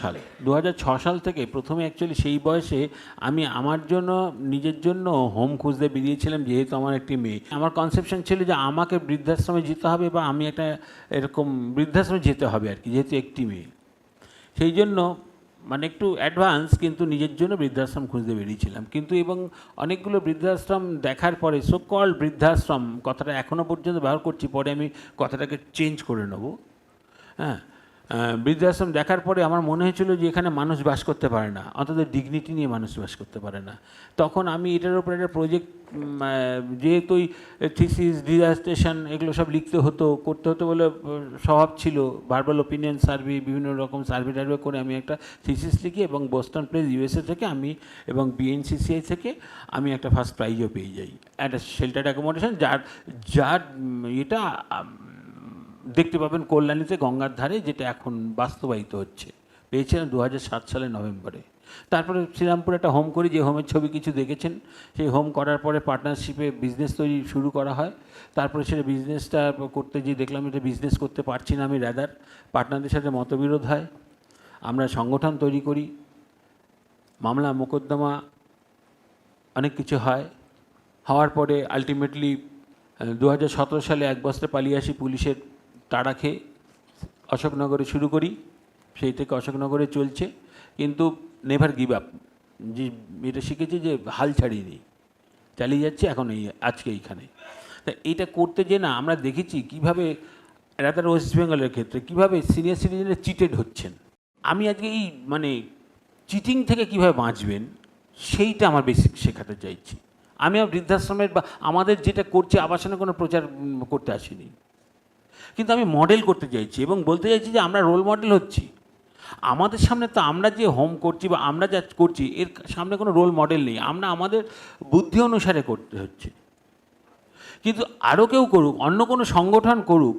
সালে 2006 সাল থেকে প্রথমে অ্যাকচুয়ালি সেই বয়সে আমি আমার জন্য নিজের জন্য হোম খুঁজতে বেরিয়েছিলাম, যেহেতু আমার একটি মেয়ে। আমার কনসেপশন ছিল যে আমাকে বৃদ্ধাশ্রমে যেতে হবে, বা আমি একটা এরকম বৃদ্ধাশ্রমে যেতে হবে আর কি, যেহেতু একটি মেয়ে। সেই জন্য মানে একটু অ্যাডভান্স কিন্তু নিজের জন্য বৃদ্ধাশ্রম খুঁজতে বেরিয়েছিলাম। কিন্তু এবং অনেকগুলো বৃদ্ধাশ্রম দেখার পরে, সো কল্ড বৃদ্ধাশ্রম কথাটা এখনও পর্যন্ত ব্যবহার করছি, পরে আমি কথাটাকে চেঞ্জ করে নেব। হ্যাঁ, বৃদ্ধাশ্রম দেখার পরে আমার মনে হয়েছিল যে এখানে মানুষ বাস করতে পারে না, অন্তত ডিগনিটি নিয়ে মানুষ বাস করতে পারে না। তখন আমি এটার উপর একটা প্রজেক্ট, যেহেতু থিসিস, ডিজাস্টেশন এগুলো সব লিখতে হতো, করতে হতো বলে স্বভাব ছিল, ভার্বাল ওপিনিয়ন সার্ভে, বিভিন্ন রকম সার্ভে টার্ভে করে আমি একটা থিসিস লিখি, এবং বোস্টন প্রেস ইউএসএ থেকে আমি এবং বিএনসিসিআই থেকে আমি একটা ফার্স্ট প্রাইজও পেয়ে যাই, একটা শেল্টার অ্যাকোমোডেশন, যার এটা দেখতে পাবেন কল্যাণীতে গঙ্গার ধারে, যেটা এখন বাস্তবায়িত হচ্ছে। পেয়েছিলাম 2007 সালের নভেম্বরে। তারপরে শ্রীরামপুরে একটা হোম করি, যে হোমের ছবি কিছু দেখেছেন। সেই হোম করার পরে পার্টনারশিপে বিজনেস তৈরি শুরু করা হয়। তারপরে সেটা বিজনেসটা করতে গিয়ে দেখলাম এটা বিজনেস করতে পারছি না আমি, রাদার পার্টনারদের সাথে মতবিরোধ হয়। আমরা সংগঠন তৈরি করি, মামলা মোকদ্দমা অনেক কিছু হয়। হওয়ার পরে আলটিমেটলি 2017 সালে এক বস্তা পালিয়ে আসি পুলিশের তাড়া খেয়ে, অশোকনগরে শুরু করি, সেই থেকে অশোকনগরে চলছে। কিন্তু নেভার গিভ আপ, যে এটা শিখেছি যে হাল ছাড়িয়ে চালিয়ে যাচ্ছে, এখন আজকে এইখানে। তা এইটা করতে যে না, আমরা দেখেছি কীভাবে রাদার ওয়েস্ট বেঙ্গলের ক্ষেত্রে কীভাবে সিনিয়র সিটিজেনরা চিটেড হচ্ছেন। আমি আজকে এই মানে চিটিং থেকে কীভাবে বাঁচবেন সেইটা আমার বেসিক শেখাতে চাইছি। আমি আর বৃদ্ধাশ্রমের বা আমাদের যেটা করছে আবাসনে কোনো প্রচার করতে আসিনি, কিন্তু আমি মডেল করতে চাইছি এবং বলতে চাইছি যে আমরা রোল মডেল হচ্ছি। আমাদের সামনে তো আমরা যে হোম করছি বা আমরা যা করছি এর সামনে কোনো রোল মডেল নেই, আমরা আমাদের বুদ্ধি অনুসারে করতে হচ্ছে। কিন্তু আরও কেউ করুক, অন্য কোনো সংগঠন করুক,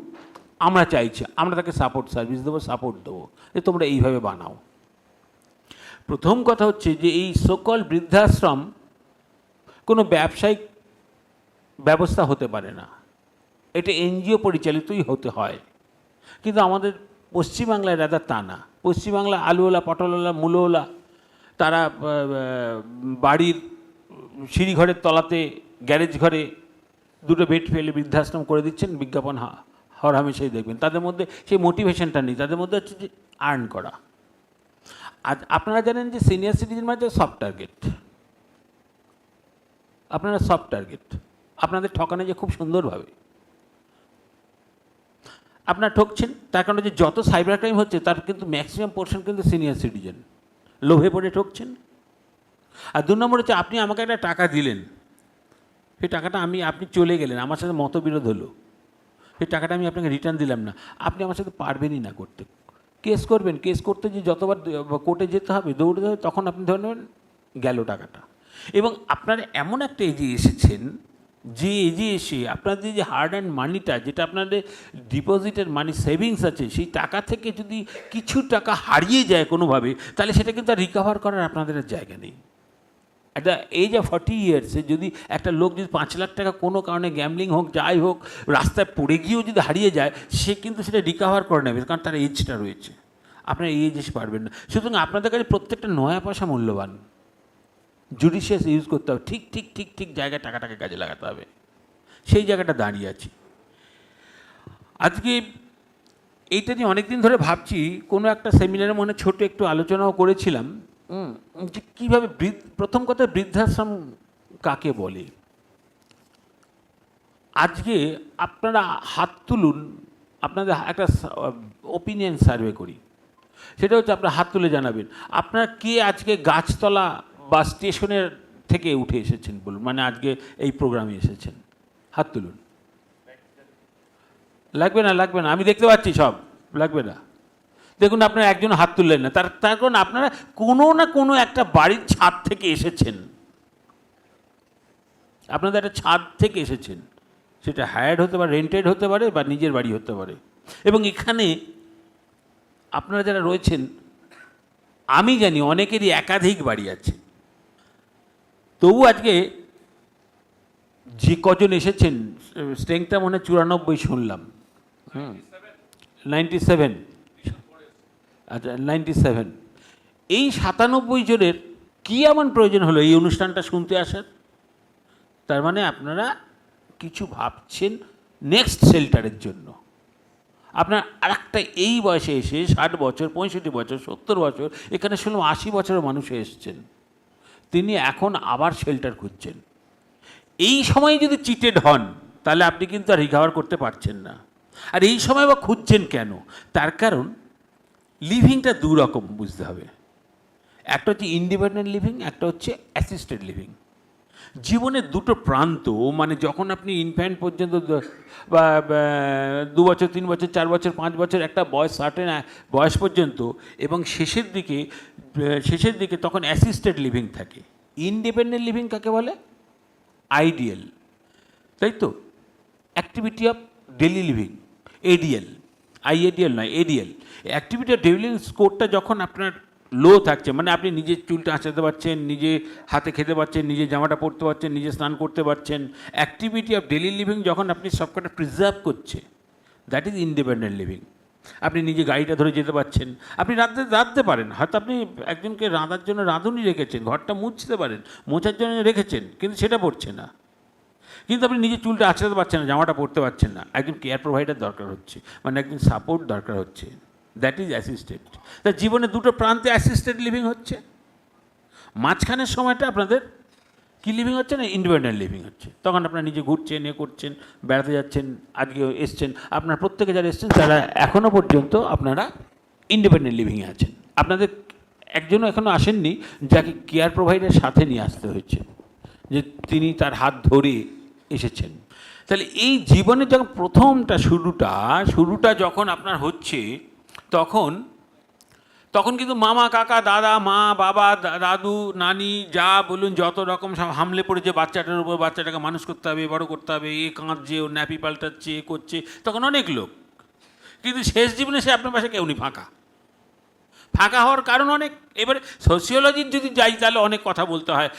আমরা চাইছি, আমরা তাকে সার্ভিস দেবো, সাপোর্ট দেবো, যে তোমরা এইভাবে বানাও। প্রথম কথা হচ্ছে যে এই সকল বৃদ্ধাশ্রম কোনো ব্যবসায়িক ব্যবস্থা হতে পারে না, এটা এনজিও পরিচালিতই হতে হয়। কিন্তু আমাদের পশ্চিমবাংলায় রাদা তা না। পশ্চিমবাংলা আলুওয়ালা, পটলওয়ালা, মূলোওয়ালা, তারা বাড়ির সিঁড়িঘরের তলাতে, গ্যারেজ ঘরে দুটো বেড ফেলে বৃদ্ধাশ্রম করে দিচ্ছেন, বিজ্ঞাপন হর হামেশাই দেখবেন। তাদের মধ্যে সেই মোটিভেশনটা নেই, তাদের মধ্যে হচ্ছে যে আর্ন করা। আজ আপনারা জানেন যে সিনিয়র সিটিজেন মানে সফট টার্গেট। আপনারা সফট টার্গেট, আপনাদের ঠকানো যে খুব সুন্দরভাবে আপনারা ঠকছেন। তার কারণে যে যত সাইবার ক্রাইম হচ্ছে তার কিন্তু ম্যাক্সিমাম পোর্শন কিন্তু সিনিয়র সিটিজেন, লোভে পড়ে ঠকছেন। আর 2 নম্বর হচ্ছে আপনি আমাকে একটা টাকা দিলেন, সেই টাকাটা আপনি চলে গেলেন, আমার সাথে মতবিরোধ হলো, সেই টাকাটা আমি আপনাকে রিটার্ন দিলাম না, আপনি আমার সাথে পারবেনই না করতে। কেস করবেন, কেস করতে যে যতবার কোর্টে যেতে হবে, দৌড়তে হবে, তখন আপনি ধরে নেবেন গেল টাকাটা। এবং আপনারা এমন একটা এজে এসেছেন যে এজে এসে আপনাদের যে হার্ড অ্যান্ড মানিটা, যেটা আপনাদের ডিপোজিটের মানি সেভিংস আছে, সেই টাকা থেকে যদি কিছু টাকা হারিয়ে যায় কোনোভাবে, তাহলে সেটা কিন্তু আর রিকভার করার আপনাদের জায়গা নেই। একটা এজ অফ 40 ইয়ার্সে যদি একটা লোক যদি 5 লাখ টাকা কোনো কারণে গ্যামলিং হোক, যাই হোক, রাস্তায় পড়ে গিয়েও যদি হারিয়ে যায়, সে কিন্তু সেটা রিকভার করে নেবে, কারণ তার এজটা রয়েছে। আপনার এই এজ এসে পারবেন না। সুতরাং আপনাদের কাছে প্রত্যেকটা নয়া পয়সা মূল্যবান, জুডিশিয়াস ইউজ করতে হবে, ঠিক ঠিক ঠিক ঠিক জায়গায় টাকাটাকে কাজে লাগাতে হবে। সেই জায়গাটা দাঁড়িয়ে আছি আজকে। এইটা নিয়ে অনেক দিন ধরে ভাবছি, কোনো একটা সেমিনারে মনে ছোট একটু আলোচনাও করেছিলাম যে কীভাবে প্রথম কথা বৃদ্ধাশ্রম কাকে বলে। আজকে আপনারা হাত তুলুন, আপনাদের একটা ওপিনিয়ন সার্ভে করি, সেটা হচ্ছে আপনারা হাত তুলে জানাবেন আপনারা কে আজকে গাছতলা বা স্টেশনের থেকে উঠে এসেছেন বলুন, মানে আজকে এই প্রোগ্রামে এসেছেন, হাত তুলুন। লাগবে না, লাগবে না, আমি দেখতে পাচ্ছি সব। লাগবে না? দেখুন আপনারা একজন হাত তুললেন না, তার কারণ আপনারা কোনো না কোনো একটা বাড়ির ছাদ থেকে এসেছেন, আপনাদের একটা ছাদ থেকে এসেছেন, সেটা হায়ার্ড হতে পারে, রেন্টেড হতে পারে, বা নিজের বাড়ি হতে পারে। এবং এখানে আপনারা যারা রয়েছেন, আমি জানি অনেকেরই একাধিক বাড়ি আছে, তবু আজকে যে কজন এসেছেন, স্ট্রেংথটা মনে হয় 94 শুনলাম। 97, আচ্ছা 97। এই 97 জনের কী এমন প্রয়োজন হলো এই অনুষ্ঠানটা শুনতে আসার? তার মানে আপনারা কিছু ভাবছেন নেক্সট শেল্টারের জন্য। আপনার আর একটা এই বয়সে এসে 60 বছর, 65 বছর, 70 বছর, এখানে শুনলাম 80 বছরের মানুষ এসেছেন, তিনি এখন আবার শেল্টার খুঁজছেন। এই সময়ে যদি চিটেড হন, তাহলে আপনি কিন্তু আর রিকভার করতে পারছেন না। আর এই সময় বা খুঁজছেন কেন? তার কারণ লিভিংটা দু রকম বুঝতে হবে। একটা হচ্ছে ইন্ডিপেন্ডেন্ট লিভিং, একটা হচ্ছে অ্যাসিস্টেড লিভিং। জীবনের দুটো প্রান্ত, মানে যখন আপনি ইনফ্যান্ট পর্যন্ত বা 2 বছর, 3 বছর, 4 বছর, 5 বছর একটা বয়স, সার্টেন বয়স পর্যন্ত, এবং শেষের দিকে তখন অ্যাসিস্টেড লিভিং থাকে। ইন্ডিপেন্ডেন্ট লিভিং কাকে বলে? আইডিয়াল, তাই তো? Activity of daily living, ADL, IADL নয়, ADL. Activity of daily living স্কোরটা যখন আপনার লো থাকছে, মানে আপনি নিজের চুলটা আঁচাতে পারছেন, নিজে হাতে খেতে পারছেন, নিজে জামাটা পরতে পারছেন, নিজে স্নান করতে পারছেন, অ্যাক্টিভিটি অফ ডেলি লিভিং যখন আপনি সবকটা প্রিজার্ভ করছে, দ্যাট ইজ ইন্ডিপেন্ডেন্ট লিভিং। আপনি নিজে গাড়িটা ধরে যেতে পারছেন, আপনি রাঁধতে পারেন, হয়তো আপনি একজনকে রাঁধার জন্য রাঁধুনি রেখেছেন, ঘরটা মুছতে পারেন, মোছার জন্য রেখেছেন, কিন্তু সেটা পড়ছে না। কিন্তু আপনি নিজে চুলটা আঁচড়াতে পারছেন না, জামাটা পরতে পারছেন না, একজন কেয়ার প্রোভাইডার দরকার হচ্ছে, মানে একজন সাপোর্ট দরকার হচ্ছে, দ্যাট ইজ অ্যাসিস্টেড। তা জীবনে দুটো প্রান্তে অ্যাসিস্টেড লিভিং হচ্ছে, মাঝখানের সময়টা আপনাদের কী লিভিং হচ্ছে না? ইন্ডিপেন্ডেন্ট লিভিং হচ্ছে। তখন আপনারা নিজে ঘুরছেন, করছেন, বেড়াতে যাচ্ছেন, আজকে এসছেন, আপনার প্রত্যেকে যারা এসছেন তারা এখনও পর্যন্ত আপনারা ইন্ডিপেন্ডেন্ট লিভিংয়ে আছেন। আপনাদের একজনও এখনও আসেননি যাকে কেয়ার প্রোভাইডারের সাথে নিয়ে আসতে হয়েছে, যে তিনি তার হাত ধরে এসেছেন। তাহলে এই জীবনের যখন প্রথমটা শুরুটা যখন আপনার হচ্ছে, তখন কিন্তু মামা, কাকা, দাদা, মা, বাবা, দাদু, নানি, যা বলুন, যত রকম সব হামলে পড়েছে বাচ্চাটার উপর, বাচ্চাটাকে মানুষ করতে হবে, বড় করতে হবে, এ কাঁদছে, ও ন্যাপি পাল্টাচ্ছে, এ করছে, তখন অনেক লোক। কিন্তু শেষ জীবনে সে আপনার পাশে কেউ নেই, ফাঁকা হওয়ার কারণ অনেক। এবারে সোশিওলজির যদি যাই তাহলে অনেক কথা বলতে হয়,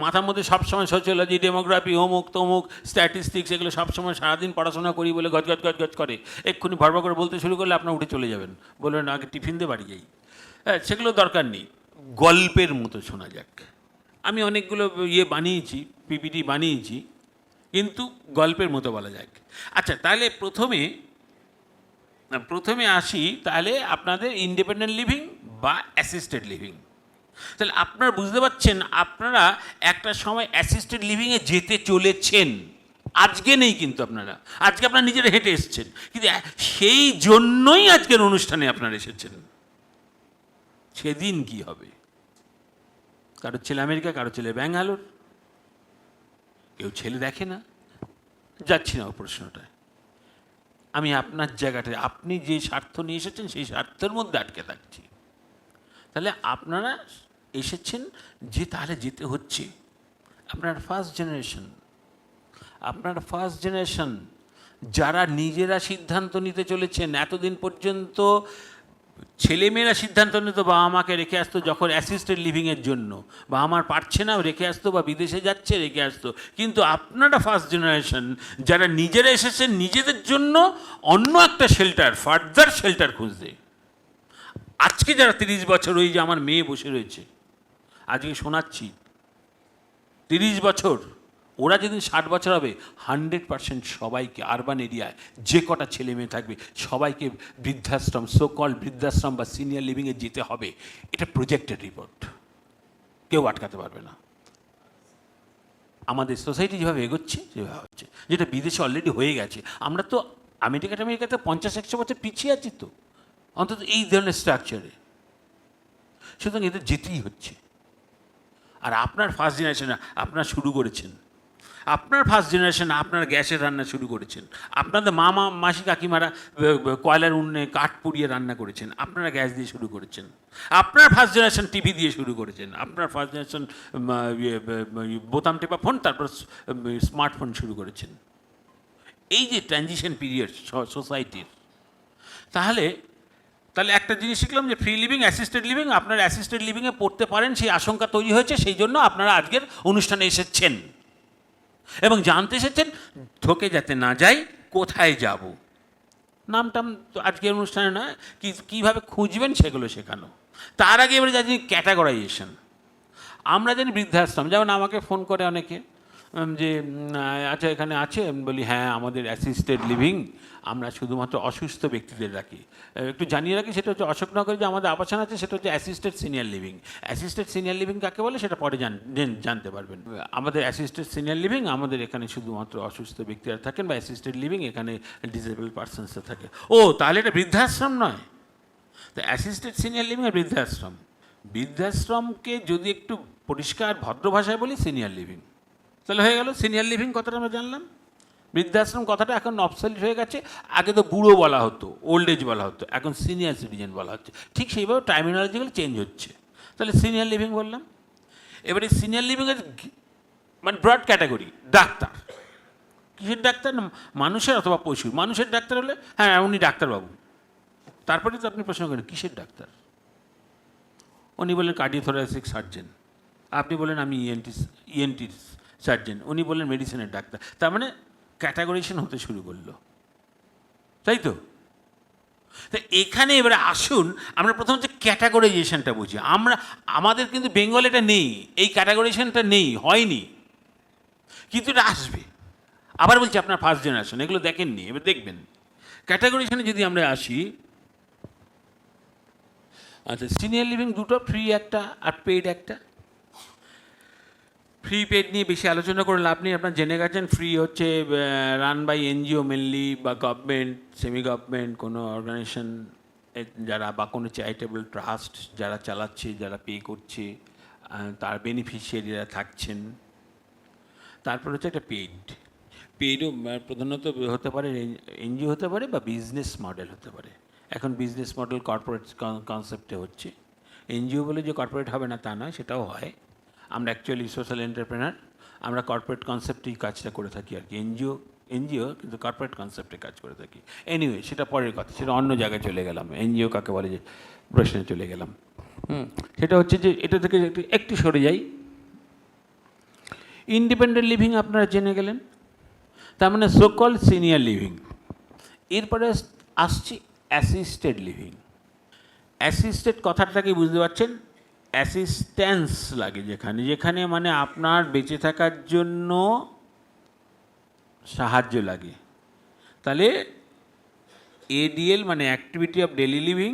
মাথার মধ্যে সবসময় সোশিওলজি, ডেমোগ্রাফি, অমুক তমুক, স্ট্যাটিস্টিক্স, এগুলো সবসময় সারাদিন পড়াশোনা করি বলে গজ করে, এক্ষুনি ভরভর করে বলতে শুরু করলে আপনার উঠে চলে যাবেন, বলবেন আগে টিফিন দিয়ে বাড়ি যাই। হ্যাঁ, সেগুলো দরকার নেই, গল্পের মতো শোনা যাক। আমি অনেকগুলো বানিয়েছি, পিপিটি বানিয়েছি, কিন্তু গল্পের মতো বলা যাক। আচ্ছা, তাহলে প্রথমে আসি তাহলে আপনাদের ইন্ডিপেন্ডেন্ট লিভিং বা অ্যাসিস্টেড লিভিং। তাহলে আপনারা বুঝতে পারছেন, আপনারা একটা সময় অ্যাসিস্টেড লিভিংয়ে যেতে চলেছেন। আজকে নেই, কিন্তু আজকে আপনারা নিজেরা হেঁটে এসেছেন, কিন্তু সেই জন্যই আজকের অনুষ্ঠানে আপনারা এসেছেন। সেদিন কি হবে? কারো ছেলে আমেরিকা, কারো ছেলে ব্যাঙ্গালোর, কেউ ছেলে দেখে না। যাচ্ছি না ও প্রশ্নটায়, আমি আপনার জায়গাটা, আপনি যে স্বার্থ নিয়ে এসেছেন সেই স্বার্থের মধ্যে আটকে থাকছি। তাহলে আপনারা এসেছেন যে, তাহলে যেতে হচ্ছে। আপনার ফার্স্ট জেনারেশন যারা নিজেরা সিদ্ধান্ত নিতে চলেছেন। এতদিন পর্যন্ত ছেলেমেয়েরা সিদ্ধান্ত নিত, বাবা মাকে রেখে আসতো যখন অ্যাসিস্টেড লিভিংয়ের জন্য, বা আমার পারছে না রেখে আসতো, বা বিদেশে যাচ্ছে রেখে আসতো। কিন্তু আপনারা ফার্স্ট জেনারেশন যারা নিজেরা এসেছেন নিজেদের জন্য অন্য একটা শেল্টার, ফার্দার শেল্টার খুঁজতে। আজকে যারা 30 বছর, ওই যে আমার মেয়ে বসে রয়েছে, আজকে শোনাচ্ছি 30 বছর, ওরা যেদিন 60 বছর হবে 100% সবাইকে আরবান এরিয়ায় যে কটা ছেলে মেয়ে থাকবে সবাইকে বৃদ্ধাশ্রম, সোকল বৃদ্ধাশ্রম বা সিনিয়র লিভিংয়ে যেতে হবে। এটা প্রজেক্টেড রিপোর্ট, কেউ আটকাতে পারবে না। আমাদের সোসাইটি যেভাবে এগোচ্ছে যেভাবে হচ্ছে, যেটা বিদেশে অলরেডি হয়ে গেছে। আমরা তো আমেরিকাতে 50-100 বছর পিছিয়ে আছি তো, অন্তত এই ধরনের স্ট্রাকচারে। সুতরাং এদের যেতেই হচ্ছে। আর আপনার ফার্স্ট জেনারেশন, আপনারা শুরু করেছেন। আপনার ফার্স্ট জেনারেশন আপনারা গ্যাসের রান্না শুরু করেছেন, আপনাদের মাসি কাকিমারা কয়লার উনুনে কাঠ পুড়িয়ে রান্না করেছেন, আপনারা গ্যাস দিয়ে শুরু করেছেন। আপনার ফার্স্ট জেনারেশন টিভি দিয়ে শুরু করেছেন, আপনার ফার্স্ট জেনারেশন বোতাম টেপা ফোন, তারপর স্মার্টফোন শুরু করেছেন। এই যে ট্রানজিশন পিরিয়ড সোসাইটির, তাহলে একটা জিনিস শিখলাম যে ফ্রি লিভিং, অ্যাসিস্টেড লিভিং, আপনার অ্যাসিস্টেড লিভিংয়ে পড়তে পারেন সেই আশঙ্কা তৈরি হয়েছে, সেই জন্য আপনারা আজকের অনুষ্ঠানে এসেছেন এবং জানতে এসেছেন ঠকে যাতে না যাই কোথায় যাব। নামটাম তো আজকের অনুষ্ঠানে নয়, কীভাবে খুঁজবেন সেগুলো শেখানো। তার আগে এবারে জানি ক্যাটাগরাইজেশন। আমরা জানি বৃদ্ধাশ্রম, যেমন আমাকে ফোন করে অনেকে যে আচ্ছা এখানে আছে, আমি বলি হ্যাঁ আমাদের অ্যাসিস্টেড লিভিং আমরা শুধুমাত্র অসুস্থ ব্যক্তিদের রাখি। একটু জানিয়ে রাখি, সেটা হচ্ছে অশোকনগরে যে আমাদের আবাসন আছে সেটা হচ্ছে assisted senior living. Assisted senior living কাকে বলে সেটা পরে জানতে পারবেন। আমাদের অ্যাসিস্টেড সিনিয়র লিভিং, আমাদের এখানে শুধুমাত্র অসুস্থ ব্যক্তিরা থাকেন, বা অ্যাসিস্টেড লিভিং এখানে ডিসেবল পার্সনসরা থাকে। ও তাহলে এটা বৃদ্ধাশ্রম নয়, তো অ্যাসিস্টেড সিনিয়র লিভিং আর বৃদ্ধাশ্রম। বৃদ্ধাশ্রমকে যদি একটু পরিষ্কার ভদ্র ভাষায় বলি সিনিয়র লিভিং, তাহলে হয়ে গেল। সিনিয়র লিভিং কথাটা আমরা জানলাম। বৃদ্ধাশ্রম কথাটা এখন অবসলিট হয়ে গেছে। আগে তো বুড়ো বলা হতো, ওল্ড এজ বলা হতো, এখন সিনিয়র সিটিজেন বলা হচ্ছে। ঠিক সেইভাবে টার্মিনোলজিক্যাল চেঞ্জ হচ্ছে। তাহলে সিনিয়র লিভিং বললাম। এবারে সিনিয়র লিভিংয়ের মানে ব্রড ক্যাটাগরি, ডাক্তার। কিসের ডাক্তার? না মানুষের অথবা পশুর। মানুষের ডাক্তার হলে হ্যাঁ উনি ডাক্তারবাবু। তারপরে তো আপনি প্রশ্ন করেন কিসের ডাক্তার? উনি বলেন কার্ডিওথোরাসিক সার্জেন, আপনি বলেন আমি ইএনটি সার্জেন, উনি বললেন মেডিসিনের ডাক্তার। তার মানে ক্যাটাগরাইজেশন হতে শুরু করলো, তাই তো? তা এখানে এবারে আসুন আমরা প্রথম হচ্ছে ক্যাটাগরাইজেশনটা বুঝি। আমাদের কিন্তু বেঙ্গল এটা নেই, এই ক্যাটাগরাইজেশনটা নেই, হয়নি, কিন্তু এটা আসবে। আবার বলছি আপনার ফার্স্ট জেনারেশন এগুলো দেখেননি, এবার দেখবেন। ক্যাটাগরাইজেশনে যদি আমরা আসি, আচ্ছা সিনিয়র লিভিং দুটো, ফ্রি একটা আর পেইড একটা। ফ্রি পেড নিয়ে বেশি আলোচনা করে লাভ নেই, আপনার জেনে গেছেন। ফ্রি হচ্ছে রান বাই এনজিও মেনলি, বা গভর্নমেন্ট, সেমি গভর্নমেন্ট কোনো অর্গানাইজেশন যারা, বা কোনো চ্যারিটেবল ট্রাস্ট যারা চালাচ্ছে, যারা পে করছে, তার বেনিফিশিয়ারিরা থাকছেন। তারপর হচ্ছে একটা পেডও প্রধানত হতে পারে, এনজিও হতে পারে, বা বিজনেস মডেল হতে পারে। এখন বিজনেস মডেল কর্পোরেট কনসেপ্টে হচ্ছে। এনজিও বলে যে কর্পোরেট হবে না তা নয়, সেটাও হয়। আমরা অ্যাকচুয়ালি সোশ্যাল এন্টারপ্রেনার, আমরা কর্পোরেট কনসেপ্টেই কাজটা করে থাকি আর কি। এনজিও কিন্তু কর্পোরেট কনসেপ্টে কাজ করে থাকি। এনিওয়ে সেটা পরের কথা, সেটা অন্য জায়গায় চলে গেলাম। এনজিও কাকে বলে যে প্রশ্নে চলে গেলাম। সেটা হচ্ছে যে এটা থেকে একটু সরে যাই। ইন্ডিপেন্ডেন্ট লিভিং আপনারা জেনে গেলেন, তার মানে সোকল সিনিয়র লিভিং। এরপরে আসছি অ্যাসিস্টেড লিভিং। অ্যাসিস্টেড কথাটাকে বুঝতে পারছেন, অ্যাসিস্ট্যান্স লাগে যেখানে মানে আপনার বেঁচে থাকার জন্য সাহায্য লাগে। তাহলে এডিএল মানে অ্যাক্টিভিটি অফ ডেলি লিভিং,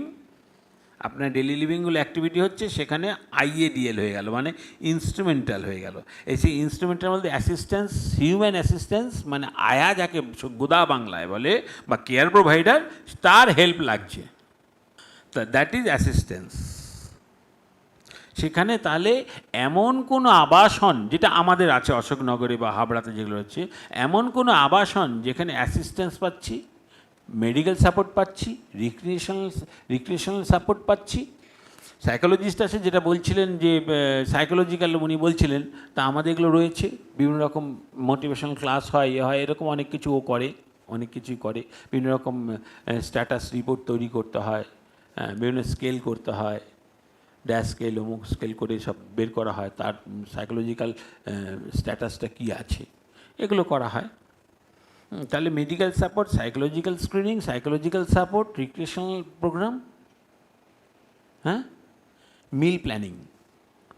আপনার ডেলি লিভিংগুলো অ্যাক্টিভিটি হচ্ছে, সেখানে আইএডিএল হয়ে গেল, মানে ইনস্ট্রুমেন্টাল হয়ে গেল। এই সেই ইনস্ট্রুমেন্টাল বলতে অ্যাসিস্ট্যান্স, হিউম্যান অ্যাসিস্ট্যান্স, মানে আয়া যাকে গোদা বাংলায় বলে, বা কেয়ার প্রোভাইডার, তার হেল্প লাগছে, তা দ্যাট ইজ অ্যাসিস্ট্যান্স। সেখানে তাহলে এমন কোনো আবাসন, যেটা আমাদের আছে অশোকনগরে বা হাবড়াতে যেগুলো হচ্ছে, এমন কোনো আবাসন যেখানে অ্যাসিস্ট্যান্স পাচ্ছি, মেডিকেল সাপোর্ট পাচ্ছি, রিক্রিয়েশনাল সাপোর্ট পাচ্ছি। সাইকোলজিস্ট আছে, যেটা বলছিলেন যে সাইকোলজিক্যাল উনি বলছিলেন, তা আমাদের এগুলো রয়েছে। বিভিন্ন রকম মোটিভেশনাল ক্লাস হয়, হয়, এরকম অনেক কিছু ও করে, অনেক কিছুই করে। বিভিন্ন রকম স্ট্যাটাস রিপোর্ট তৈরি করতে হয়, বিভিন্ন স্কেল করতে হয়, ড্যাশ স্কেল, অমুক স্কেল করে সব বের করা হয়, তার সাইকোলজিক্যাল স্ট্যাটাসটা কী আছে, এগুলো করা হয়। তাহলে medical support, psychological screening, psychological support, recreational program, হ্যাঁ, মিল প্ল্যানিং,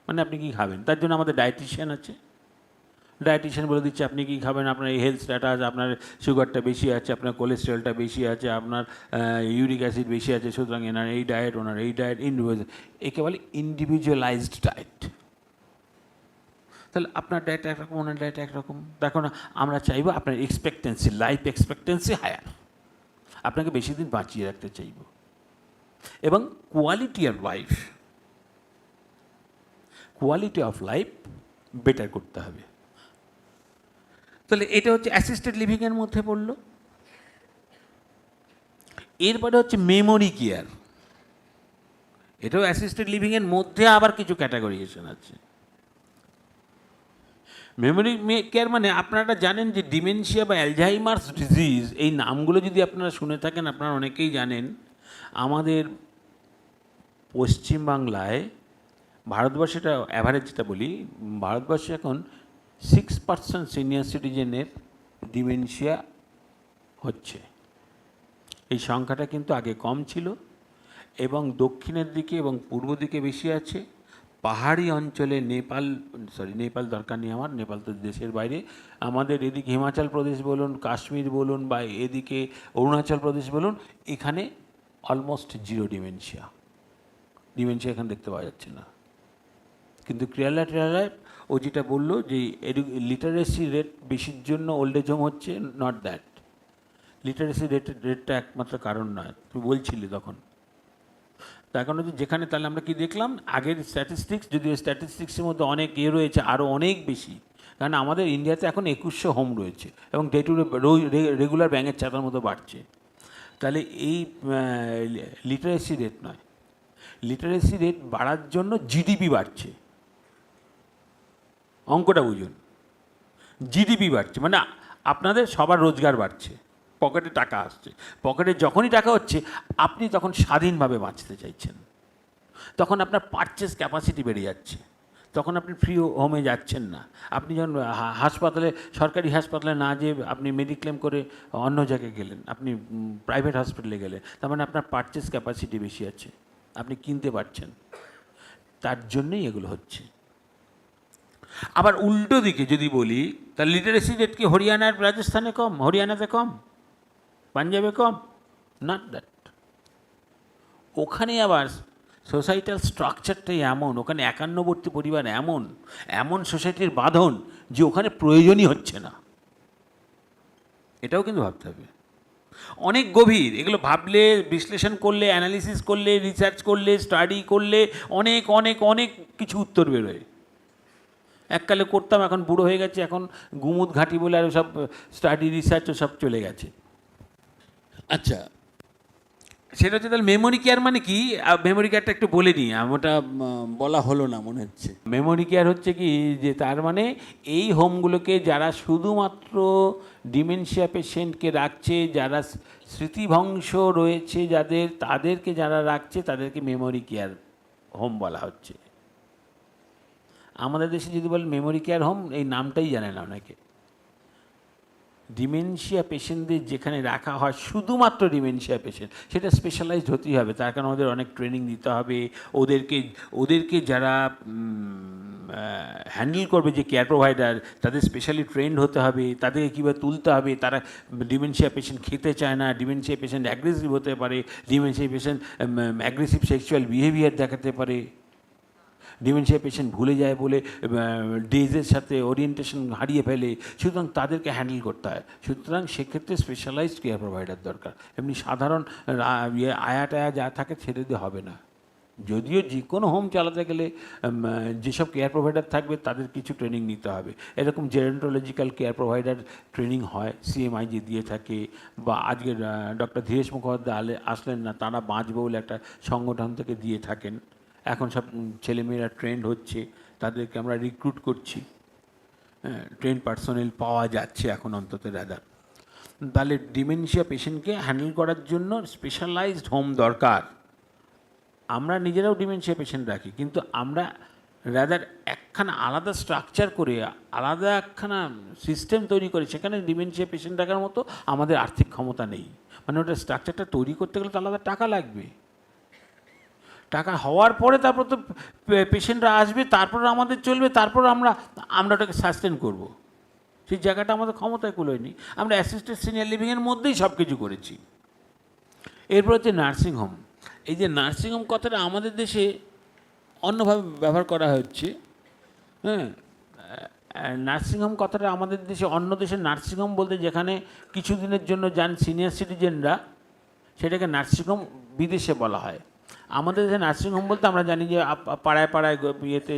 মানে আপনি কী খাবেন তার জন্য আমাদের ডায়েটিশিয়ান আছে। ডায়েটিশিয়ান বলে দিচ্ছে আপনি কী খাবেন, আপনার এই হেলথ স্ট্যাটাস, আপনার সুগারটা বেশি আছে, আপনার কোলেস্টেরলটা বেশি আছে, আপনার ইউরিক অ্যাসিড বেশি আছে, সুতরাং এনার এই ডায়েট, ওনার এই ডায়েট, একে বলে ইন্ডিভিজুয়ালাইজড ডায়েট। তাহলে আপনার ডায়েট একরকম, ওনার ডায়েট একরকম। দেখো না, আমরা চাইবো আপনার এক্সপেক্টেন্সি, লাইফ এক্সপেক্টেন্সি হায়ার, আপনাকে বেশি দিন বাঁচিয়ে রাখতে চাইব, এবং কোয়ালিটি অফ লাইফ বেটার করতে হবে। তাহলে এটা হচ্ছে অ্যাসিস্টেড লিভিংয়ের মধ্যে পড়লো। এরপরে হচ্ছে মেমোরি কেয়ার, এটাও অ্যাসিস্টেড লিভিংয়ের মধ্যে আবার কিছু ক্যাটাগরিজেশন আছে। মেমোরি কেয়ার মানে আপনারা জানেন যে ডিমেনশিয়া বা অ্যালঝাইমার্স ডিজিজ, এই নামগুলো যদি আপনারা শুনে থাকেন, আপনারা অনেকেই জানেন আমাদের পশ্চিমবাংলায়, ভারতবর্ষেটা অ্যাভারেজ যেটা বলি, ভারতবর্ষে এখন 6% সিনিয়র সিটিজেনের ডিমেনশিয়া হচ্ছে। এই সংখ্যাটা কিন্তু আগে কম ছিল, এবং দক্ষিণের দিকে এবং পূর্ব দিকে বেশি আছে। পাহাড়ি অঞ্চলে নেপাল দরকার নেই আমার, নেপাল তো দেশের বাইরে, আমাদের এদিকে হিমাচল প্রদেশ বলুন, কাশ্মীর বলুন, বা এদিকে অরুণাচল প্রদেশ বলুন, এখানে অলমোস্ট জিরো ডিমেনশিয়া এখানে দেখতে পাওয়া যাচ্ছে না। কিন্তু কেরালায় ও যেটা বললো যে লিটারেসি রেট বেশির জন্য ওল্ড এজ হোম হচ্ছে, নট দ্যাট। লিটারেসি রেটটা একমাত্র কারণ নয়, তুমি বলছিলে তখন। তার কারণ হচ্ছে যেখানে, তাহলে আমরা কি দেখলাম আগের স্ট্যাটিস্টিক্স, যদিও স্ট্যাটিস্টিক্সের মধ্যে অনেক রয়েছে, আরও অনেক বেশি, কারণ আমাদের ইন্ডিয়াতে এখন 2100 হোম রয়েছে এবং ডে টু ডে রেগুলার ব্যাঙের ছাতার মতো বাড়ছে। তাহলে এই লিটারেসি রেট নয়, লিটারেসি রেট বাড়ার জন্য জিডিপি বাড়ছে। অঙ্কটা বুঝুন, জিডিপি বাড়ছে মানে আপনাদের সবার রোজগার বাড়ছে, পকেটে টাকা আসছে। পকেটে যখনই টাকা হচ্ছে, আপনি তখন স্বাধীনভাবে বাঁচতে চাইছেন, তখন আপনার পারচেস ক্যাপাসিটি বেড়ে যাচ্ছে, তখন আপনি ফ্রি হোমে যাচ্ছেন না। আপনি যখন হাসপাতালে, সরকারি হাসপাতালে না যেয়ে আপনি মেডিক্লেম করে অন্য জায়গায় গেলেন, আপনি প্রাইভেট হসপিটালে গেলেন, তার মানে আপনার পারচেস ক্যাপাসিটি বেশি আছে, আপনি কিনতে পারছেন। তার জন্যই এগুলো হচ্ছে। আবার উল্টো দিকে যদি বলি, তাহলে লিটারেসি রেট কি হরিয়ানার রাজস্থানে কম, হরিয়ানাতে কম, পাঞ্জাবে কম? Not that. ওখানে আবার সোসাইটাল স্ট্রাকচারটাই এমন, ওখানে একান্নবর্তী পরিবার এমন সোসাইটির বাঁধন যে ওখানে প্রয়োজনই হচ্ছে না। এটাও কিন্তু ভাবতে হবে, অনেক গভীর। এগুলো ভাবলে, বিশ্লেষণ করলে, অ্যানালিসিস করলে, রিসার্চ করলে, স্টাডি করলে অনেক অনেক অনেক কিছু উত্তর বেরোয়। এককালে করতাম, এখন বুড়ো হয়ে গেছে, এখন গুমুদ ঘাঁটি বলে আর সব স্টাডি রিসার্চ সব চলে গেছে। আচ্ছা, সেটা হচ্ছে তাহলে মেমোরি কেয়ার মানে কি? মেমোরি কেয়ারটা একটু বলে নিই, ওটা বলা হলো না মনে হচ্ছে। মেমোরি কেয়ার হচ্ছে কি, যে তার মানে এই হোমগুলোকে যারা শুধুমাত্র ডিমেনশিয়া পেশেন্টকে রাখছে, যারা স্মৃতিভংশ রয়েছে তাদেরকে যারা রাখছে, তাদেরকে মেমোরি কেয়ার হোম বলা হচ্ছে। আমাদের দেশে যদি বলেন মেমোরি কেয়ার হোম, এই নামটাই জানে না অনেকে। ডিমেনশিয়া পেশেন্টদের যেখানে রাখা হয়, শুধুমাত্র ডিমেনশিয়া পেশেন্ট, সেটা স্পেশালাইজড হতেই হবে। তার কারণে ওদের অনেক ট্রেনিং দিতে হবে, ওদেরকে যারা হ্যান্ডেল করবে, যে কেয়ার প্রোভাইডার, তাদের স্পেশালি ট্রেন্ড হতে হবে, তাদেরকে কীভাবে তুলতে হবে। তারা ডিমেনশিয়া পেশেন্ট খেতে চায় না, ডিমেনশিয়া পেশেন্ট অ্যাগ্রেসিভ হতে পারে, dementia patient aggressive sexual behaviour দেখাতে পারে, ডিমেনশিয়া পেশেন্ট ভুলে যায় বলে ডেজের সাথে ওরিয়েন্টেশন হারিয়ে ফেলে, সুতরাং তাদেরকে হ্যান্ডেল করতে হয়। সুতরাং সেক্ষেত্রে স্পেশালাইজড কেয়ার প্রোভাইডার দরকার। এমনি সাধারণ আয়া টায়া যা থাকে ছেড়ে দিয়ে হবে না। যদিও যে কোনো হোম চালাতে গেলে যেসব কেয়ার প্রোভাইডার থাকবে তাদের কিছু ট্রেনিং নিতে হবে। এরকম জেরন্টোলজিক্যাল কেয়ার প্রোভাইডার ট্রেনিং হয়, সিএমআই যে দিয়ে থাকে, বা আজকে ডক্টর ধীরেশ মুখোপাধ্যায় আসলেন না, তারা বাঁচবে বলে একটা সংগঠন থেকে দিয়ে থাকেন। এখন সব ছেলেমেয়েরা ট্রেন্ড হচ্ছে, তাদেরকে আমরা রিক্রুট করছি, ট্রেন পার্সোনেল পাওয়া যাচ্ছে এখন অন্তত রাদার। তাহলে ডিমেনশিয়া পেশেন্টকে হ্যান্ডেল করার জন্য স্পেশালাইজড হোম দরকার। আমরা নিজেরাও ডিমেনশিয়া পেশেন্ট রাখি, কিন্তু আমরা রাদার একখানা আলাদা স্ট্রাকচার করে, আলাদা একখানা সিস্টেম তৈরি করে, সেখানে ডিমেনশিয়া পেশেন্ট রাখার মতো আমাদের আর্থিক ক্ষমতা নেই। মানে ওটা স্ট্রাকচারটা তৈরি করতে গেলে তো আলাদা টাকা লাগবে। টাকা হওয়ার পরে তারপর তো পেশেন্টরা আসবে, তারপর আমাদের চলবে, তারপর আমরা ওটাকে সাস্টেন করব। সেই জায়গাটা আমাদের ক্ষমতায় কুলোয়নি। আমরা অ্যাসিস্টেড সিনিয়র লিভিংয়ের মধ্যেই সব কিছু করেছি। এরপর হচ্ছে নার্সিংহোম। এই যে নার্সিংহোম কথাটা আমাদের দেশে অন্যভাবে ব্যবহার করা হচ্ছে। হ্যাঁ, নার্সিংহোম কথাটা আমাদের দেশে, অন্য দেশের নার্সিংহোম বলতে যেখানে কিছুদিনের জন্য যান সিনিয়র সিটিজেনরা, সেটাকে নার্সিংহোম বিদেশে বলা হয়। আমাদের দেশে নার্সিংহোম বলতে আমরা জানি যে পাড়ায় ইয়েতে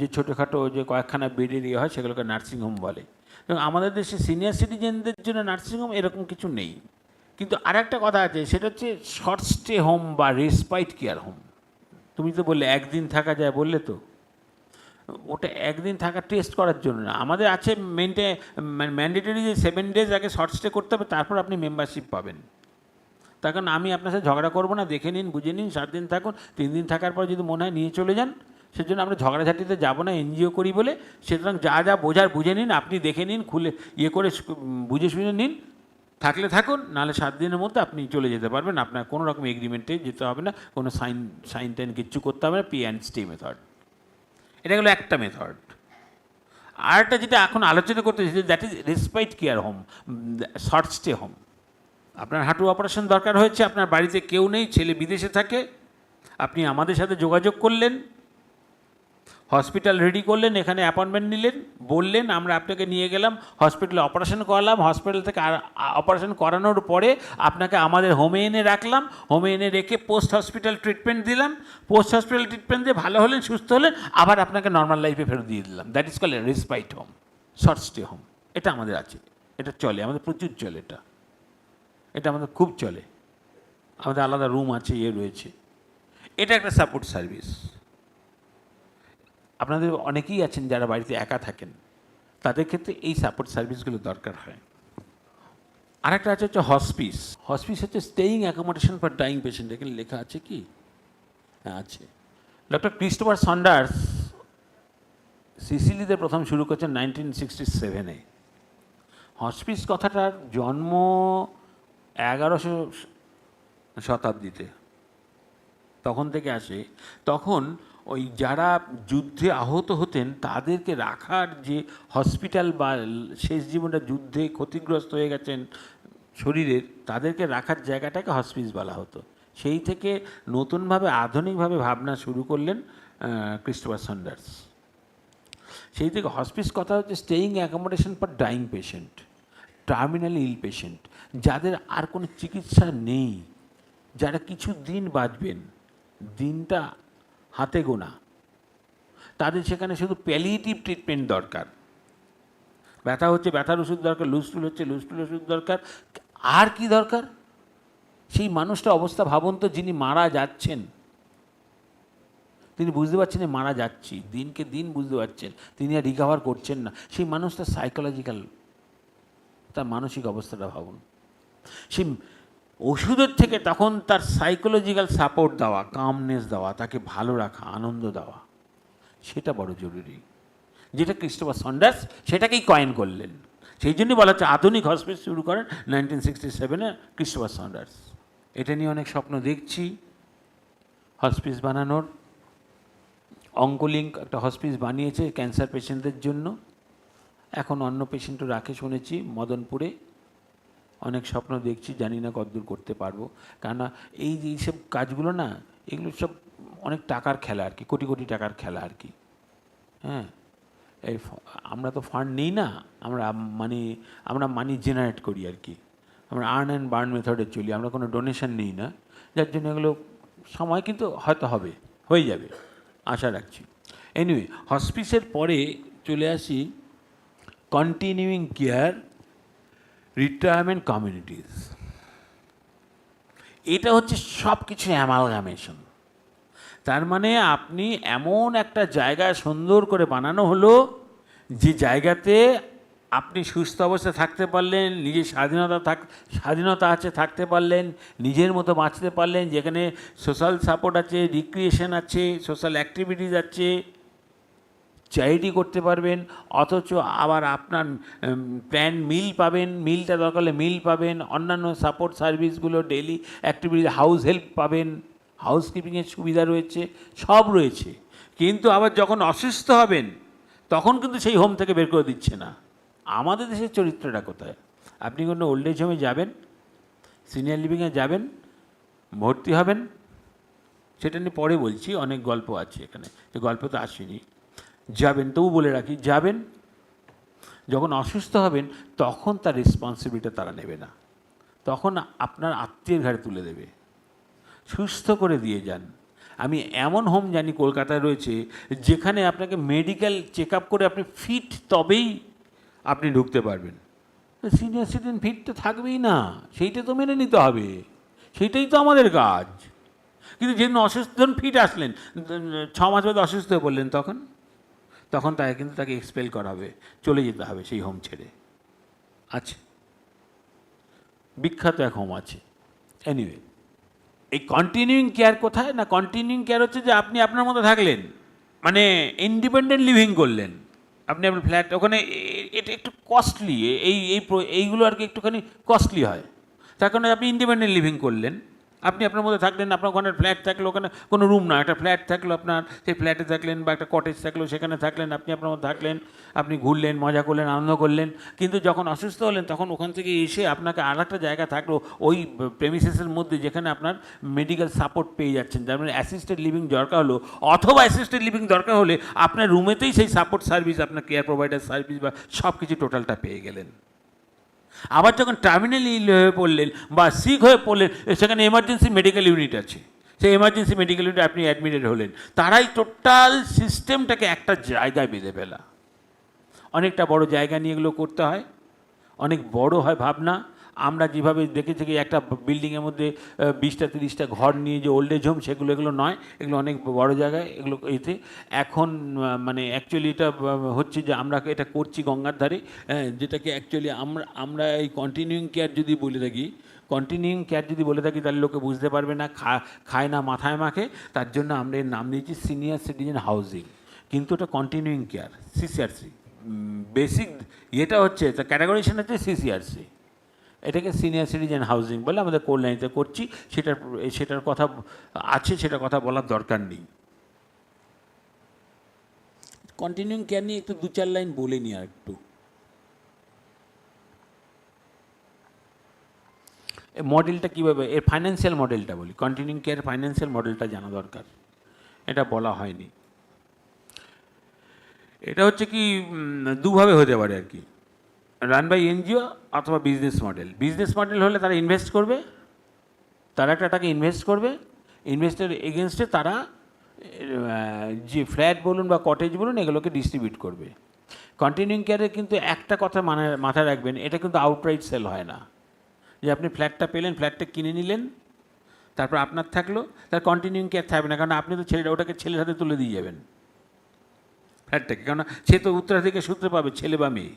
যে ছোটোখাটো যে কয়েকখানা বেডের ইয়ে হয়, সেগুলোকে নার্সিংহোম বলে। এবং আমাদের দেশে সিনিয়র সিটিজেনদের জন্য নার্সিংহোম এরকম কিছু নেই। কিন্তু আর একটা কথা আছে, সেটা হচ্ছে শর্ট স্টে হোম বা রেসপাইট কেয়ার হোম। তুমি তো বললে একদিন থাকা যায়, বললে তো ওটা একদিন থাকা টেস্ট করার জন্য না, আমাদের আছে ম্যান্ডেটরি যে 7 days আগে শর্ট স্টে করতে হবে, তারপর আপনি মেম্বারশিপ পাবেন। তার কারণ আমি আপনার সাথে ঝগড়া করবো না, দেখে নিন, বুঝে নিন, 7 দিন থাকুন, 3 দিন থাকার পর যদি মনে হয় নিয়ে চলে যান, সেজন্য আমরা ঝগড়াঝাটিতে যাবো না, এনজিও করি বলে। সুতরাং যা যা বোঝার বুঝে নিন, আপনি দেখে নিন, খুলে করে বুঝে শুনে নিন, থাকলে থাকুন, নাহলে 7 দিনের মধ্যে আপনি চলে যেতে পারবেন। আপনার কোনো রকম এগ্রিমেন্টে যেতে হবে না, কোনো সাইন টাইন কিচ্ছু করতে হবে না, পে অ্যান্ড স্টে মেথড। এটা গেলো একটা মেথড। আরেকটা যেটা এখন আলোচনা করতে চাইছি, that is respite care home, short stay home. আপনার হাঁটু অপারেশন দরকার হয়েছে, আপনার বাড়িতে কেউ নেই, ছেলে বিদেশে থাকে, আপনি আমাদের সাথে যোগাযোগ করলেন, হসপিটাল রেডি করলেন, এখানে অ্যাপয়েন্টমেন্ট নিলেন, বললেন, আমরা আপনাকে নিয়ে গেলাম, হসপিটালে অপারেশন করালাম, হসপিটাল থেকে অপারেশন করানোর পরে আপনাকে আমাদের হোমে এনে রাখলাম, হোমে এনে রেখে পোস্ট হসপিটাল ট্রিটমেন্ট দিলাম, পোস্ট হসপিটাল ট্রিটমেন্ট দিয়ে ভালো হলেন, সুস্থ হলেন, আবার আপনাকে নর্মাল লাইফে ফেরত দিয়ে দিলাম। That is called respite home, short stay home. এটা আমাদের আছে, এটা চলে, আমাদের প্রচুর চলে, এটা আমাদের খুব চলে, আমাদের আলাদা রুম আছে, রয়েছে। এটা একটা সাপোর্ট সার্ভিস। আপনাদের অনেকেই আছেন যারা বাড়িতে একা থাকেন, তাদের ক্ষেত্রে এই সাপোর্ট সার্ভিসগুলো দরকার হয়। আরেকটা আছে হচ্ছে হসপিস। হসপিস হচ্ছে staying accommodation for dying patient. এখানে লেখা আছে কি? হ্যাঁ, আছে। ডক্টর ক্রিস্টোফার সন্ডার্স সিসিলিতে প্রথম শুরু করেছেন 1967-এ। হসপিস কথাটার জন্ম 1100 শতাব্দীতে, তখন থেকে আসে। তখন ওই যারা যুদ্ধে আহত হতেন তাদেরকে রাখার যে হসপিটাল, বা শেষ জীবনটা যুদ্ধে ক্ষতিগ্রস্ত হয়ে গেছেন শরীরের, তাদেরকে রাখার জায়গাটাকে হসপিস বলা হতো। সেই থেকে নতুনভাবে আধুনিকভাবে ভাবনা শুরু করলেন ক্রিস্টোফার সন্ডার্স। সেই থেকে হসপিস কথা হচ্ছে staying accommodation for dying patient, terminally ill patient, যাদের আর কোনো চিকিৎসা নেই, যারা কিছু দিন বাঁচবেন, দিনটা হাতে গোনা, তাদের সেখানে শুধু প্যালিয়েটিভ ট্রিটমেন্ট দরকার। ব্যথা হচ্ছে ব্যথার ওষুধ দরকার, লুজটুল হচ্ছে লুজটুল ওষুধ দরকার, আর কি দরকার? সেই মানুষটা অবস্থা ভাবুন তো, যিনি মারা যাচ্ছেন, তিনি বুঝতে পারছেন যে মারা যাচ্ছি, দিনকে দিন বুঝতে পারছেন, তিনি আর রিকভার করছেন না। সেই মানুষটা সাইকোলজিক্যাল, তার মানসিক অবস্থাটা ভাবুন। সেই ওষুধের থেকে তখন তার সাইকোলজিক্যাল সাপোর্ট দেওয়া, কামনেস দেওয়া, তাকে ভালো রাখা, আনন্দ দেওয়া, সেটা বড় জরুরি। যেটা ক্রিস্টোফার সন্ডার্স সেটাকেই কয়েন করলেন। সেই জন্যই বলা হচ্ছে আধুনিক হসপিস শুরু করেন 1967-এ ক্রিস্টোফার সন্ডার্স। এটা নিয়ে অনেক স্বপ্ন দেখছি, হসপিস বানানোর। অঙ্কলিঙ্ক একটা হসপিস বানিয়েছে ক্যান্সার পেশেন্টদের জন্য, এখন অন্য পেশেন্টও রাখে শুনেছি মদনপুরে। অনেক স্বপ্ন দেখছি, জানি না কতদূর করতে পারবো, কেননা এইসব কাজগুলো না, এগুলো সব অনেক টাকার খেলা আর কি, কোটি কোটি টাকার খেলা আর কি। হ্যাঁ, এই আমরা তো ফান্ড নিই না, আমরা মানি জেনারেট করি আর কি, আমরা আর্ন অ্যান্ড বার্ন মেথডে চলি, আমরা কোনো ডোনেশন নিই না, যার জন্য এগুলো সময় কিন্তু হয়তো হয়ে যাবে, আশা রাখছি। এনিওয়ে, হসপিসের পরে চলে আসি কন্টিনিউইং কেয়ার, রিটায়ারমেন্ট কমিউনিটিস। এটা হচ্ছে সব কিছু অ্যামালগামেশন। তার মানে আপনি এমন একটা জায়গা সুন্দর করে বানানো হলো, যে জায়গাতে আপনি সুস্থ অবস্থায় থাকতে পারলেন, নিজের স্বাধীনতা আছে, থাকতে পারলেন, নিজের মতো বাঁচতে পারলেন, যেখানে সোশ্যাল সাপোর্ট আছে, রিক্রিয়েশন আছে, সোশ্যাল অ্যাক্টিভিটিস আছে, চ্যারিটি করতে পারবেন, অথচ আবার আপনার প্ল্যান মিল পাবেন, মিলটা দরকার হলে মিল পাবেন, অন্যান্য সাপোর্ট সার্ভিসগুলো, ডেইলি অ্যাক্টিভিটি, হাউস হেল্প পাবেন, হাউসকিপিংয়ের সুবিধা রয়েছে, সব রয়েছে। কিন্তু আবার যখন অসুস্থ হবেন তখন কিন্তু সেই হোম থেকে বের করে দিচ্ছে না। আমাদের দেশের চরিত্রটা কোথায়? আপনি কোনো ওল্ড এজ হোমে যাবেন, সিনিয়র লিভিংয়ে যাবেন, ভর্তি হবেন, সেটা নিয়ে পরে বলছি, অনেক গল্প আছে এখানে, যে গল্প তো আসেনি। যাবেন, তবু বলে রাখি, যাবেন, যখন অসুস্থ হবেন তখন তার রেসপন্সিবিলিটি তারা নেবে না, তখন আপনার আত্মীয়ের ঘাড়ে তুলে দেবে। সুস্থ করে দিয়ে যান। আমি এমন হোম জানি কলকাতায় রয়েছে, যেখানে আপনাকে মেডিকেল চেক আপ করে আপনি ফিট, তবেই আপনি ঢুকতে পারবেন। সিনিয়র সিটিজেন ফিট তো থাকবেই না, সেইটা তো মেনে নিতে হবে, সেইটাই তো আমাদের কাজ। কিন্তু যেদিন অসুস্থ ধরুন ফিট আসলেন, 6 মাস বাদে অসুস্থ হয়ে পড়লেন, তখন তাকে কিন্তু তাকে এক্সপেল করা হবে, চলে যেতে হবে সেই হোম ছেড়ে। আছে, বিখ্যাত এক হোম আছে। এনিওয়ে, এই কন্টিনিউইং কেয়ার কোথায় না, কন্টিনিউইং কেয়ার হচ্ছে যে আপনি আপনার মতো থাকলেন, মানে ইন্ডিপেন্ডেন্ট লিভিং করলেন। আপনি আপনার ফ্ল্যাট ওখানে, এটা একটু কস্টলি, এইগুলো আর কি একটুখানি কস্টলি হয়। তার কারণে আপনি ইন্ডিপেন্ডেন্ট লিভিং করলেন, আপনি আপনার মধ্যে থাকলেন, আপনার ওখানে ফ্ল্যাট থাকলো, ওখানে কোনো রুম না, একটা ফ্ল্যাট থাকলো আপনার, সেই ফ্ল্যাটে থাকলেন, বা একটা কটেজ থাকলো, সেখানে থাকলেন, আপনি আপনার মধ্যে থাকলেন, আপনি ঘুরলেন, মজা করলেন, আনন্দ করলেন। কিন্তু যখন অসুস্থ হলেন তখন ওখান থেকে এসে আপনাকে আর একটা জায়গা থাকলো ওই প্রেমিসেসের মধ্যে, যেখানে আপনার মেডিকেল সাপোর্ট পেয়ে যাচ্ছেন, যার মানে অ্যাসিস্টেড লিভিং দরকার হলো, অথবা অ্যাসিস্টেড লিভিং দরকার হলে আপনার রুমেতেই সেই সাপোর্ট সার্ভিস, আপনার কেয়ার প্রোভাইডার সার্ভিস বা সব কিছু টোটালটা পেয়ে গেলেন। আবার যখন টার্মিনালি হয়ে পড়লেন বা সিক হয়ে পড়লেন, সেখানে এমার্জেন্সি মেডিকেল ইউনিট আছে, সেই এমার্জেন্সি মেডিকেল ইউনিটে আপনি অ্যাডমিটেড হলেন। তারাই টোটাল সিস্টেমটাকে একটা জায়গায় বেঁধে ফেলা। অনেকটা বড় জায়গা নিয়ে এগুলো করতে হয়, অনেক বড় হয় ভাবনা। আমরা যেভাবে দেখেছি কি একটা বিল্ডিংয়ের মধ্যে 20টা 30টা ঘর নিয়ে যে ওল্ড এজ হোম, এগুলো নয়, এগুলো অনেক বড় জায়গায় এগুলো এতে। এখন মানে অ্যাকচুয়ালি এটা হচ্ছে যে আমরা এটা করছি গঙ্গার ধারে, যেটাকে অ্যাকচুয়ালি আমরা এই কন্টিনিউইং কেয়ার যদি বলে থাকি, তাহলে লোকে বুঝতে পারবে না, খায় না, মাথায় মাখে। তার জন্য আমরা এর নাম দিয়েছি সিনিয়র সিটিজেন হাউজিং, কিন্তু ওটা কন্টিনিউইং কেয়ার, সিসিআরসি। বেসিক এটা হচ্ছে, তো ক্যাটাগরাইজেশন হচ্ছে সিসিআরসি, এটাকে সিনিয়র সিটিজেন হাউজিং বলে আমাদের কল্যাণীতে করছি। সেটার কথা আছে, সেটার কথা বলার দরকার নেই। কন্টিনিউইং কেয়ার নিয়ে একটু 2-4 লাইন বলে নিই আর একটু। মডেলটা কীভাবে, এর ফাইন্যান্সিয়াল মডেলটা বলি, কন্টিনিউইং কেয়ার ফাইন্যান্সিয়াল মডেলটা জানা দরকার, এটা বলা হয়নি। এটা হচ্ছে কি দুভাবে হতে পারে আর কি, রান বাই এনজিও অথবা বিজনেস মডেল। বিজনেস মডেল হলে তারা ইনভেস্ট করবে, তারা একটা টাকা ইনভেস্ট করবে, ইনভেস্টের এগেনস্টে তারা যে ফ্ল্যাট বলুন বা কটেজ বলুন এগুলোকে ডিস্ট্রিবিউট করবে। কন্টিনিউইং কেয়ারে কিন্তু একটা কথা মাথায় রাখবেন, এটা কিন্তু আউটরাইট সেল হয় না, যে আপনি ফ্ল্যাটটা পেলেন, ফ্ল্যাটটা কিনে নিলেন, তারপর আপনার থাকলো, তার কন্টিনিউইং কেয়ার থাকবে না, কারণ আপনি তো ওটাকে ছেলের হাতে তুলে দিয়ে যাবেন ফ্ল্যাটটাকে, কারণ সে তো উত্তরাধিকার সূত্রে পাবে, ছেলে বা মেয়ে।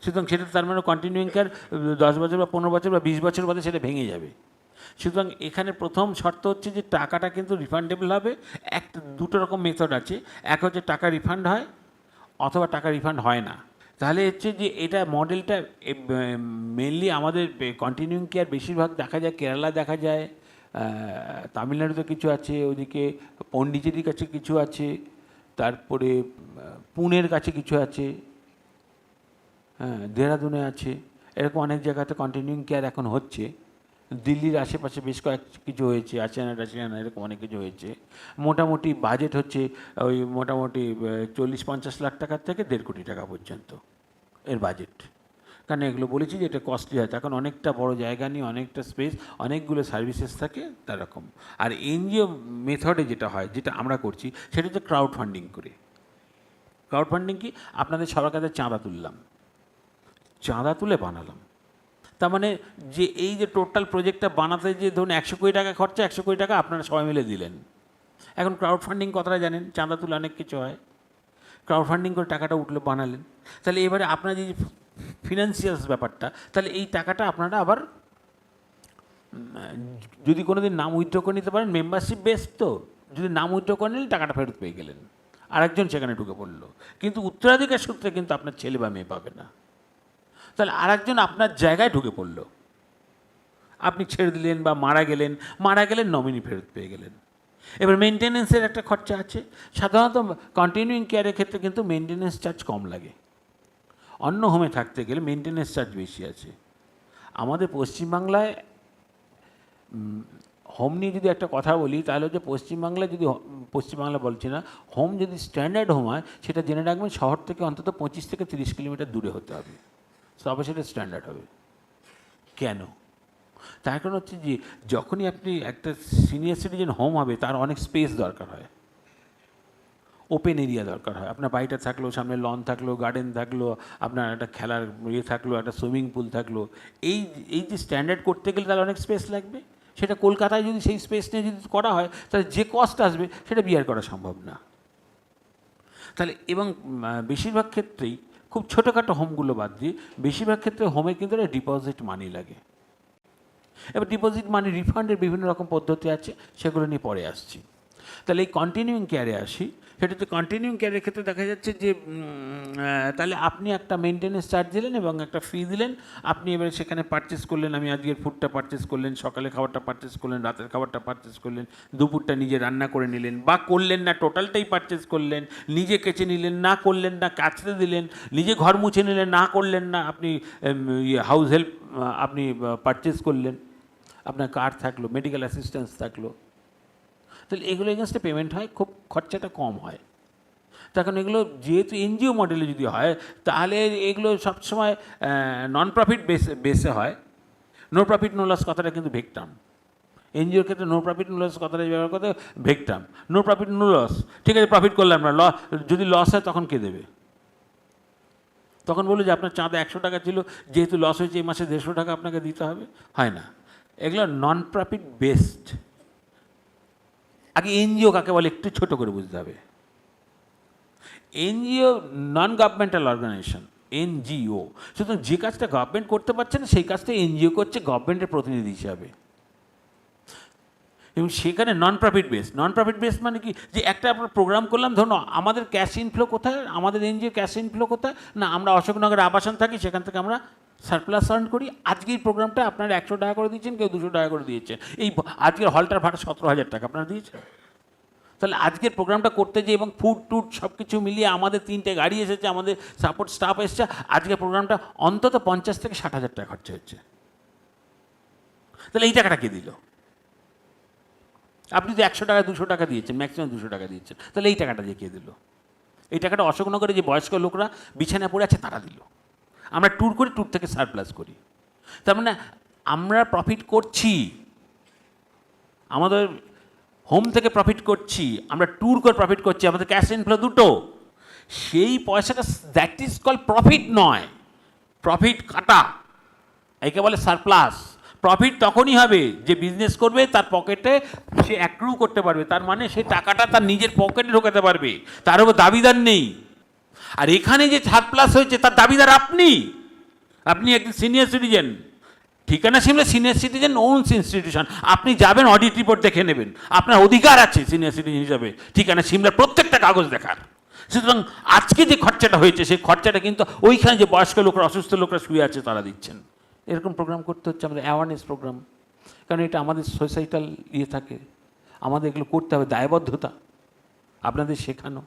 সুতরাং সেটা তার মানে কন্টিনিউইং কেয়ার 10 বছর বা 15 বছর বা 20 বছর বাদে সেটা ভেঙে যাবে। সুতরাং এখানে প্রথম শর্ত হচ্ছে যে টাকাটা কিন্তু রিফান্ডেবল হবে। দুটো রকম মেথড আছে, এক হচ্ছে টাকা রিফান্ড হয়, অথবা টাকা রিফান্ড হয় না। তাহলে হচ্ছে যে এটা মডেলটা মেনলি আমাদের কন্টিনিউইং কেয়ার বেশিরভাগ দেখা যায় কেরালা, দেখা যায় তামিলনাড়ুতে কিছু আছে, ওদিকে পন্ডিচেরির কাছে কিছু আছে, তারপরে পুনের কাছে কিছু আছে, হ্যাঁ দেহরাদুনে আছে, এরকম অনেক জায়গাতে কন্টিনিউইং কেয়ার এখন হচ্ছে। দিল্লির আশেপাশে বেশ কিছু হয়েছে, আচিয়ানা এরকম অনেক কিছু হয়েছে। মোটামুটি বাজেট হচ্ছে ওই মোটামুটি 40-50 লাখ টাকার থেকে 1.5 কোটি টাকা পর্যন্ত এর বাজেট। কারণ এগুলো বলেছি যে এটা কস্টলি হয়, তখন অনেকটা বড় জায়গা নিয়ে, অনেকটা স্পেস, অনেকগুলো সার্ভিসেস থাকে তার রকম। আর এনজিও মেথডে যেটা হয়, যেটা আমরা করছি, সেটা হচ্ছে ক্রাউড ফান্ডিং করে। ক্রাউড ফান্ডিং কি, আপনাদের সবার কাছে চাঁদা তুললাম, চাঁদা তুলে বানালাম। তার মানে যে এই যে টোটাল প্রজেক্টটা বানাতে যে ধরুন 100 কোটি টাকা খরচা, 100 কোটি টাকা আপনারা সবাই মিলে দিলেন। এখন ক্রাউড ফান্ডিং কথাটা জানেন, চাঁদা তুলে অনেক কিছু হয়, ক্রাউড ফান্ডিং করে টাকাটা উঠলে বানালেন। তাহলে এবারে আপনার যে ফিনান্সিয়ালস ব্যাপারটা, তাহলে এই টাকাটা আপনারা আবার যদি কোনো দিন নাম উইথড্র করে নিতে পারেন, মেম্বারশিপ বেস তো, যদি নাম উইথড্র করে নিলেন টাকাটা ফেরত পেয়ে গেলেন, আরেকজন সেখানে ঢুকে পড়লো। কিন্তু উত্তরাধিকার সূত্রে কিন্তু আপনার ছেলে বা মেয়ে পাবে না, তাহলে আরেকজন আপনার জায়গায় ঢুকে পড়লো, আপনি ছেড়ে দিলেন বা মারা গেলেন নমিনি ফেরত পেয়ে গেলেন। এবার মেনটেন্যান্সের একটা খরচা আছে। সাধারণত কন্টিনিউইং কেয়ারের ক্ষেত্রে কিন্তু মেনটেন্যান্স চার্জ কম লাগে, অন্য হোমে থাকতে গেলে মেনটেন্যান্স চার্জ বেশি আছে। আমাদের পশ্চিমবাংলায় হোম নিয়ে যদি একটা কথা বলি, তাহলে হচ্ছে পশ্চিমবাংলায় যদি, পশ্চিমবাংলা বলছি না, হোম যদি স্ট্যান্ডার্ড হোম হয়, সেটা জেনে রাখবেন শহর থেকে অন্তত 25 থেকে 30 কিলোমিটার দূরে হতে হবে, তবে সেটা স্ট্যান্ডার্ড হবে। কেন? তার কারণ হচ্ছে যে যখনই আপনি একটা সিনিয়র সিটিজেন হোম হবে, তার অনেক স্পেস দরকার হয়, ওপেন এরিয়া দরকার হয়। আপনার বাড়িটা থাকলো, সামনে লন থাকলো, গার্ডেন থাকলো, আপনার একটা খেলার ইয়ে থাকলো, একটা সুইমিং পুল থাকলো। এই এই যে স্ট্যান্ডার্ড করতে গেলে তাহলে অনেক স্পেস লাগবে। সেটা কলকাতায় যদি সেই স্পেস নিয়ে যদি করা হয় তাহলে যে কস্ট আসবে সেটা বিয়ার করা সম্ভব না। তাহলে এবং বেশিরভাগ ক্ষেত্রেই খুব ছোটোখাটো হোমগুলো বাদ দিয়ে বেশিরভাগ ক্ষেত্রে হোমে কিন্তু একটা ডিপোজিট মানি লাগে। এবার ডিপোজিট মানি রিফান্ডের বিভিন্ন রকম পদ্ধতি আছে, সেগুলো নিয়ে পরে আসছি। তাহলে এই কন্টিনিউইং কেয়ারে আসি। সেটা হচ্ছে কন্টিনিউইং কেয়ারের ক্ষেত্রে দেখা যাচ্ছে যে তাহলে আপনি একটা মেনটেন্যান্স চার্জ দিলেন এবং একটা ফি দিলেন। আপনি এবারে সেখানে পারচেস করলেন, আমি আজকের ফুডটা পারচেস করলেন, সকালে খাবারটা পারচেস করলেন, রাতের খাবারটা পারচেস করলেন, দুপুরটা নিজে রান্না করে নিলেন বা করলেন না, টোটালটাই পারচেস করলেন, নিজে কেচে নিলেন না, করলেন না, কাচতে দিলেন, নিজে ঘর মুছে নিলেন না, করলেন না, আপনি হাউস হেল্প আপনি পারচেস করলেন, আপনার কার থাকলো, মেডিকেল অ্যাসিস্ট্যান্স থাকলো। তাহলে এগুলো এগেনস্টে পেমেন্ট হয়, খুব খরচাটা কম হয়। তখন এগুলো যেহেতু এনজিও মডেলে যদি হয় তাহলে এগুলো সবসময় নন প্রফিট বেসে হয়। নো প্রফিট নো লস কথাটা কিন্তু ভেকটাম। এনজিওর ক্ষেত্রে নো প্রফিট নো লস কথাটা ব্যবহার করতে ভেকটাম। নো প্রফিট নো লস, ঠিক আছে, প্রফিট করলাম না, যদি লস হয় তখন কে দেবে? তখন বললো যে আপনার চাঁদা 100 টাকা ছিল, যেহেতু লস হয়েছে এই মাসে 150 টাকা আপনাকে দিতে হবে। হয় না, এগুলো নন প্রফিট বেসড। আগে এনজিও কাকে বলে একটু ছোট করে বুঝতে হবে। NGO non governmental organisation, NGO. সুতরাং যে কাজটা গভর্নমেন্ট করতে পারছে না সেই কাজটা এনজিও করছে গভর্নমেন্টের প্রতিনিধি হিসাবে। এবং সেখানে non profit base. Non profit base মানে কি, যে একটা আমরা প্রোগ্রাম করলাম, ধরুন আমাদের ক্যাশ ইনফ্লো কোথায়, আমাদের এনজিও ক্যাশ ইনফ্লো কোথায় না, আমরা অশোকনগরে আবাসন থাকি, সেখান থেকে আমরা সারপ্লাস আর্ন করি। আজকের প্রোগ্রামটা আপনারা 100 টাকা করে দিয়েছেন, কেউ 200 টাকা করে দিয়েছেন। এই আজকের হলটার ভাড়া 17,000 টাকা আপনারা দিয়েছেন। তাহলে আজকের প্রোগ্রামটা করতে যে এবং ফুড টুড সব কিছু মিলিয়ে আমাদের 3টে গাড়ি এসেছে, আমাদের সাপোর্ট স্টাফ এসেছে, আজকের প্রোগ্রামটা অন্তত 50 থেকে 60,000 টাকা খরচা হচ্ছে। তাহলে এই টাকাটা কে দিল? আপনি তো 100 টাকা 200 টাকা দিয়েছেন, ম্যাক্সিমাম 200 টাকা দিয়েছেন, তাহলে এই টাকাটা যে কে দিল? এই টাকাটা অশোকনগরে যে বয়স্ক লোকরা বিছানা পড়ে আছে তারা দিল। আমরা ট্যুর করি, ট্যুর থেকে সারপ্লাস করি। তার মানে আমরা প্রফিট করছি, আমাদের হোম থেকে প্রফিট করছি, আমরা ট্যুর করে প্রফিট করছি, আমাদের ক্যাশ ইনফ্লো দুটো। সেই পয়সাটা দ্যাট ইজ কল প্রফিট নয়, প্রফিট কাটা, একে বলে সারপ্লাস। প্রফিট তখনই হবে যে বিজনেস করবে, তার পকেটে সে অ্যাক্রু করতে পারবে, তার মানে সে টাকাটা তার নিজের পকেটে ঢোকাতে পারবে, তার উপর দাবিদার নেই। আর এখানে যে সারপ্লাস হয়েছে তার দাবিদার আপনি। আপনি একজন সিনিয়র সিটিজেন, ঠিকানা সিমলে সিনিয়র সিটিজেন ওনস ইনস্টিটিউশন, আপনি যাবেন অডিট রিপোর্ট দেখে নেবেন, আপনার অধিকার আছে সিনিয়র সিটিজেন হিসাবে ঠিকানা সিমলার প্রত্যেকটা কাগজ দেখার। সুতরাং আজকে যে খরচাটা হয়েছে সেই খরচাটা কিন্তু ওইখানে যে বয়স্ক লোকরা, অসুস্থ লোকরা শুয়ে আছে তারা দিচ্ছেন। এরকম প্রোগ্রাম করতে হচ্ছে আমাদের, অ্যাওয়ারনেস প্রোগ্রাম, কারণ এটা আমাদের সোসাইটাল ইয়ে থাকে, আমাদের এগুলো করতে হবে, দায়বদ্ধতা আপনাদের শেখানো।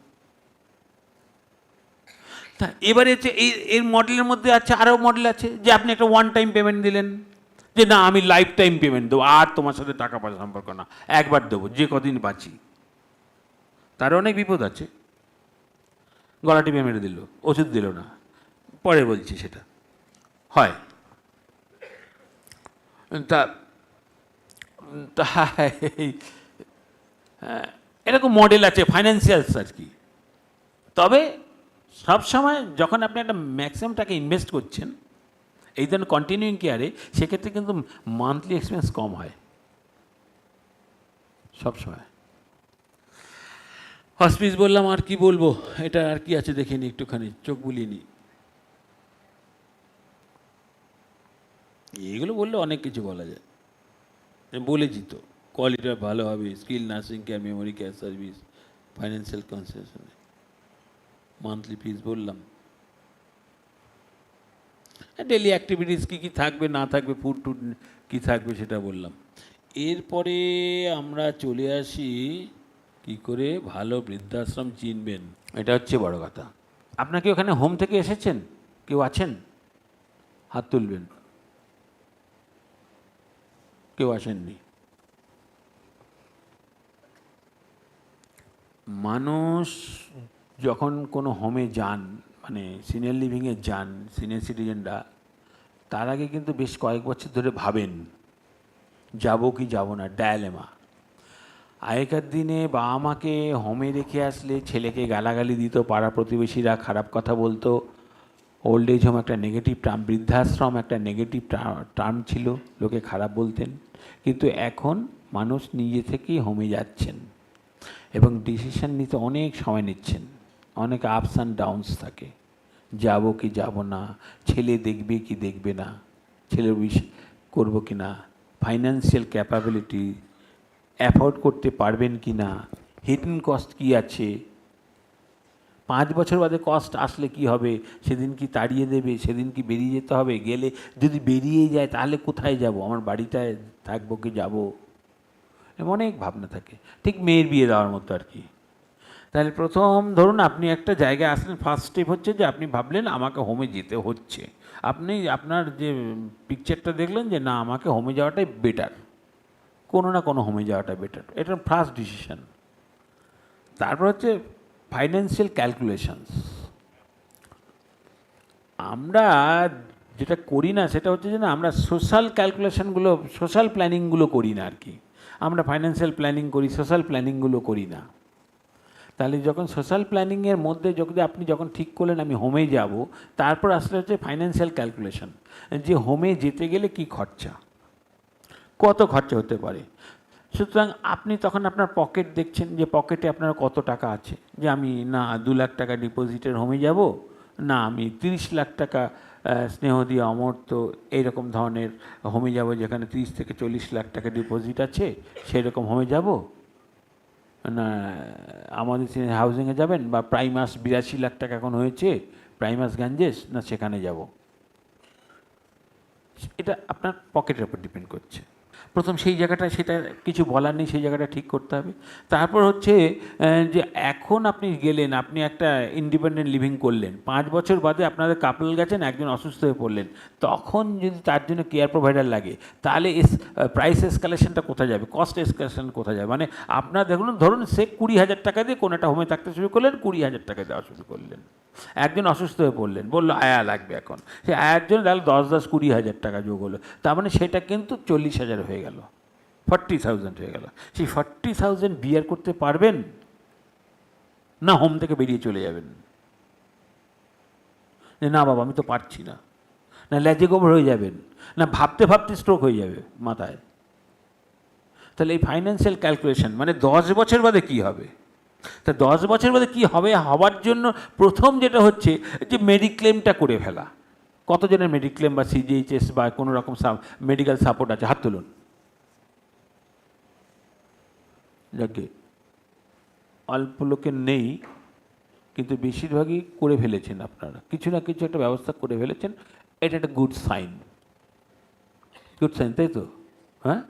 তা এবারে হচ্ছে এর মডেলের মধ্যে আছে আরও মডেল আছে, যে আপনি একটা ওয়ান টাইম পেমেন্ট দিলেন, যে না আমি লাইফ টাইম পেমেন্ট দেবো, আর তোমার সাথে টাকা পয়সা সম্পর্ক না, একবার দেবো যে কদিন বাঁচি। তার অনেক বিপদ আছে। গলা টিপে মেরে দিল, ওষুধ দিল না, পরে বলছি সেটা হয়। তা এরকম মডেল আছে ফাইন্যান্সিয়ালস আর কি। তবে সবসময় যখন আপনি একটা ম্যাক্সিমাম টাকা ইনভেস্ট করছেন এই ধরনের কন্টিনিউইং কেয়ারে, সেক্ষেত্রে কিন্তু মান্থলি এক্সপেন্স কম হয় সবসময়। হসপিস বললাম, আর কি বলবো, এটা আর কি আছে দেখে নি, একটুখানি চোখ বুলিয়ে নি। এইগুলো বললে অনেক কিছু বলা যায়, বলেছি তো, কোয়ালিটিটা ভালো হবে, skill nursing care, memory care service, financial concession, monthly fees বললাম, ডেলি অ্যাক্টিভিটিস কী কী থাকবে না থাকবে, ফুড টুড কী থাকবে সেটা বললাম। এরপরে আমরা চলে আসি কি করে ভালো বৃদ্ধাশ্রম চিনবেন, এটা হচ্ছে বড় কথা। আপনাকে ওখানে হোম থেকে এসেছেন, কেউ আছেন? হাত তুলবেন। কেউ আসেননি। মানুষ যখন কোনো হোমে যান, মানে সিনিয়র লিভিংয়ে যান, সিনিয়র সিটিজেনরা, তার আগে কিন্তু বেশ কয়েক বছর ধরে ভাবেন যাব কি যাব না, ডায়ালেমা। আগেকার দিনে বাবা মাকে হোমে রেখে আসলে ছেলেকে গালাগালি দিত, পাড়া প্রতিবেশীরা খারাপ কথা বলতো। ওল্ড এজ হোম একটা নেগেটিভ টার্ম, বৃদ্ধাশ্রম একটা নেগেটিভ টার্ম ছিল, লোকে খারাপ বলতেন। কিন্তু এখন মানুষ নিজে থেকেই হোমে যাচ্ছেন এবং ডিসিশন নিতে অনেক সময় নিচ্ছেন। অনেক আপস অ্যান্ড ডাউনস থাকে, যাব কি যাব না, ছেলে দেখবে কি দেখবে না, ছেলের উইশ করবো কি না, ফাইন্যান্সিয়াল ক্যাপাবিলিটি অ্যাফোর্ড করতে পারবেন কি না, হিডেন কস্ট কী আছে, 5 বছর বাদে কস্ট আসলে কি হবে, সেদিন কি তাড়িয়ে দেবে, সেদিন কি বেরিয়ে যেতে হবে, গেলে যদি বেরিয়ে যায় তাহলে কোথায় যাব, আমার বাড়িটায় থাকবো কি যাব, অনেক ভাবনা থাকে। ঠিক মেয়ের বিয়ে দেওয়ার মতো আর কি। তাহলে প্রথম ধরুন আপনি একটা জায়গায় আসলেন, ফার্স্ট স্টেপ হচ্ছে যে আপনি ভাবলেন আমাকে হোমে যেতে হচ্ছে। আপনি আপনার যে পিকচারটা দেখলেন যে না, আমাকে হোমে যাওয়াটাই বেটার, কোনো না কোনো হোমে যাওয়াটা বেটার, এটা ফার্স্ট ডিসিশন। তারপর হচ্ছে ফাইন্যান্সিয়াল ক্যালকুলেশনস। আমরা যেটা করি না সেটা হচ্ছে যে না, আমরা সোশ্যাল ক্যালকুলেশনগুলো, সোশ্যাল প্ল্যানিংগুলো করি না আর কি। আমরা ফাইন্যান্সিয়াল প্ল্যানিং করি, সোশ্যাল প্ল্যানিংগুলো করি না। তাহলে যখন সোশ্যাল প্ল্যানিংয়ের মধ্যে যদি আপনি যখন ঠিক করলেন আমি হোমে যাব, তারপর আসলে হচ্ছে ফাইন্যান্সিয়াল ক্যালকুলেশন, যে হোমে যেতে গেলে কি খরচা, কত খরচা হতে পারে। সুতরাং আপনি তখন আপনার পকেট দেখছেন যে পকেটে আপনার কত টাকা আছে, যে আমি না 2 লাখ টাকা ডিপোজিটের হোমে যাব, না আমি 30 লাখ টাকা স্নেহদি অমর্ত্য এইরকম ধরনের হোমে যাব যেখানে 30 থেকে 40 লাখ টাকা ডিপোজিট আছে, সেরকম হোমে যাব, না আমাদের হাউজিংয়ে যাবেন, বা প্রাইমাস 82 লাখ টাকা এখন হয়েছে প্রাইমাস গাঞ্জেস, না সেখানে যাব। এটা আপনার পকেটের উপর ডিপেন্ড করছে। প্রথম সেই জায়গাটা, সেটা কিছু বলার নেই, সেই জায়গাটা ঠিক করতে হবে। তারপর হচ্ছে যে এখন আপনি গেলেন, আপনি একটা ইন্ডিপেন্ডেন্ট লিভিং করলেন, 5 বছর বাদে আপনাদের কাপল গেছেন, একজন অসুস্থ হয়ে পড়লেন, তখন যদি তার জন্য কেয়ার প্রোভাইডার লাগে, তাহলে প্রাইস এসকালেশনটা কোথায় যাবে, কস্ট এসকালেশন কোথায় যাবে। মানে আপনার দেখুন, ধরুন সে 20,000 টাকা দিয়ে কোনো একটা হোমে থাকতে শুরু করলেন, 20,000 টাকা দেওয়া শুরু করলেন, একজন অসুস্থ হয়ে পড়লেন, বললো আয়া লাগবে, এখন সে আয়ার জন্য তাহলে 10-20,000 টাকা যোগ হলো, তার মানে সেটা কিন্তু 40,000 হয়ে গেল, 40,000 হয়ে গেল। সেই 40,000 বিয়ার করতে পারবেন না, হোম থেকে বেরিয়ে চলে যাবেন, যে না বাবা আমি তো পারছি না, না লেজে গোবর হয়ে যাবেন, না ভাবতে ভাবতে স্ট্রোক হয়ে যাবে মাথায়। তাহলে এই ফাইন্যান্সিয়াল ক্যালকুলেশন, মানে 10 বছর বাদে কী হবে, তা 10 বছর বাদে কী হবে, হওয়ার জন্য প্রথম যেটা হচ্ছে যে মেডিক্লেমটা করে ফেলা। কতজনের মেডিক্লেম বা সিজিএইচএস বা কোনো রকম মেডিকেল সাপোর্ট আছে, হাত তুলুন। যাকে অল্প লোকের নেই, কিন্তু বেশিরভাগই করে ফেলেছেন, আপনারা কিছু না কিছু একটা ব্যবস্থা করে ফেলেছেন, এটা একটা গুড সাইন, গুড সাইন, তাই তো? হ্যাঁ,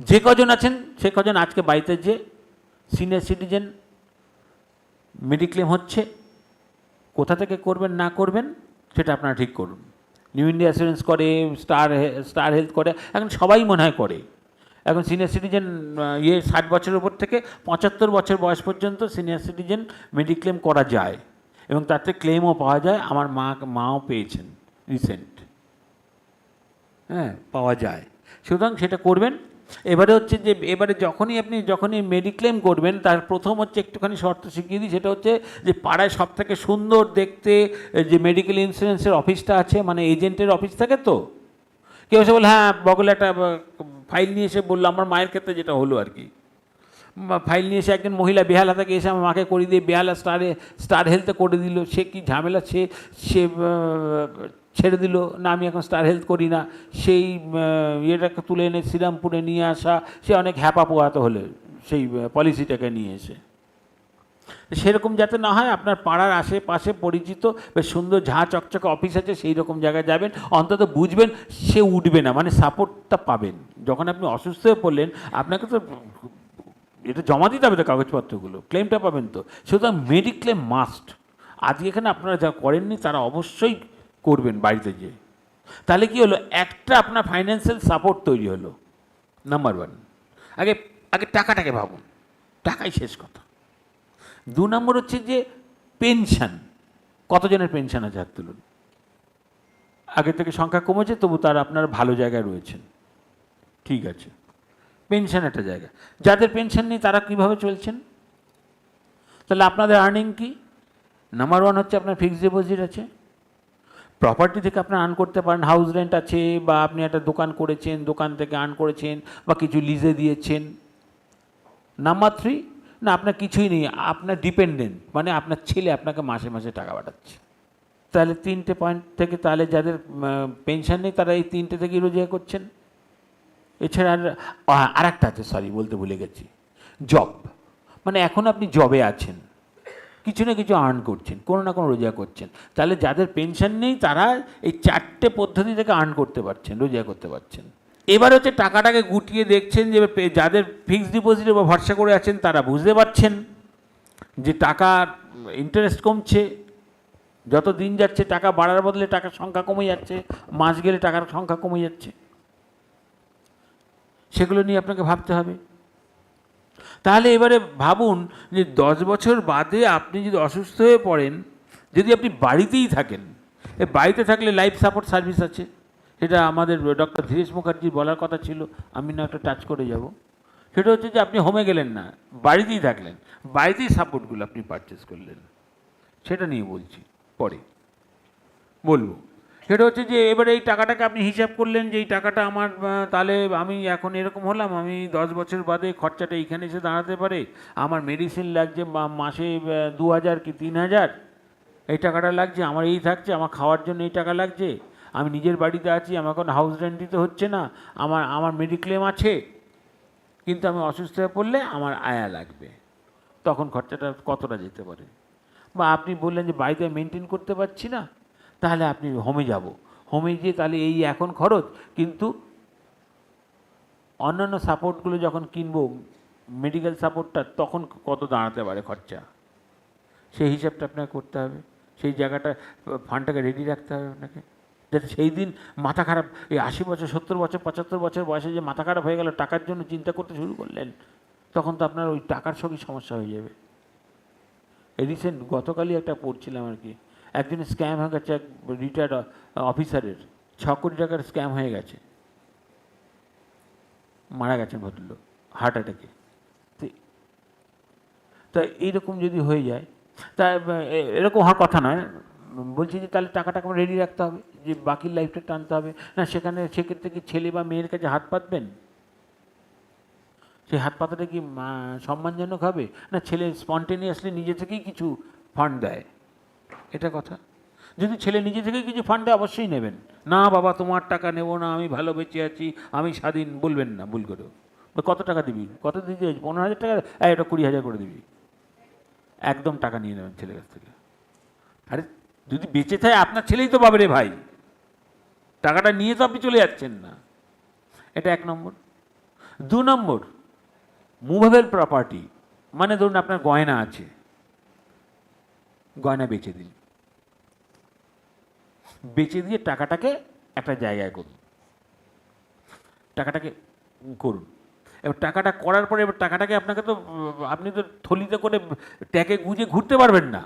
যে কজন আছেন সে কজন আজকে বাড়িতে যে সিনিয়র সিটিজেন মেডিক্লেম হচ্ছে, কোথা থেকে করবেন না করবেন সেটা আপনারা ঠিক করুন। নিউ ইন্ডিয়া অ্যাসুরেন্স করে, স্টার হেলথ করে, এখন সবাই মনে হয় করে। এখন সিনিয়র সিটিজেন 60 বছরের উপর থেকে 75 বছর বয়স পর্যন্ত সিনিয়র সিটিজেন মেডিক্লেম করা যায়, এবং তাতে ক্লেমও পাওয়া যায়। আমার মাও পেয়েছেন রিসেন্ট, হ্যাঁ পাওয়া যায়। সুতরাং সেটা করবেন। এবারে হচ্ছে যে এবারে যখনই মেডিক্লেম করবেন, তার প্রথম হচ্ছে একটুখানি শর্ত শিখিয়ে দিই, সেটা হচ্ছে যে পাড়ায় সব থেকে সুন্দর দেখতে যে মেডিকেল ইন্স্যুরেন্সের অফিসটা আছে, মানে এজেন্টের অফিস থাকে, তো কেউ এসে বলে হ্যাঁ বগলে একটা ফাইল নিয়ে এসে বললো, আমার মায়ের ক্ষেত্রে যেটা হলো আর কি, ফাইল নিয়ে এসে একজন মহিলা বেহালা থেকে এসে আমার মাকে করে দিয়ে বেহালা স্টার হেলথে করে দিল। সে কি ঝামেলা, সে ছেড়ে দিল, না আমি এখন স্টার হেলথ করি না, সেই ইয়েটাকে তুলে এনে শ্রীরামপুরে নিয়ে আসা, সে অনেক হ্যাপা পোহাতে হলে সেই পলিসিটাকে নিয়ে এসে। সেরকম যাতে না হয়, আপনার পাড়ার আশেপাশে পরিচিত বেশ সুন্দর ঝাঁ চকচকে অফিস আছে, সেই রকম জায়গায় যাবেন, অন্তত বুঝবেন সে উঠবে না, মানে সাপোর্টটা পাবেন। যখন আপনি অসুস্থ হয়ে পড়লেন, আপনাকে তো এটা জমা দিতে হবে তো কাগজপত্রগুলো, ক্লেমটা পাবেন তো। সুতরাং মেডিক্লেম মাস্ট। আজকে এখানে আপনারা যা করেননি তারা অবশ্যই করবেন বাড়িতে যেয়ে। তাহলে কি হলো, একটা আপনার ফাইন্যান্সিয়াল সাপোর্ট তৈরি হলো, নাম্বার 1। আগে টাকাটাকে ভাবুন, টাকাই শেষ কথা। 2 নম্বর হচ্ছে যে পেনশন, কতজনের পেনশন আছে হাত তুলুন। আগে থেকে সংখ্যা কমেছে, তবু তারা আপনারা ভালো জায়গায় রয়েছেন, ঠিক আছে। পেনশন একটা জায়গা। যাদের পেনশন নেই তারা কীভাবে চলছেন? তাহলে আপনাদের আর্নিং কি? নাম্বার ওয়ান হচ্ছে আপনার ফিক্সড ডিপোজিট আছে, প্রপার্টি থেকে আপনার আর্ন করতে পারেন, হাউস রেন্ট আছে, বা আপনি একটা দোকান করেছেন, দোকান থেকে আর্ন করেছেন, বা কিছু লিজে দিয়েছেন। নাম্বার থ্রি, না আপনার কিছুই নেই, আপনার ডিপেন্ডেন্ট, মানে আপনার ছেলে আপনাকে মাসে মাসে টাকা পাঠাচ্ছে। তাহলে তিনটে পয়েন্ট থেকে, তাহলে যাদের পেনশন নেই তারা এই তিনটে থেকেই রোজগার করছেন। এছাড়া আর একটা আছে, সরি বলতে ভুলে গেছি, জব। মানে এখন আপনি জবে আছেন, কিছু না কিছু আর্ন করছেন, কোনো না কোনো রোজগার করছেন। তাহলে যাদের পেনশন নেই তারা এই চারটে পদ্ধতি থেকে আর্ন করতে পারছেন, রোজগার করতে পারছেন। এবার হচ্ছে টাকাটাকে গুটিয়ে দেখছেন যে যাদের ফিক্সড ডিপোজিটের উপর ভরসা করে আছেন তারা বুঝতে পারছেন যে টাকার ইন্টারেস্ট কমছে, যত দিন যাচ্ছে টাকা বাড়ার বদলে টাকার সংখ্যা কমে যাচ্ছে, মাস গেলে টাকার সংখ্যা কমে যাচ্ছে। সেগুলো নিয়ে আপনাকে ভাবতে হবে। তাহলে এবারে ভাবুন যে 10 বছর বাদে আপনি যদি অসুস্থ হয়ে পড়েন, যদি আপনি বাড়িতেই থাকেন, বাড়িতে থাকলে লাইফ সাপোর্ট সার্ভিস আছে, সেটা আমাদের ডক্টর ধীরেশ মুখার্জি বলার কথা ছিল, আমি না একটা টাচ করে যাব। সেটা হচ্ছে যে আপনি হোমে গেলেন না, বাড়িতেই থাকলেন, বাড়িতেই সাপোর্টগুলো আপনি পারচেস করলেন, সেটা নিয়ে বলছি, পরে বলবো। সেটা হচ্ছে যে এবারে এই টাকাটাকে আপনি হিসাব করলেন যে এই টাকাটা আমার, তাহলে আমি এখন এরকম হলাম, আমি 10 বছর বাদে খরচাটা এইখানে এসে দাঁড়াতে পারে, আমার মেডিসিন লাগছে মাসে 2000 কি 3000, এই টাকাটা লাগছে, আমার এই থাকছে, আমার খাওয়ার জন্য এই টাকা লাগছে, আমি নিজের বাড়িতে আছি, আমার কোনো হাউস রেন্ট দিতে হচ্ছে না, আমার মেডিক্লেম আছে, কিন্তু আমি অসুস্থ হয়ে পড়লে আমার আয়া লাগবে, তখন খরচাটা কতটা যেতে পারে। বা আপনি বললেন যে বাড়িতে মেনটেন করতে পারছি না, তাহলে আপনি হোমে যাব, হোমে গিয়ে তাহলে এই এখন খরচ, কিন্তু অন্যান্য সাপোর্টগুলো যখন কিনবো, মেডিকেল সাপোর্টটা, তখন কত দাঁড়াতে পারে খরচা, সেই হিসাবটা আপনাকে করতে হবে। সেই জায়গাটা, ফান্ডটাকে রেডি রাখতে হবে আপনাকে, যাতে সেই দিন মাথা খারাপ, এই 80 বছর 70 বছর 75 বছর বয়সে যে মাথা খারাপ হয়ে গেল টাকার জন্য চিন্তা করতে শুরু করলেন, তখন তো আপনার ওই টাকার সঙ্গে সমস্যা হয়ে যাবে। রিসেন্ট গতকালই একটা পড়ছিলাম আর কি, একজনের স্ক্যাম হয়ে গেছে, এক রিটায়ার্ড অফিসারের 6 কোটি টাকার স্ক্যাম হয়ে গেছে, মারা গেছেন ভদ্রলোক হার্ট অ্যাটাকে। তা এইরকম যদি হয়ে যায়, তা এরকম হওয়ার কথা নয়, বলছি যে তাহলে টাকাটাকে রেডি রাখতে হবে, যে বাকি লাইফটা টানতে হবে না, সেখানে সেক্ষেত্রে কি ছেলে বা মেয়ের কাছে হাত পাতবেন? সেই হাত পাতাটা কি সম্মানজনক হবে, না ছেলে স্পন্টেনিয়াসলি নিজে থেকেই কিছু ফান্ড দেয়? এটা কথা। যদি ছেলে নিজে থেকেই কিছু ফান্ড দেয় অবশ্যই নেবেন, না বাবা তোমার টাকা নেব না, আমি ভালো বেঁচে আছি, আমি স্বাধীন, বলবেন না ভুল করে। কত টাকা দিবি, কত দিতে 15,000 টাকা, এটা 20,000 করে দিবি, একদম টাকা নিয়ে নেবেন ছেলের কাছ থেকে। আরে যদি বেঁচে থাকে আপনার ছেলেই তো পাবে রে ভাই, টাকাটা নিয়ে তো আপনি চলে যাচ্ছেন না। এটা 1 নম্বর। 2 নম্বর, মুভেবল প্রপার্টি, মানে ধরুন আপনার গয়না আছে, গয়না বেচে দিন, বেচে দিয়ে টাকাটাকে একটা জায়গায় করুন, টাকাটাকে করুন। এবার টাকাটা করার পরে এবার টাকাটাকে আপনাকে তো, আপনি তো থলিতে করে ট্যাগে গুঁজে ঘুরতে পারবেন না,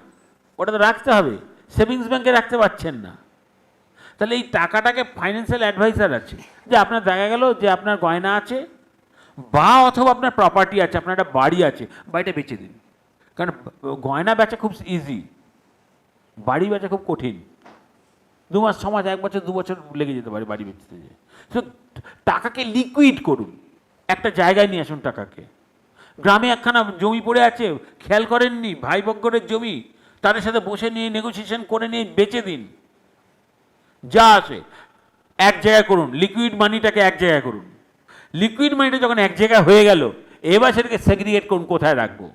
ওটা তো রাখতে হবে, সেভিংস ব্যাংকে রাখতে পারছেন না। তাহলে এই টাকাটাকে ফাইন্যান্সিয়াল অ্যাডভাইসার আছে, যে আপনার দেখা গেল যে আপনার গয়না আছে, বা অথবা আপনার প্রপার্টি আছে, আপনার একটা বাড়ি আছে, বাড়িটা বেচে দিন। কারণ গয়না বেচা খুব ইজি, বাড়ি বেচা খুব কঠিন, 2 মাস 6 মাস 1 বছর 2 বছর লেগে যেতে পারে বাড়ি বেচতে যেয়ে। তো টাকাকে লিকুইড করুন, একটা জায়গায় নিয়ে আসুন টাকাকে। গ্রামে একখানা জমি পড়ে আছে, খেয়াল করেননি, ভাই বগ্গরের জমি, তাদের সাথে বসে নিয়ে নেগোসিয়েশন করে নিয়ে বেচে দিন, যা আসে এক জায়গায় করুন, লিকুইড মানিটাকে এক জায়গায় করুন। লিকুইড মানিটা যখন এক জায়গায় হয়ে গেল, এবার সেটাকে সেগ্রিগেট করুন, কোথায় রাখবো।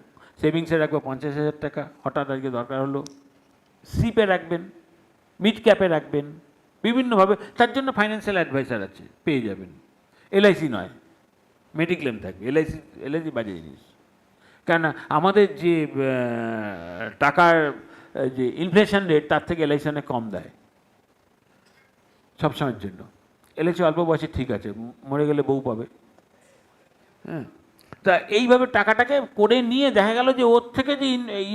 সেভিংসে রাখবো 50,000 টাকা, হঠাৎ আজকে দরকার হলো, সিপে রাখবেন, মিড ক্যাপে রাখবেন, বিভিন্নভাবে। তার জন্য ফাইন্যান্সিয়াল অ্যাডভাইসার আছে, পেয়ে যাবেন। এলআইসি নয়, মেডিক্লেম থাকবে, এলআইসি বাজে জিনিস। কেন আমাদের যে টাকার যে ইনফ্লেশন রেট, তার থেকে এলআইসি অনেক কম দেয় সবসময়ের জন্য। এলআইসি অল্প বয়সে ঠিক আছে, মরে গেলে বউ পাবে। হ্যাঁ, তা এইভাবে টাকাটাকে করে নিয়ে দেখা গেল যে ওর থেকে যে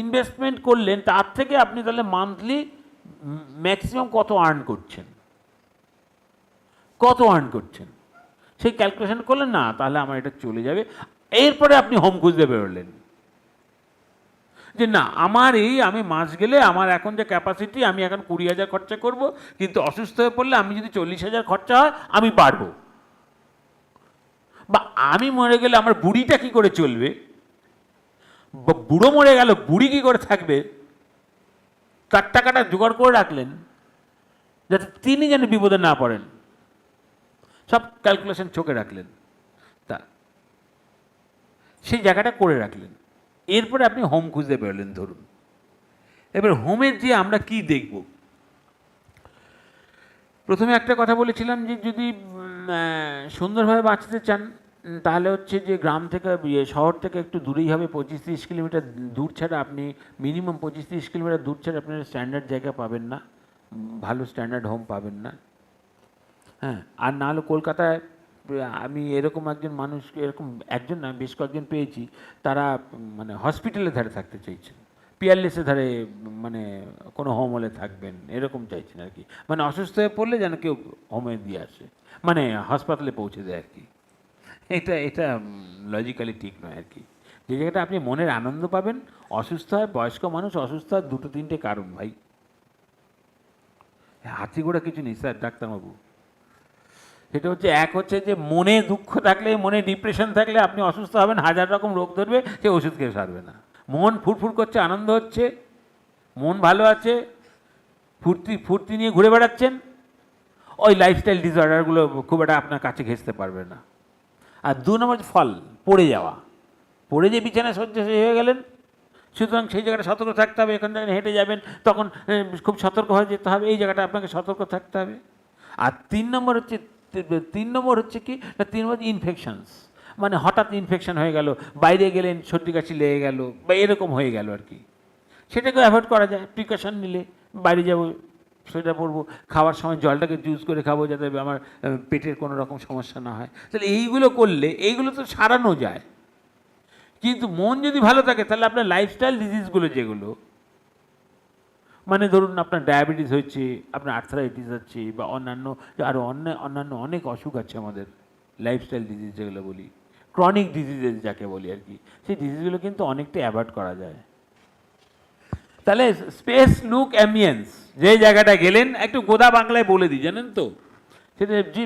ইনভেস্টমেন্ট করলেন, তার থেকে আপনি তাহলে মান্থলি ম্যাক্সিমাম কত আর্ন করছেন, কত আর্ন করছেন। সেই ক্যালকুলেশন করলেন না, তাহলে আমার এটা চলে যাবে। এরপরে আপনি হোম খুঁজতে বেরোলেন যে না, আমার আমি মাস গেলে আমার এখন যে ক্যাপাসিটি, আমি এখন 20,000 খরচা করব, কিন্তু অসুস্থ হয়ে পড়লে আমি যদি 40,000 খরচা হয় আমি পারবো। বা আমি মরে গেলে আমার বুড়িটা কি করে চলবে, বা বুড়ো মরে গেল বুড়ি কি করে থাকবে, তার টাকাটা জোগাড় করে রাখলেন যাতে তিনি যেন বিপদে না পড়েন। সব ক্যালকুলেশন চোখে রাখলেন, তা সেই জায়গাটা করে রাখলেন। এরপরে আপনি হোম খুঁজতে বেরোলেন ধরুন। এবার হোমের যে আমরা কি দেখব, প্রথমে একটা কথা বলেছিলাম যে যদি সুন্দরভাবে বাঁচতে চান, তাহলে হচ্ছে যে গ্রাম থেকে শহর থেকে একটু দূরেই হবে, 25-30 কিলোমিটার দূর ছাড়া আপনি, মিনিমাম 25-30 কিলোমিটার দূর ছাড়া আপনার স্ট্যান্ডার্ড জায়গা পাবেন না, ভালো স্ট্যান্ডার্ড হোম পাবেন না। হ্যাঁ, আর না হলে কলকাতায় আমি এরকম একজন মানুষ, এরকম একজন না বেশ কয়েকজন পেয়েছি, তারা মানে হসপিটালের ধারে থাকতে চাইছেন, পিয়ারলেসের ধারে, মানে কোনো হোম হলে থাকবেন এরকম চাইছেন আর কি। মানে অসুস্থ হয়ে পড়লে যেন কেউ হোমে দিয়ে আসে, মানে হাসপাতালে পৌঁছে দেয় আর কি। এটা এটা লজিক্যালি ঠিক নয় আর কি। যে জায়গাটা আপনি মনের আনন্দ পাবেন, অসুস্থ হয়, বয়স্ক মানুষ অসুস্থ হয় 2-3টে কারণ ভাই, হাতি ঘোড়া কিছু নেই স্যার ডাক্তারবাবু। সেটা হচ্ছে, এক হচ্ছে যে মনে দুঃখ থাকলে, মনে ডিপ্রেশন থাকলে আপনি অসুস্থ হবেন, 1000 রকম রোগ ধরবে, সে ওষুধ খেয়ে সারবে না। মন ফুরফুর করছে, আনন্দ হচ্ছে, মন ভালো আছে, ফুর্তি ফুর্তি নিয়ে ঘুরে বেড়াচ্ছেন, ওই লাইফস্টাইল ডিসঅর্ডারগুলো খুব একটা আপনার কাছে ঘেঁচতে পারবে না। আর 2 নম্বর ফল, পড়ে যাওয়া, পড়ে যে বিছানায় শয্যাশায়ী হয়ে গেলেন, সুতরাং সেই জায়গাটা সতর্ক থাকতে হবে। এখান থেকে হেঁটে যাবেন, তখন খুব সতর্ক হয়ে যেতে হবে, এই জায়গাটা আপনাকে সতর্ক থাকতে হবে। আর 3 নম্বর হচ্ছে, 3 নম্বর হচ্ছে কি না, 3 নম্বর ইনফেকশনস, মানে হঠাৎ ইনফেকশন হয়ে গেল, বাইরে গেলেন সর্দি কাশি লেগে গেল বা এরকম হয়ে গেল আর কি, সেটাকে অ্যাভয়েড করা যায় প্রিকশন নিলে। বাইরে যাবো, সোয়েটার পরবো, খাওয়ার সময় জলটাকে জুস করে খাবো যাতে আমার পেটের কোনো রকম সমস্যা না হয়। তাহলে এইগুলো করলে এইগুলো তো সারানো যায়। কিন্তু মন যদি ভালো থাকে তাহলে আপনার লাইফস্টাইল ডিজিজগুলো যেগুলো, মানে ধরুন আপনার ডায়াবেটিস হয়েছে, আপনার আর্থ্রাইটিস হচ্ছে, বা অন্যান্য আরও অন্যান্য অনেক অসুখ আছে আমাদের, লাইফস্টাইল ডিজিজ যেগুলো বলি, ক্রনিক ডিজিজেস যাকে বলি আর কি, সেই ডিজিজগুলো কিন্তু অনেকটা অ্যাভয়েড করা যায়। তাহলে স্পেস, লুক, অ্যাম্বিয়েন্স, যে জায়গাটা গেলেন একটু গোদা বাংলায় বলে দিই, জানেন তো, সেটা যে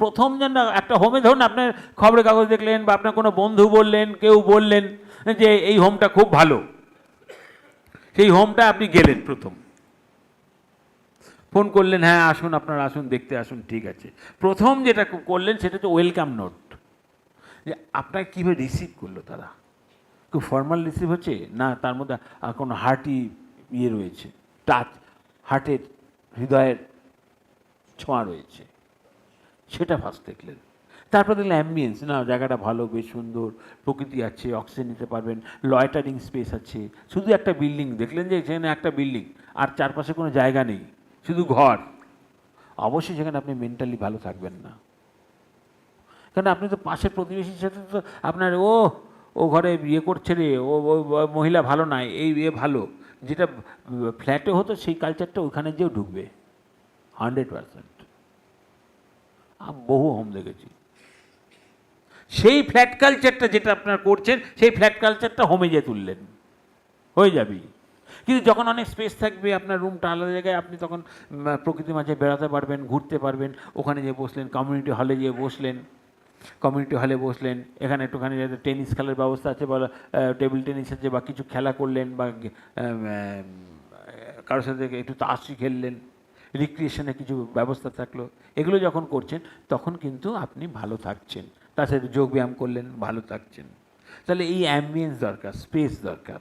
প্রথম যেন একটা হোমে ধরুন আপনার খবরের কাগজ দেখলেন, বা আপনার কোনো বন্ধু বললেন, কেউ বললেন যে এই হোমটা খুব ভালো, সেই হোমটা আপনি গেলেন, প্রথম ফোন করলেন, হ্যাঁ আসুন, আপনারা আসুন, দেখতে আসুন, ঠিক আছে। প্রথম যেটা করলেন সেটা হচ্ছে ওয়েলকাম নোট, যে আপনাকে কীভাবে রিসিভ করলো তারা, খুব ফর্মাল রিসিভ হচ্ছে না, তার মধ্যে কোনো হার্টি ইয়ে রয়েছে, টাচ, হার্টের, হৃদয়ের ছোঁয়া রয়েছে, সেটা ফার্স্ট দেখলেন। তারপর দেখলেন অ্যাম্বিয়েন্স, না জায়গাটা ভালো, বেশ সুন্দর, প্রকৃতি আছে, অক্সিজেন নিতে পারবেন, লয়টারিং স্পেস আছে। শুধু একটা বিল্ডিং দেখলেন যে সেখানে একটা বিল্ডিং, আর চারপাশে কোনো জায়গা নেই, শুধু ঘর, অবশ্যই সেখানে আপনি মেন্টালি ভালো থাকবেন না। কারণ আপনি তো পাশের প্রতিবেশীর সাথে তো আপনার ও ঘরে ইয়ে করছে রে, ও মহিলা ভালো নয়, এই ইয়ে ভালো, যেটা ফ্ল্যাটে হতো সেই কালচারটা ওখানে যেও ঢুকবে 100%। বহু হোম দেখেছি, সেই ফ্ল্যাট কালচারটা যেটা আপনার করছেন, সেই ফ্ল্যাট কালচারটা হোমে যেয়ে তুললেন, হয়ে যাবেই। কিন্তু যখন অনেক স্পেস থাকবে, আপনার রুমটা আলাদা জায়গায়, আপনি তখন প্রকৃতির মাঝে বেড়াতে পারবেন, ঘুরতে পারবেন, ওখানে যেয়ে বসলেন, কমিউনিটি হলে যেয়ে বসলেন, কমিউনিটি হলে বসলেন, এখানে একটুখানি টেনিস খেলার ব্যবস্থা আছে, বা টেবিল টেনিস আছে, বা কিছু খেলা করলেন, বা কারোর সাথে একটু তাসি খেললেন, রিক্রিয়েশনে কিছু ব্যবস্থা থাকলো, এগুলো যখন করছেন তখন কিন্তু আপনি ভালো থাকছেন। তার সাথে যোগব্যায়াম করলেন, ভালো থাকছেন। তাহলে এই অ্যাম্বিয়েন্স দরকার, স্পেস দরকার,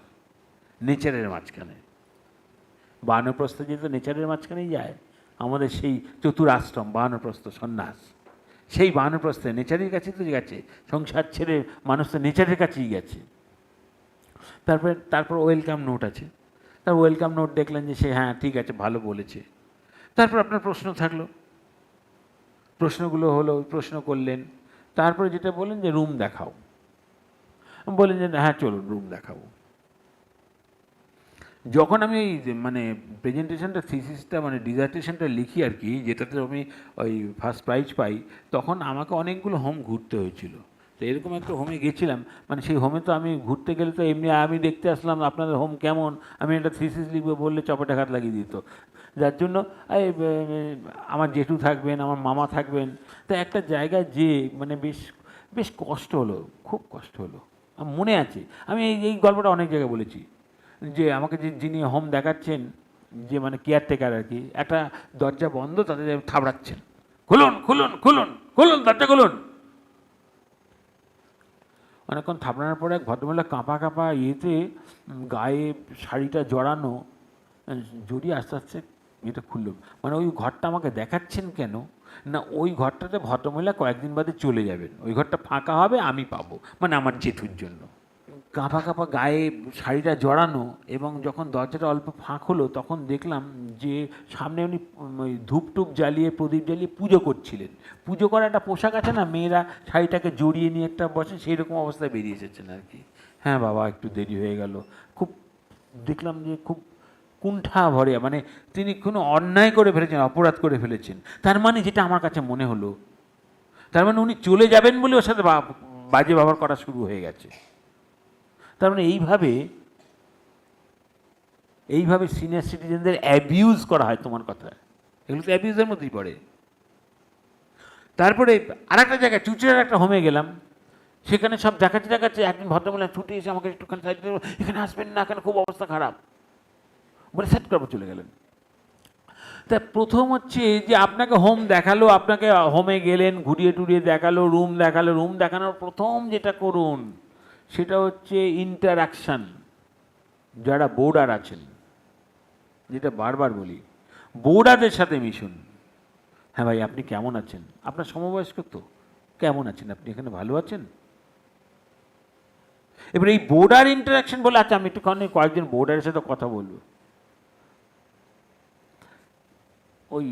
নেচারের মাঝখানে। বানপ্রস্থ যেহেতু নেচারের মাঝখানেই যায়, আমাদের সেই চতুর আশ্রম, বানপ্রস্থ সন্ন্যাস, সেই বানপ্রস্থে নেচারের কাছে তো গেছে, সংসার ছেড়ে মানুষ তো নেচারের কাছেই গেছে। তারপর ওয়েলকাম নোট আছে, তার ওয়েলকাম নোট দেখলেন যে সে হ্যাঁ ঠিক আছে ভালো বলেছে। তারপর আপনার প্রশ্ন থাকলো, প্রশ্নগুলো হলো, প্রশ্ন করলেন, তারপরে যেটা বললেন যে রুম দেখাও, বললেন যে হ্যাঁ চলুন রুম দেখাবো। যখন আমি ওই মানে প্রেজেন্টেশনটা থিসিসটা মানে ডিজার্টেশনটা লিখি আর কি, যেটাতে আমি ওই ফার্স্ট প্রাইজ পাই, তখন আমাকে অনেকগুলো হোম ঘুরতে হয়েছিল। তো এরকম একটা হোমে গেছিলাম, মানে সেই হোমে তো আমি ঘুরতে গেলে তো এমনি আমি দেখতে আসলাম আপনাদের হোম কেমন, আমি একটা থিসিস লিখবো বললে চপেটাঘাত লাগিয়ে দিত। যার জন্য আমার জেঠু থাকবেন, আমার মামা থাকবেন, তো একটা জায়গায় যে মানে বেশ বেশ কষ্ট হলো, খুব কষ্ট হলো। আমার মনে আছে, আমি এই গল্পটা অনেক জায়গায় বলেছি, যে আমাকে যিনি হোম দেখাচ্ছেন, যে মানে কেয়ারটেকার আর কি, একটা দরজা বন্ধ, তাদের থাবড়াচ্ছেন, খুলুন খুলুন খুলুন খুলুন দরজা খুলুন। অনেকক্ষণ থাবড়ানোর পরে এক ভদ্রমহিলা কাঁপা কাঁপা ইয়েতে গায়ে শাড়িটা জড়ানো, জড়িয়ে আস্তে আস্তে এটা খুলল। মানে ওই ঘরটা আমাকে দেখাচ্ছেন কেন না, ওই ঘরটাতে ভদ্রমহিলা কয়েকদিন বাদে চলে যাবেন, ওই ঘরটা ফাঁকা হবে, আমি পাবো, মানে আমার জেঠুর জন্য। কাঁপা কাঁপা গায়ে শাড়িটা জড়ানো, এবং যখন দরজাটা অল্প ফাঁক হলো তখন দেখলাম যে সামনে উনি ওই ধূপ টুপ জ্বালিয়ে প্রদীপ জ্বালিয়ে পুজো করছিলেন। পুজো করা একটা পোশাক আছে না, মেয়েরা শাড়িটাকে জড়িয়ে নিয়ে একটা বসে, সেই রকম অবস্থায় বেরিয়ে এসেছেন আর কি। হ্যাঁ বাবা, একটু দেরি হয়ে গেল। খুব দেখলাম যে খুব কুণ্ঠা ভরে, মানে তিনি কোনো অন্যায় করে ফেলেছেন, অপরাধ করে ফেলেছেন। তার মানে যেটা আমার কাছে মনে হলো, তার মানে উনি চলে যাবেন বলে ওর সাথে বাজে ব্যবহার করা শুরু হয়ে গেছে। তার মানে এইভাবে সিনিয়র সিটিজেনদের অ্যাবিউজ করা হয়, তোমার কথা, এগুলো তো অ্যাবিউজের মধ্যেই পড়ে। তারপরে আর একটা জায়গায় চুচড়ার একটা হোমে গেলাম, সেখানে সব দেখাচ্ছে, একদিন ভদ্রমহিলা ছুটে এসে আমাকে একটুখানি সাইড করে, এখানে আসবেন না, এখানে খুব অবস্থা খারাপ বলে সেট করবো, চলে গেলেন। তা প্রথম হচ্ছে যে আপনাকে হোম দেখালো, আপনাকে হোমে গেলেন, ঘুরিয়ে টুরিয়ে দেখালো, রুম দেখালো, রুম দেখানোর প্রথম যেটা করুন সেটা হচ্ছে ইন্টারাকশান। যারা বোর্ডার আছেন, যেটা বারবার বলি, বোর্ডারদের সাথে মিশুন। হ্যাঁ ভাই, আপনি কেমন আছেন? আপনার সমবয়স্ক তো, কেমন আছেন আপনি, এখানে ভালো আছেন? এবার এই বোর্ডার ইন্টারাকশন বলে, আচ্ছা আমি একটুখানি কয়েকজন বোর্ডারের সাথে কথা বলবো। ওই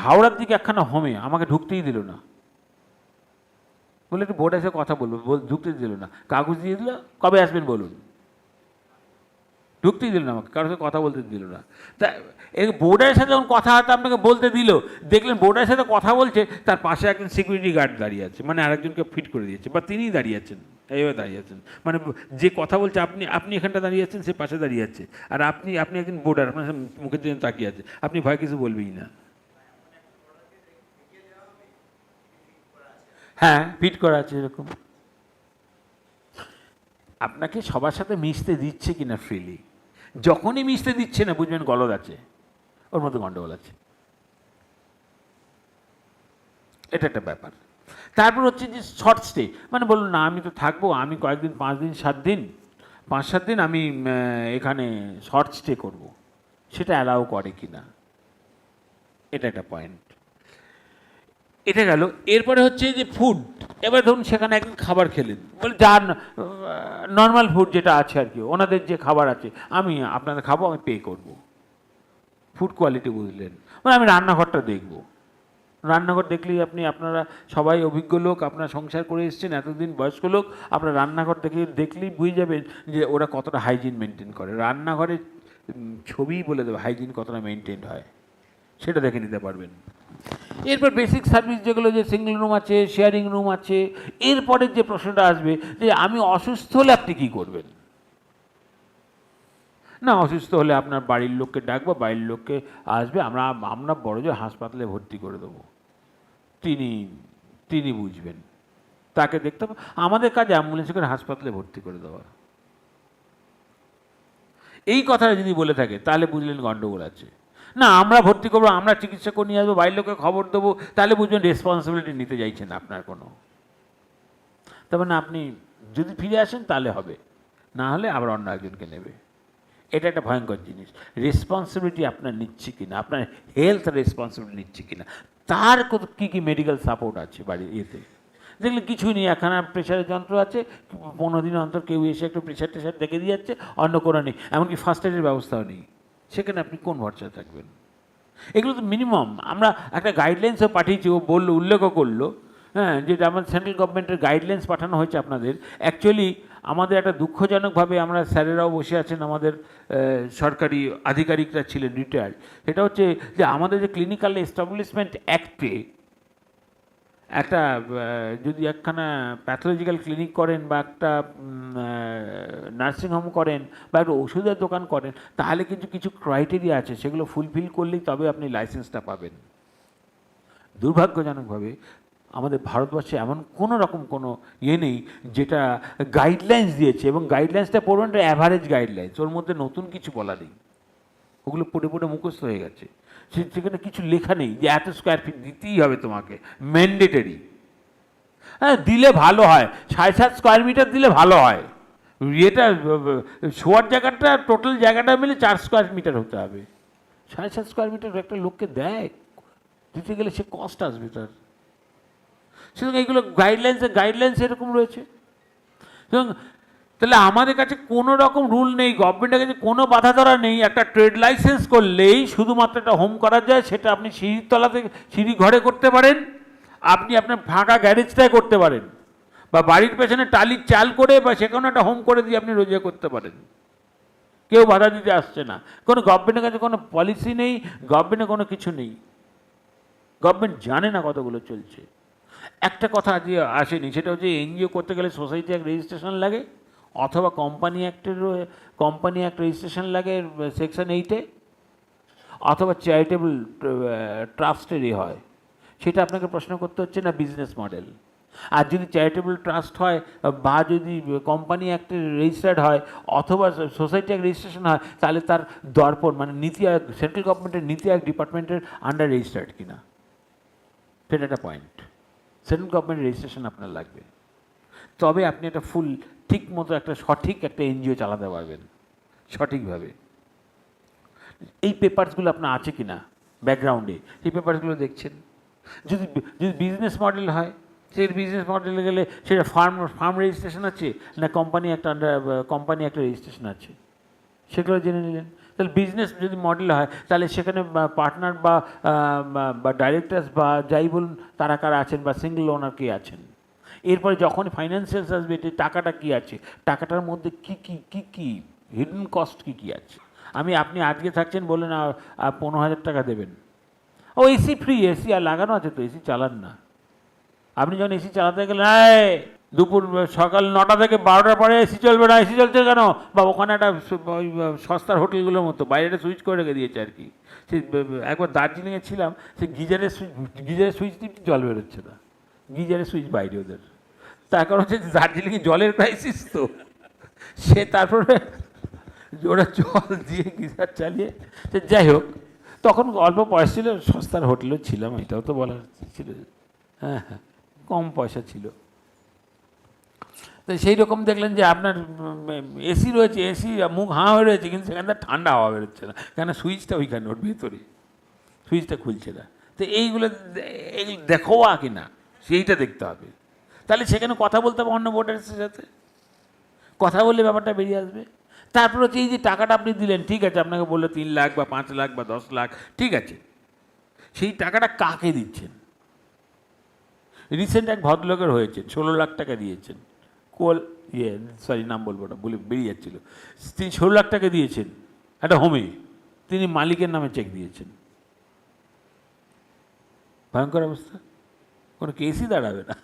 হাওড়ার দিকে একখানা হোমে আমাকে ঢুকতেই দিল না, বলে একটু বোর্ডের সাথে কথা বলবো, ঢুকতে দিল না, কাগজ দিয়ে দিল, কবে আসবেন বলুন, ঢুকতেই দিল না আমাকে, কারোর সাথে কথা বলতে দিল না। তা এই বোর্ডের সাথে যখন কথাবার্তা আপনাকে বলতে দিল, দেখলেন বোর্ডের সাথে কথা বলছে, তার পাশে একজন সিকিউরিটি গার্ড দাঁড়িয়ে আছে, মানে আরেকজনকে ফিট করে দিয়েছে, বা তিনিই দাঁড়িয়ে আছেন, এইভাবে দাঁড়িয়ে আছেন, মানে যে কথা বলছে আপনি এখানটা দাঁড়িয়ে আছেন, সে পাশে দাঁড়িয়ে আছে, আর আপনি একজন বোর্ডার, আপনার মুখের জন্য তাকিয়ে আছে, আপনি ভয় কিছু বলবেই না। হ্যাঁ, ফিট করা আছে এরকম। আপনাকে সবার সাথে মিশতে দিচ্ছে কিনা ফ্রিলি, যখনই মিশতে দিচ্ছে না, বুঝবেন গলদ আছে, ওর মধ্যে গন্ডগোল আছে। এটা একটা ব্যাপার। তারপর হচ্ছে যে শর্ট স্টে, মানে বলুন না আমি তো থাকবো, আমি কয়েকদিন, 5 দিন 7 দিন, 5-7 দিন আমি এখানে শর্ট স্টে করবো, সেটা অ্যালাউ করে কি না, এটা একটা পয়েন্ট। এটা গেল। এরপরে হচ্ছে যে ফুড, এবার ধরুন সেখানে একদিন খাবার খেলেন, বলে যার নর্মাল ফুড যেটা আছে আর কি, ওনাদের যে খাবার আছে আমি আপনাদের খাবো, আমি পে করবো, ফুড কোয়ালিটি বুঝলেন, মানে আমি রান্নাঘরটা দেখবো। রান্নাঘর দেখলেই আপনারা সবাই অভিজ্ঞ লোক, আপনারা সংসার করে এসেছেন এতদিন, বয়স্ক লোক, আপনার রান্নাঘর দেখলেই বুঝে যাবেন যে ওরা কতটা হাইজিন মেনটেন করে। রান্নাঘরের ছবিই বলে দেবে হাইজিন কতটা মেনটেন হয়, সেটা দেখে নিতে পারবেন। এরপর বেসিক সার্ভিস যেগুলো, যে সিঙ্গল রুম আছে, শেয়ারিং রুম আছে। এরপরের যে প্রশ্নটা আসবে যে আমি অসুস্থ হলে আপনি কী করবেন? না, অসুস্থ হলে আপনার বাড়ির লোককে ডাকবো, বাড়ির লোককে আসবে, আমরা বড় যে হাসপাতালে ভর্তি করে দেবো, তিনি বুঝবেন, তাকে দেখতে হবে। আমাদের কাজ অ্যাম্বুলেন্সে করে হাসপাতালে ভর্তি করে দেওয়া। এই কথাটা যদি বলে থাকে তাহলে বুঝলেন গণ্ডগোল আছে। না, আমরা ভর্তি করবো, আমরা চিকিৎসা করে নিয়ে আসবো, বাড়ির লোককে খবর দেবো, তাহলে বুঝবেন রেসপন্সিবিলিটি নিতে চাইছেন আপনার কোনো। তার মানে আপনি যদি ফিরে আসেন তাহলে হবে, না হলে আবার অন্য একজনকে নেবে। এটা একটা ভয়ঙ্কর জিনিস। রেসপন্সিবিলিটি আপনার নিচ্ছে কিনা, আপনার হেলথ রেসপন্সিবিলিটি নিচ্ছে কিনা, তার কী কী মেডিকেল সাপোর্ট আছে বাড়ির ইয়েতে। দেখলে কিছুই নেই, একখানা প্রেশারের যন্ত্র আছে, 15 দিন অন্তর কেউ এসে একটু প্রেশার টেশার দেখে দিয়ে যাচ্ছে, অন্য কোনো নেই, এমনকি ফার্স্ট এডের ব্যবস্থাও নেই, সেখানে আপনি কোন ভরসায় থাকবেন? এগুলো তো মিনিমাম। আমরা একটা গাইডলাইন্সও পাঠিয়েছি, ও বললো, উল্লেখও করলো, হ্যাঁ, যেটা আমাদের সেন্ট্রাল গভর্নমেন্টের গাইডলাইন্স পাঠানো হয়েছে আপনাদের। অ্যাকচুয়ালি আমাদের একটা দুঃখজনকভাবে আমরা স্যারেরাও বসে আছেন, আমাদের সরকারি আধিকারিকরা ছিলেন রিটায়ার্ড, সেটা হচ্ছে যে আমাদের যে ক্লিনিক্যাল এস্টাবলিশমেন্ট অ্যাক্টে একটা যদি একখানা প্যাথোলজিক্যাল ক্লিনিক করেন বা একটা নার্সিংহোম করেন বা একটা ওষুধের দোকান করেন, তাহলে কিন্তু কিছু ক্রাইটেরিয়া আছে, সেগুলো ফুলফিল করলেই তবে আপনি লাইসেন্সটা পাবেন। দুর্ভাগ্যজনকভাবে আমাদের ভারতবর্ষে এমন কোনো রকম কোনো নেই যেটা গাইডলাইন্স দিয়েছে, এবং গাইডলাইন্সটা পড়বেন অ্যাভারেজ গাইডলাইন্স, ওর মধ্যে নতুন কিছু বলা নেই, ওগুলো পড়ে পড়ে মুখস্থ হয়ে গেছে। সেখানে কিছু লেখা নেই যে এত স্কোয়ার ফিট দিতেই হবে তোমাকে, ম্যান্ডেটরি। হ্যাঁ, দিলে ভালো হয়, 7.5 স্কোয়ার মিটার দিলে ভালো হয়। এটা শোয়ার জায়গাটা টোটাল জায়গাটা মিলে 4 স্কোয়ার মিটার হতে হবে। 7.5 স্কোয়ার মিটার একটা লোককে দেয়, দিতে গেলে সে কষ্ট আসবে তার। সুতরাং এইগুলো গাইডলাইন্স এরকম রয়েছে। সুতরাং তাহলে আমাদের কাছে কোনো রকম রুল নেই, গভর্নমেন্টের কাছে কোনো বাধা ধরা নেই। একটা ট্রেড লাইসেন্স করলেই শুধুমাত্র একটা হোম করা যায়, সেটা আপনি সিঁড়ির তলা থেকে সিঁড়ি ঘরে করতে পারেন, আপনি আপনার ফাঁকা গ্যারেজটায় করতে পারেন, বা বাড়ির পেছনে টালির চাল করে বা সেখানে একটা হোম করে দিয়ে আপনি রোজগার করতে পারেন। কেউ বাধা দিতে আসছে না। কোনো গভর্নমেন্টের কাছে কোনো পলিসি নেই, গভর্নমেন্টের কোনো কিছু নেই, গভর্নমেন্ট জানে না কতগুলো চলছে। একটা কথা আজ আসেনি, সেটা হচ্ছে এনজিও করতে গেলে সোসাইটি অ্যাক্ট রেজিস্ট্রেশন লাগে, অথবা কোম্পানি অ্যাক্ট রেজিস্ট্রেশন লাগে সেকশন 8-এ, অথবা চ্যারিটেবল ট্রাস্টেরই হয়। সেটা আপনাকে প্রশ্ন করতে হচ্ছে না বিজনেস মডেল। আর যদি চ্যারিটেবল ট্রাস্ট হয় বা যদি কোম্পানি অ্যাক্টে রেজিস্টার্ড হয় অথবা সোসাইটি অ্যাক্ট রেজিস্ট্রেশন হয়, তাহলে তার দর্পণ মানে নীতি আয়োগ, সেন্ট্রাল গভর্নমেন্টের নীতি আয়োগ ডিপার্টমেন্টের আন্ডার রেজিস্টার্ড কিনা, সেটা একটা পয়েন্ট। সেন্ট্রাল গভর্নমেন্ট রেজিস্ট্রেশন আপনার লাগবে, তবে আপনি একটা ফুল ঠিক মতো একটা সঠিক একটা এনজিও চালাতে পারবেন সঠিকভাবে। এই পেপারসগুলো আপনার আছে কি না ব্যাকগ্রাউন্ডে, এই পেপারসগুলো দেখছেন। যদি যদি বিজনেস মডেল হয়, সেই বিজনেস মডেলে গেলে সেটা ফার্ম রেজিস্ট্রেশন আছে না কোম্পানি একটা রেজিস্ট্রেশন আছে, সেগুলো জেনে নিলেন। তাহলে বিজনেস যদি মডেল হয়, তাহলে সেখানে পার্টনার বা ডাইরেক্টার্স বা যাই বলুন তারা কারা আছেন, বা সিঙ্গেল ওনার কে আছেন। এরপরে যখন ফাইন্যান্সিয়ালস আসবে, যে টাকাটা কী আছে, টাকাটার মধ্যে কী হিডেন কস্ট কী আছে। আপনি আজকে থাকছেন বললেন 15,000 টাকা দেবেন, ও এসি ফ্রি, এসি আর লাগানো আছে তো, এসি চালান না। আপনি যখন এসি চালাতে গেলেন, দুপুর সকাল 9টা থেকে 12টার পরে এসি চলবে না, এসি চলছে কেন, বা ওখানে একটা সস্তার হোটেলগুলোর মতো বাইরে একটা সুইচ করে রেখে দিয়েছে আর কি। সে একবার দার্জিলিংয়ে ছিলাম, সে গিজারের সুইচ টিপটি জল বেরোচ্ছে না, গিজারের সুইচ বাইরে ওদের। তার কারণ হচ্ছে দার্জিলিংয়ে জলের ক্রাইসিস তো, সে তারপরে ওরা জল দিয়ে গিজার চালিয়ে, সে যাই হোক, তখন অল্প পয়সা ছিল, সস্তার হোটেলও ছিলাম, এটাও তো বলার ছিল। হ্যাঁ, কম পয়সা ছিল। তো সেই রকম দেখলেন যে আপনার এসি রয়েছে, এসি মুখ হাঁ হয়ে রয়েছে, কিন্তু সেখানটা ঠান্ডা হাওয়া বেরোচ্ছে না, কেন সুইচটা ওইখানে ওর ভেতরে, সুইচটা খুলছে না। তো এইগুলো দেখো কি না, সেইটা দেখতে হবে। তাহলে সেখানে কথা বলতে হবে অন্য ভোটার্সের সাথে, কথা বললে ব্যাপারটা বেরিয়ে আসবে। তারপর হচ্ছে এই যে টাকাটা আপনি দিলেন, ঠিক আছে, আপনাকে বললো 3 লাখ বা 5 লাখ বা 10 লাখ, ঠিক আছে, সেই টাকাটা কাকে দিচ্ছেন? রিসেন্ট এক ভদ্রলোকের হয়েছে, 16 লাখ টাকা দিয়েছেন, নাম বলবো না, বলে বেরিয়ে যাচ্ছিল। তিনি 16 লাখ টাকা দিয়েছেন একটা হোমে, তিনি মালিকের নামে চেক দিয়েছেন। ভয়ঙ্কর অবস্থা, কোনো কেসই দাঁড়াবে না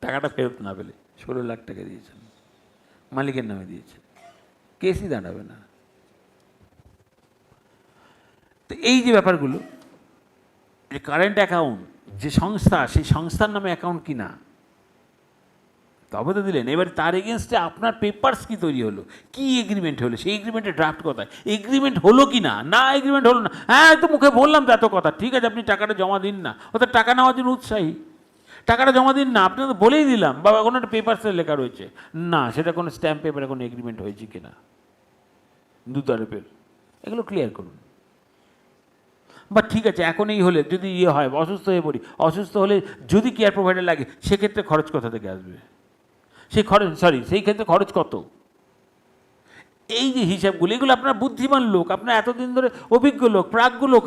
টাকাটা ফেরত না পেলে। 16 লাখ টাকা দিয়েছেন, মালিকের নামে দিয়েছেন, কেসই দাঁড়াবে না। তো এই যে ব্যাপারগুলো, যে কারেন্ট অ্যাকাউন্ট যে সংস্থা, সেই সংস্থার নামে অ্যাকাউন্ট কিনা, তবে তো দিলেন। এবার তার এগেনস্টে আপনার পেপারস কি তৈরি হলো, কি এগ্রিমেন্ট হলো, সেই এগ্রিমেন্টের ড্রাফট কোথায়, এগ্রিমেন্ট হলো কি না, না এগ্রিমেন্ট হলো না, হ্যাঁ তো মুখে বললাম তো এত কথা, ঠিক আছে আপনি টাকাটা জমা দিন না, ওটা টাকা নেওয়ার জন্য উৎসাহী, টাকাটা জমা দিন না, আপনাকে বলেই দিলাম, বা কোনো একটা পেপারসে লেখা রয়েছে না, সেটা কোনো স্ট্যাম্প পেপারে কোনো এগ্রিমেন্ট হয়েছে কিনা, দুতরফের, এগুলো ক্লিয়ার করুন। বা ঠিক আছে, এখন এই হলে যদি হয়, অসুস্থ হয়ে পড়ি, অসুস্থ হলে যদি কেয়ার প্রোভাইডার লাগে, সেক্ষেত্রে খরচ কোথা থেকে আসবে, সেই ক্ষেত্রে খরচ কত, এই যে হিসাবগুলো, এগুলো আপনার বুদ্ধিমান লোক, আপনার এতদিন ধরে অভিজ্ঞ লোক, প্রাজ্ঞ লোক,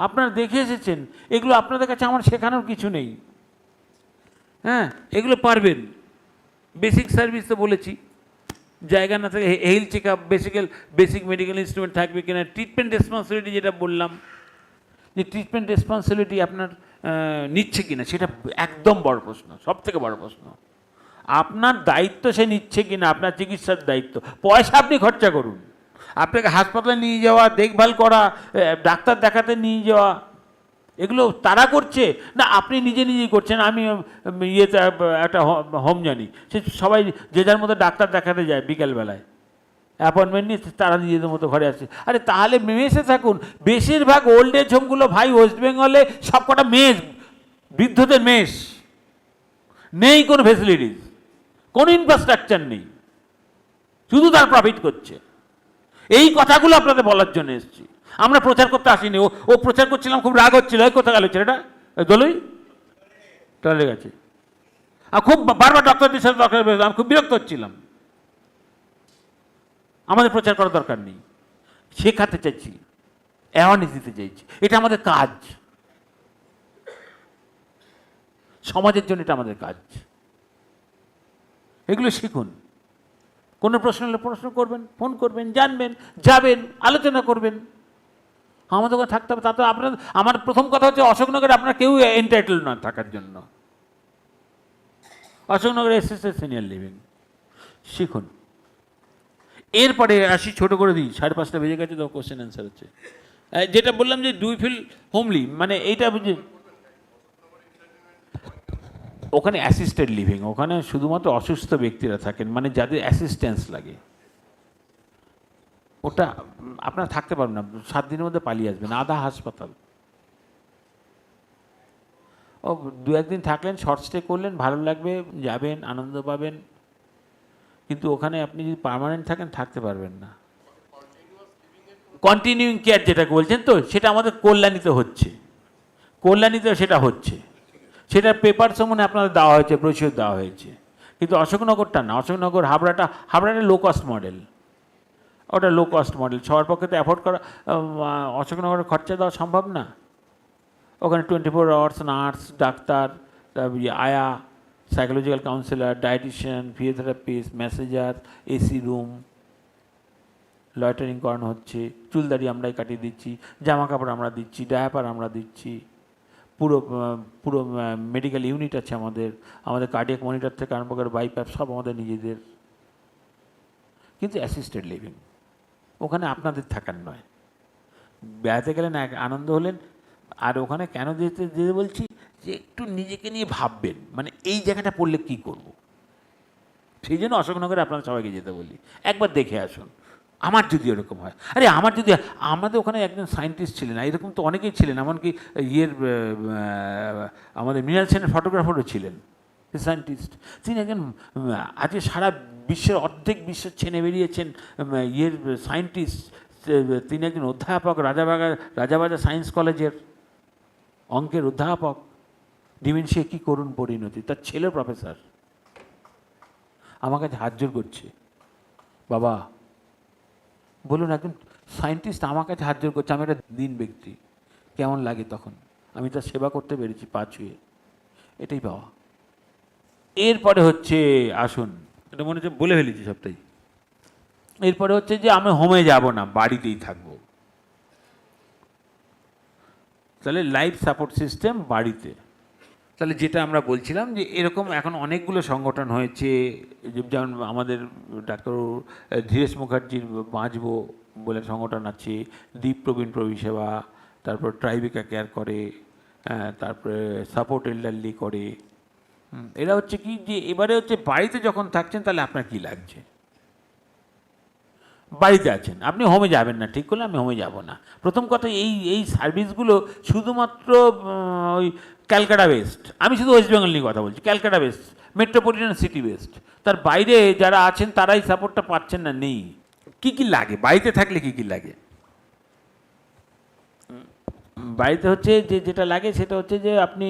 আপনারা দেখে এসেছেন, এগুলো আপনাদের কাছে আমার শেখানোর কিছু নেই। হ্যাঁ, এগুলো পারবেন, বেসিক সার্ভিস তো বলেছি, জায়গা না থাকে, health check up, basic medical instrument থাকবে কিনা, ট্রিটমেন্ট রেসপন্সিবিলিটি যেটা বললাম, যে ট্রিটমেন্ট রেসপন্সিবিলিটি আপনার নিচ্ছে কিনা, সেটা একদম বড় প্রশ্ন, সব থেকে বড় প্রশ্ন। আপনার দায়িত্ব সে নিচ্ছে কিনা, আপনার চিকিৎসার দায়িত্ব, পয়সা আপনি খরচা করুন, আপনাকে হাসপাতালে নিয়ে যাওয়া, দেখভাল করা, ডাক্তার দেখাতে নিয়ে যাওয়া, এগুলো তারা করছে না আপনি নিজে নিজেই করছেন। আমি ইয়েতে একটা হোম জানি, সে সবাই যে যার মতো ডাক্তার দেখাতে যায় বিকেলবেলায়, অ্যাপয়েন্টমেন্ট নিয়ে তারা নিজেদের মতো ঘরে আসছে। আরে তাহলে মেসে থাকুন। বেশিরভাগ ওল্ড এজ হোমগুলো ভাই ওয়েস্ট বেঙ্গলে সব কটা মেস, বৃদ্ধদের মেস, নেই কোনো ফেসিলিটিস, কোনো ইনফ্রাস্ট্রাকচার নেই, শুধু তার প্রফিট করছে। এই কথাগুলো আপনাদের বলার জন্য এসেছি, আমরা প্রচার করতে আসিনি। ও প্রচার করছিলাম, খুব রাগ হচ্ছিল, কোথা গেল ছেলেটা, দলই টলে গেছে। আর খুব বারবার ডক্টরদের সাথে দরকার, আমি খুব বিরক্ত হচ্ছিলাম। আমাদের প্রচার করার দরকার নেই, শেখাতে চাইছি, অ্যাওয়ারনেস দিতে চাইছি, এটা আমাদের কাজ, সমাজের জন্য এটা আমাদের কাজ। এগুলো শিখুন। কোনো প্রশ্ন হলে প্রশ্ন করবেন, ফোন করবেন, জানবেন, যাবেন, আলোচনা করবেন। আমাদের ওখানে থাকতে হবে, তাতে আপনার, আমার প্রথম কথা হচ্ছে অশোকনগরে আপনার কেউ এন্টাইটেল না থাকার জন্য। অশোকনগরে এসএসএস সিনিয়র লিভিং শিখুন। এরপরে আসি, ছোটো করে দিই, 5:30 বেজে গেছে, তো কোশ্চেন অ্যান্সার হচ্ছে। যেটা বললাম যে ডু ইউ ফিল হোমলি, মানে এইটা বুঝে, ওখানে অ্যাসিস্টেড লিভিং, ওখানে শুধুমাত্র অসুস্থ ব্যক্তিরা থাকেন, মানে যাদের অ্যাসিস্ট্যান্স লাগে। ওটা আপনারা থাকতে পারবেন না, 7 দিনের মধ্যে পালিয়ে আসবেন, আধা হাসপাতাল। ও 2-1 দিন থাকলেন, শর্ট স্টে করলেন, ভালো লাগবে, যাবেন, আনন্দ পাবেন, কিন্তু ওখানে আপনি যদি পার্মানেন্ট থাকেন থাকতে পারবেন না। কন্টিনিউইং কেয়ার যেটা বলছেন, তো সেটা আমাদের কল্যাণীতে হচ্ছে, কল্যাণীতে সেটা হচ্ছে, সেটার পেপার সম্বন্ধে আপনাদের দেওয়া হয়েছে, ব্রোশিওর দেওয়া হয়েছে। কিন্তু অশোকনগরটা না, অশোকনগর, হাবড়াটা লো কস্ট মডেল, ওটা লো কস্ট মডেল, সবার পক্ষে তো অ্যাফোর্ড করা, অশোকনগরের খরচা দেওয়া সম্ভব না। ওখানে 24 আওয়ার্স নার্স, ডাক্তার, আয়া, psychological councillor, dietician, physiotherapist, massager, AC room, loitering করানো হচ্ছে, চুলদাড়ি আমরাই কাটিয়ে দিচ্ছি, জামা কাপড় আমরা দিচ্ছি, ডায়াপার আমরা দিচ্ছি, পুরো পুরো মেডিকেল ইউনিট আছে আমাদের, কার্ডিয়াক মনিটর থেকে আরম্ভ করে বাইপ্যাপ সব আমাদের নিজেদের। কিন্তু অ্যাসিস্টেড লিভিং, ওখানে আপনাদের থাকার নয়, বেড়াতে গেলেন, এক আনন্দ হলেন। আর ওখানে কেন যেতে বলছি, যে একটু নিজেকে নিয়ে ভাববেন, মানে এই জায়গাটা পড়লে কী করব, সেই জন্য অশোকনগরে আপনারা সবাইকে যেতে বলি, একবার দেখে আসুন। আমার যদি এরকম হয়, আরে আমার যদি, আমাদের ওখানে একজন সায়েন্টিস্ট ছিলেন, এরকম তো অনেকেই ছিলেন, এমনকি আমাদের মৃণাল সেনের ফটোগ্রাফারও ছিলেন সায়েন্টিস্ট। তিনি একজন, আজকে সারা বিশ্বের অর্ধেক বিশ্ব ছেনে বেরিয়েছেন সায়েন্টিস্ট। তিনি একজন অধ্যাপক, রাজাবাজার সায়েন্স কলেজের অঙ্কের অধ্যাপক। ডিমেনশিয়া কী করুন পরিণতি, তার ছেলে প্রফেসর, আমার কাছে হাত জোর করছে, বাবা বলুন, একজন সায়েন্টিস্ট আমার কাছে হাত জোর করছে, আমি একটা দিন ব্যক্তি, কেমন লাগে তখন, আমি তার সেবা করতে পেরেছি পা ছুঁয়ে, এটাই পাওয়া। এরপরে হচ্ছে, আসুন, এটা মনে হচ্ছে বলে ফেলেছি সবটাই। এরপরে হচ্ছে যে আমি হোমে যাব না, বাড়িতেই থাকবো। তাহলে লাইফ সাপোর্ট সিস্টেম বাড়িতে। তাহলে যেটা আমরা বলছিলাম যে এরকম এখন অনেকগুলো সংগঠন হয়েছে, যেমন আমাদের ডাক্তার ধীরেশ মুখার্জির বাঁচবো বলে সংগঠন আছে, দীপ প্রবীণ পরিষেবা, তারপর ট্রাইবেকা কেয়ার করে, তারপরে সাপোর্ট এল্ডারলি করে। এরা হচ্ছে কি, যে এবারে হচ্ছে বাড়িতে যখন থাকছেন তাহলে আপনার কী লাগছে, বাড়িতে আছেন, আপনি হোমে যাবেন না, ঠিক করলে আমি হোমে যাব না। প্রথম কথা, এই সার্ভিসগুলো শুধুমাত্র ওই ক্যালকাটা বেস্ট, আমি শুধু ওয়েস্ট বেঙ্গল নিয়ে কথা বলছি, Calcutta best, metropolitan city best. তার বাইরে যারা আছেন তারাই সাপোর্টটা পাচ্ছেন না, নেই। কী কী লাগে বাড়িতে থাকলে, কী কী লাগে বাড়িতে হচ্ছে, যেটা লাগে সেটা হচ্ছে যে আপনি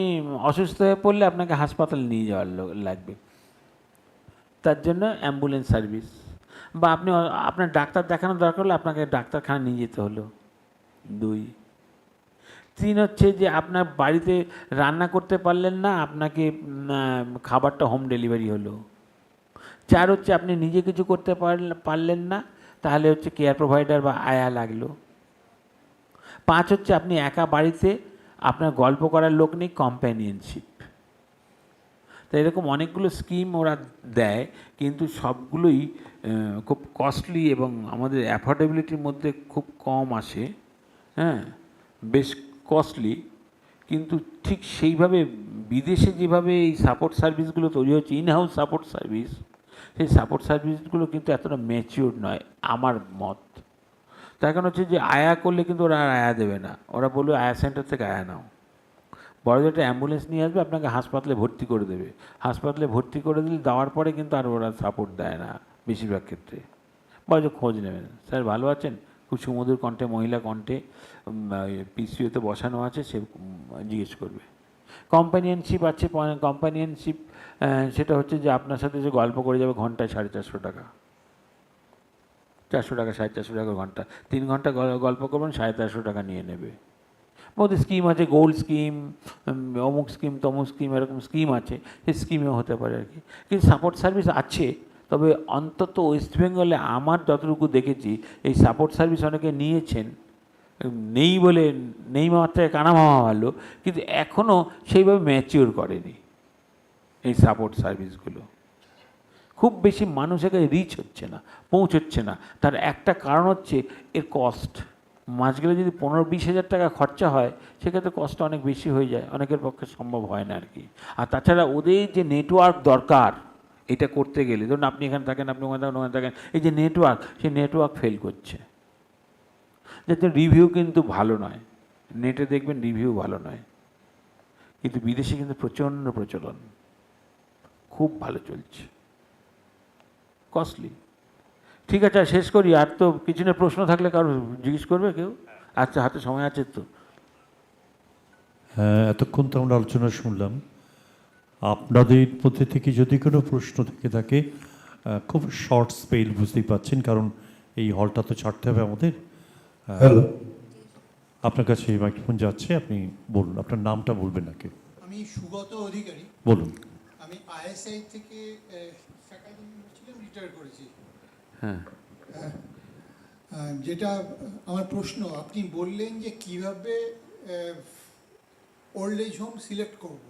অসুস্থ হয়ে পড়লে আপনাকে হাসপাতালে নিয়ে যাওয়ার লাগবে, তার জন্য অ্যাম্বুলেন্স সার্ভিস, বা আপনি আপনার ডাক্তার দেখানোর দরকার হলে আপনাকে ডাক্তারখানা নিয়ে যেতে হলো। 2, 3 হচ্ছে যে আপনার বাড়িতে রান্না করতে পারলেন না, আপনাকে খাবারটা হোম ডেলিভারি হলো। 4 হচ্ছে আপনি নিজে কিছু করতে পারলেন না, তাহলে হচ্ছে কেয়ার প্রোভাইডার বা আয়া লাগলো। 5 হচ্ছে আপনি একা বাড়িতে, আপনার গল্প করার লোক নেই, কম্প্যানিয়নশিপ। তো এরকম অনেকগুলো স্কিম ওরা দেয়, কিন্তু সবগুলোই খুব কস্টলি এবং আমাদের অ্যাফোর্ডেবিলিটির মধ্যে খুব কম আসে। হ্যাঁ, বেশ কস্টলি, কিন্তু ঠিক সেইভাবে বিদেশে যেভাবে এই সাপোর্ট সার্ভিসগুলো তৈরি হচ্ছে, ইনহাউস সাপোর্ট সার্ভিস, সেই সাপোর্ট সার্ভিসগুলো কিন্তু এতটা ম্যাচিওর নয় আমার মত। তার কারণ হচ্ছে যে আয়া করলে কিন্তু ওরা আর আয়া দেবে না, ওরা বলবে আয়া সেন্টার থেকে আয়া নাও। বড় একটা অ্যাম্বুলেন্স নিয়ে আসবে, আপনাকে হাসপাতালে ভর্তি করে দেবে। হাসপাতালে ভর্তি করে দিলে দেওয়ার পরে কিন্তু আর ওরা সাপোর্ট দেয় না বেশিরভাগ ক্ষেত্রে। বড় খোঁজ নেবেন, স্যার ভালো আছেন, খুব সুমধুর কণ্ঠে, মহিলা কণ্ঠে পিসিওতে বসানো আছে, সে জিজ্ঞেস করবে। কম্প্যানিয়নশিপ আছে, কম্প্যানিয়নশিপ সেটা হচ্ছে যে আপনার সাথে যে গল্প করে যাবে ঘন্টায় 450 টাকা, 400 টাকা, 450 টাকা ঘন্টা, 3 ঘন্টা গল্প করবেন, 350 টাকা নিয়ে নেবে। বহুত স্কিম আছে, গোল্ড স্কিম, অমুক স্কিম, তমুক স্কিম, এরকম স্কিম আছে, সেই স্কিমেও হতে পারে আর কি। কিন্তু সাপোর্ট সার্ভিস আছে, তবে অন্তত ওয়েস্ট বেঙ্গলে আমার যতটুকু দেখেছি এই সাপোর্ট সার্ভিস অনেকে নিয়েছেন, নেই বলে নেই মাত্রায় কানা মামা ভালো, কিন্তু এখনও সেইভাবে ম্যাচিওর করেনি এই সাপোর্ট সার্ভিসগুলো। খুব বেশি মানুষের কাছে রিচ হচ্ছে না, পৌঁছচ্ছে না। তার একটা কারণ হচ্ছে এর কস্ট। মাস গেলে যদি 15-20 হাজার টাকা খরচা হয়, সেক্ষেত্রে কষ্ট অনেক বেশি হয়ে যায়, অনেকের পক্ষে সম্ভব হয় না আর কি। আর তাছাড়া ওদের যে নেটওয়ার্ক দরকার এটা করতে গেলে, ধরুন আপনি এখানে থাকেন, আপনি ওখানে থাকেন, এই যে নেটওয়ার্ক, সেই নেটওয়ার্ক ফেল করছে। যাতে রিভিউ কিন্তু ভালো নয়, নেটে দেখবেন রিভিউ ভালো নয়, কিন্তু বিদেশে কিন্তু প্রচণ্ড প্রচলন, খুব ভালো চলছে, কস্টলি। ঠিক আছে, শেষ করি। আর তো কিছু না, প্রশ্ন থাকলে কারো জিজ্ঞেস করবে কেউ? আচ্ছা, হাতে সময় আছে তো? হ্যাঁ, এতক্ষণ তো আমরা আলোচনা শুনলাম। আপনাদের মধ্যে থেকে যদি কোনো প্রশ্ন থেকে থাকে, খুব শর্ট স্পেল, বুঝতেই পাচ্ছেন, কারণ এই হলটা তো ছাড়তে হবে আমাদের। হ্যালো, আপনার কাছে মাইক্রোফোন যাচ্ছে, আপনি বলুন, আপনার নামটা বলবেন নাকি? আমি সুগত অধিকারী। বলুন। আমি আইএসআই থেকে ফ্যাকাল্টি মেম্বার ছিলাম, রিটায়ার করেছি। হ্যাঁ, যেটা আমার প্রশ্ন, আপনি বললেন যে কিভাবে ওল্ড এজ হোম সিলেক্ট করব,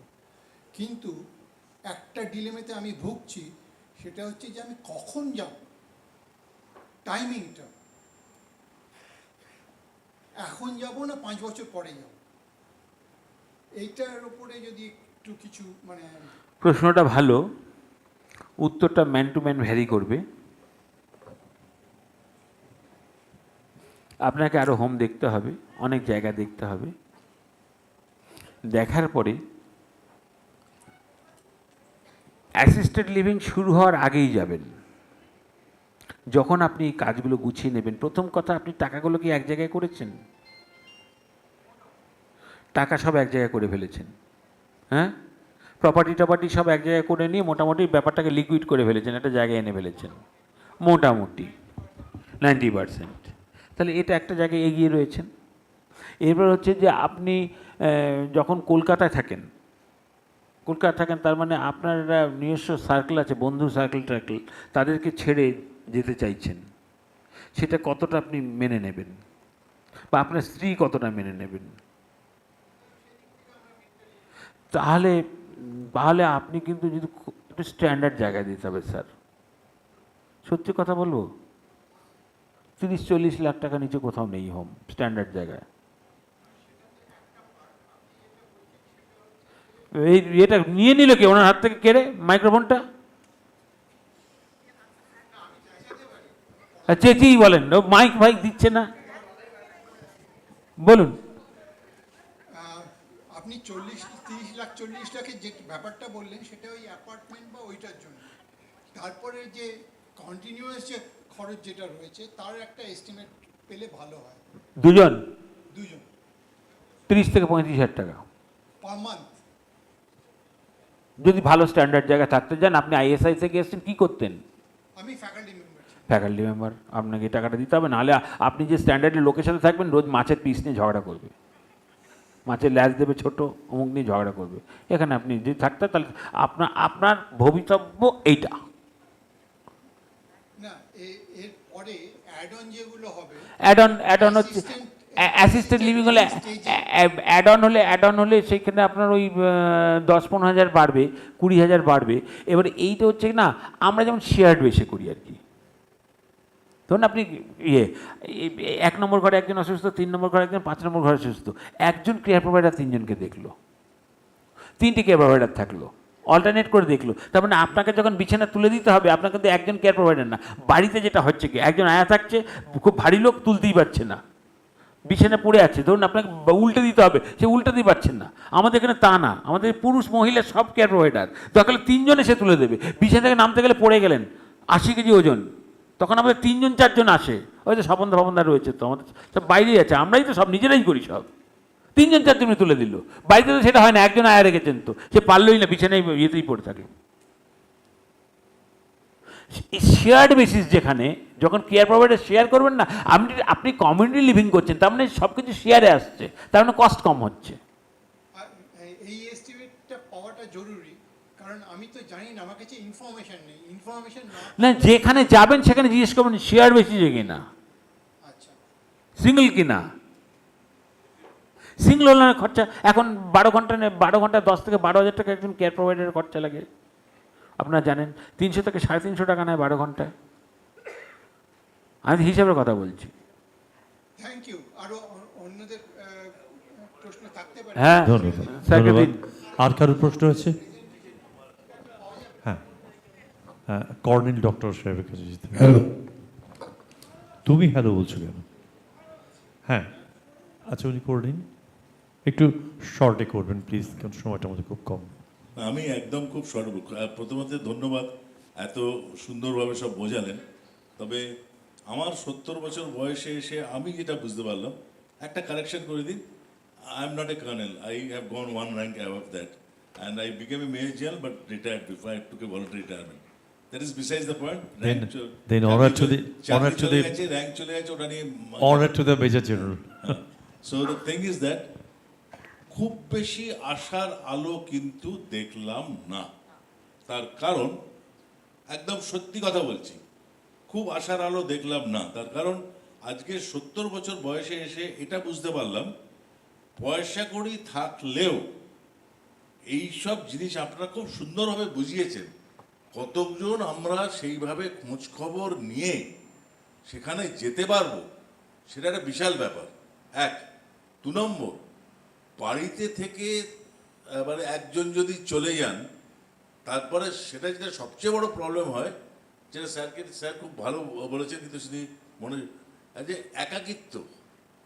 কিন্তু একটা ডিলেমেতে আমি ভুগছি, সেটা হচ্ছে যে আমি কখন যাব, টাইমিংটা, এখন যাব না 5 বছর পরে যাব, এইটার উপরে যদি একটু কিছু মানে। প্রশ্নটা ভালো, উত্তরটা ম্যান টু ম্যান ভ্যারি করবে। আপনাকে আরও হোম দেখতে হবে, অনেক জায়গা দেখতে হবে, দেখার পরে অ্যাসিস্টেড লিভিং শুরু হওয়ার আগেই যাবেন, যখন আপনি এই কাজগুলো গুছিয়ে নেবেন। প্রথম কথা, আপনি টাকাগুলো কি এক জায়গায় করেছেন? টাকা সব এক জায়গায় করে ফেলেছেন, হ্যাঁ? প্রপার্টি সব এক জায়গায় করে নিয়ে মোটামুটি ব্যাপারটাকে লিকুইড করে ফেলেছেন, একটা জায়গায় এনে ফেলেছেন মোটামুটি 90%। তাহলে এটা একটা জায়গায় এগিয়ে রয়েছেন। এরপর হচ্ছে যে আপনি যখন কলকাতায় থাকেন, তার মানে আপনার নিজস্ব সার্কেল আছে, বন্ধু সার্কেল টার্কেল, তাদেরকে ছেড়ে যেতে চাইছেন, সেটা কতটা আপনি মেনে নেবেন, বা আপনার স্ত্রী কতটা মেনে নেবেন? তাহলে আপনি কিন্তু যদি একটু স্ট্যান্ডার্ড জায়গায় দিতে হবে স্যার। সত্যি কথা বলবো, 30-40 লাখ টাকা নিচে কোথাও নেই হোম স্ট্যান্ডার্ড জায়গায়। এই এটা নিয়ে নিল কে ওনার হাত থেকে কেড়ে মাইক্রোফোনটা? চেঁচিয়েই বলেন, ও মাইক ফাইক দিচ্ছে না, বলুন। আপনি 30 লাখ 40 লাখের যে ব্যাপারটা বললেন, সেটা ওই অ্যাপার্টমেন্ট বা ওইটার জন্য। তারপরে যে কন্টিনিউয়াস যে খরচ যেটা রয়েছে, তার একটা এস্টিমেট পেলে ভালো হয়। দুজন দুজন 30 থেকে 35 হাজার টাকা পার মান্থ। যদি ভালো স্ট্যান্ডার্ড জায়গায় থাকতে যান। আপনি আইএসআই থেকে এসেছেন, কী করতেন? আমি ফ্যাকাল্টি মেম্বার ছিলাম। ফ্যাকাল্টি মেম্বার, আপনাকে এই টাকাটা দিতে হবে, নাহলে আপনি যে স্ট্যান্ডার্ডের লোকের সাথে থাকবেন, রোজ মাছের পিস নিয়ে ঝগড়া করবে, মাছের ল্যাজ দেবে ছোটো, অমুক নিয়ে ঝগড়া করবে। এখানে আপনি যদি থাকতেন, তাহলে আপনার ভবিতব্য এইটা, এর পরে অ্যাড অন যেগুলো হবে অ্যাড অন হচ্ছে অ্যাসিস্টেড লিভিং হলে অ্যাড অন হলে সেখানে আপনার ওই 10-15 হাজার বাড়বে, 20,000 বাড়বে। এবার এইটা হচ্ছে না, আমরা যেমন শেয়ার্ড বেসে করি আর কি। ধরুন আপনি 1 নম্বর ঘরে একজন অসুস্থ, 3 নম্বর ঘরে একজন, 5 নম্বর ঘরে অসুস্থ, একজন কেয়ার প্রোভাইডার 3জনকে দেখলো, 3টে কেয়ার প্রোভাইডার থাকলো, অল্টারনেট করে দেখলো। তার মানে আপনাকে যখন বিছানা তুলে দিতে হবে, আপনার কিন্তু একজন কেয়ার প্রোভাইডার না। বাড়িতে যেটা হচ্ছে কি, একজন আয়া থাকছে, খুব ভারী লোক, তুলতেই পারছে না, বিছানা পড়ে আছে, ধরুন আপনাকে উল্টে দিতে হবে, সে উল্টাতেই পারছেন না। আমাদের এখানে তা না, আমাদের পুরুষ মহিলা সব কেয়ার প্রোভাইডার, দরকার 3জন এসে তুলে দেবে। বিছানা থেকে নামতে গেলে পড়ে গেলেন, 80 কেজি ওজন, তখন আমাদের 3-4জন আসে। হয়তো স্বপনদা রয়েছে, তো আমাদের সব বাইরেই আছে, আমরাই তো সব নিজেরাই করি সব। 3-4জন তুলে দিল। বাড়িতে তো সেটা হয় না, একজন আয়া রেখেছেন, তো সে পারলই না, বিছানায় ইয়েতেই পড়ে থাকলো। শেয়ার্ড বেসিস যেখানে, যখন কেয়ার প্রোভাইডার শেয়ার করবেন না, আপনি কমিউনিটি লিভিং করছেন, তার মানে সব কিছু শেয়ারে আসছে, তার মানে কস্ট কম হচ্ছে। আর এই এস্টিমেটটা পাওয়াটা জরুরি, কারণ আমি তো জানি না, আমার কাছে ইনফরমেশন নেই। ইনফরমেশন না, যেখানে যাবেন সেখানে জিজ্ঞেস করবেন শেয়ার বেসিসে কিনা, আচ্ছা, সিঙ্গেল কিনা। সিঙ্গেল হলে খরচা এখন 12 ঘন্টা 10 থেকে 12,000 টাকা একজন কেয়ার প্রোভাইডারের খরচা লাগে। আপনারা জানেন 300 থেকে 350 টাকা নেয় 12 ঘন্টায়। আমি হিসাবের কথা বলছি। Thank you. আরো অন্যদের প্রশ্ন থাকতে পারে? হ্যাঁ, ধন্যবাদ, স্যারকে ধন্যবাদ। দিন। আর কারোর প্রশ্ন আছে? হ্যাঁ, হ্যাঁ, কর্নেল ডক্টর সাহেবের কাছে যেতে হবে। হ্যালো, তুমি হ্যালো বলছো কেন? হ্যাঁ, আচ্ছা, উনি করে নিন, একটু শর্টে করবেন প্লিজ, কারণ সময়টা আমাদের খুব কম। আমি একদম খুব সরব। প্রথমত ধন্যবাদ, এত সুন্দরভাবে সব বোঝালেন। তবে আমার 70 বছর বয়সে এসে আমি যেটা বুঝতে পারলাম, একটা কারেকশন করে দিন, I am not a colonel, I have gone one rank above that and I became a major general but retired before I took A voluntary retirement. That is besides the point. Then honor to the- honor to the- rank চলে গেছে, ওটা নিয়ে honour to the major general. So the thing is that খুব বেশি আশার আলো কিন্তু দেখলাম না। তার কারণ, একদম সত্যি কথা বলছি, খুব আশার আলো দেখলাম না। তার কারণ আজকে 70 বছর বয়সে এসে এটা বুঝতে পারলাম, পয়সা কড়ি থাকলেও এইসব জিনিস আপনারা খুব সুন্দরভাবে বুঝিয়েছেন। কতজন আমরা সেইভাবে খোঁজ খবর নিয়ে সেখানে যেতে পারবো, সেটা একটা বিশাল ব্যাপার। 1, 2 নম্বর, বাড়িতে থেকে মানে একজন যদি চলে যান, তারপরে সেটা যেটা সবচেয়ে বড় প্রবলেম হয়, যেটা স্যার খুব ভালো বলেছেন, কিন্তু শুধু মনে যে একাকিত্ব,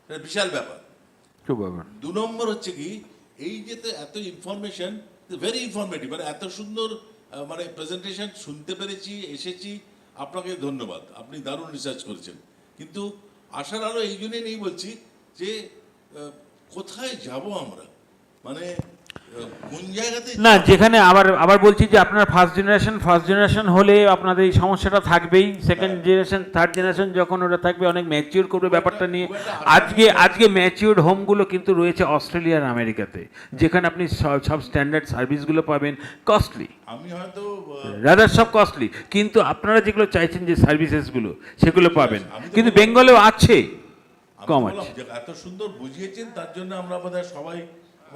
এটা বিশাল ব্যাপার। 2 নম্বর হচ্ছে কি, এই যে তো এত ইনফরমেশন, ভেরি ইনফরমেটিভ, মানে এত সুন্দর মানে প্রেজেন্টেশন শুনতে পেরেছি, এসেছি, আপনাকে ধন্যবাদ, আপনি দারুণ রিসার্চ করেছেন। কিন্তু আশার আলো এই জন্যই নেই বলছি যে কোথায় যাব আমরা, মানে কোন জায়গাতে না, যেখানে আবার বলছি যে আপনার ফার্স্ট জেনারেশন হলে আপনাদের এই সমস্যাটা থাকবেই। সেকেন্ড জেনারেশন, থার্ড জেনারেশন যখন ওটা থাকবে, অনেক ম্যাচিওর করবে ব্যাপারটা নিয়ে। আজকে ম্যাচিওর্ড হোমগুলো কিন্তু রয়েছে অস্ট্রেলিয়া আর আমেরিকাতে, যেখানে আপনি সব স্ট্যান্ডার্ড সার্ভিসগুলো পাবেন, কস্টলি, আমি হয়তো রাদার সব কস্টলি, কিন্তু আপনারা যেগুলো চাইছেন যে সার্ভিসেসগুলো, সেগুলো পাবেন। কিন্তু বেঙ্গলেও আছে, আমি কম বললাম আছে। যে এত সুন্দর বুঝিয়েছেন, তার জন্য আমরা বোধহয় সবাই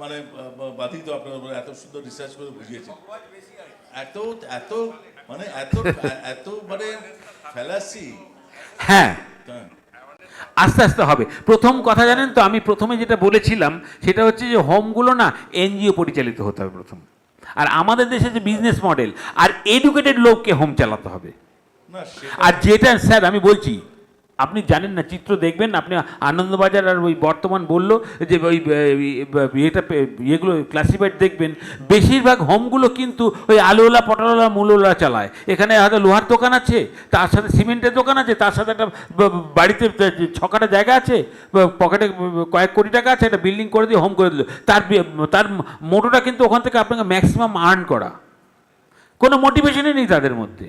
মানে বাধিত, আপনারা এত সুন্দর রিসার্চ করে বুঝিয়েছেন। এত এত মানে এত এত মানে ফ্যালাসি। হ্যাঁ, আস্তে আস্তে হবে। প্রথম কথা জানেন তো, আমি প্রথমে যেটা বলেছিলাম সেটা হচ্ছে যে হোমগুলো না এনজিও পরিচালিত হতে হবে প্রথম। আর আমাদের দেশে যে বিজনেস মডেল, আর এডুকেটেড লোককে হোম চালাতে হবে। না, আর যেটা স্যার আমি বলছি, আপনি জানেন না, চিত্র দেখবেন আপনি, আনন্দবাজার আর ওই বর্তমান বললো যে ওই এগুলো ক্লাসিফাইড দেখবেন, বেশিরভাগ হোমগুলো কিন্তু ওই আলুওয়ালা, পটলওয়ালা, মূলওয়ালা চালায়। এখানে হয়তো লোহার দোকান আছে, তার সাথে সিমেন্টের দোকান আছে, তার সাথে একটা বাড়িতে 6 জায়গা আছে, পকেটে কয়েক কোটি টাকা আছে, একটা বিল্ডিং করে দিয়ে হোম করে দিল। তার মোটোটা কিন্তু ওখান থেকে আপনাকে ম্যাক্সিমাম আর্ন করা, কোনো মোটিভেশনই নেই তাদের মধ্যে।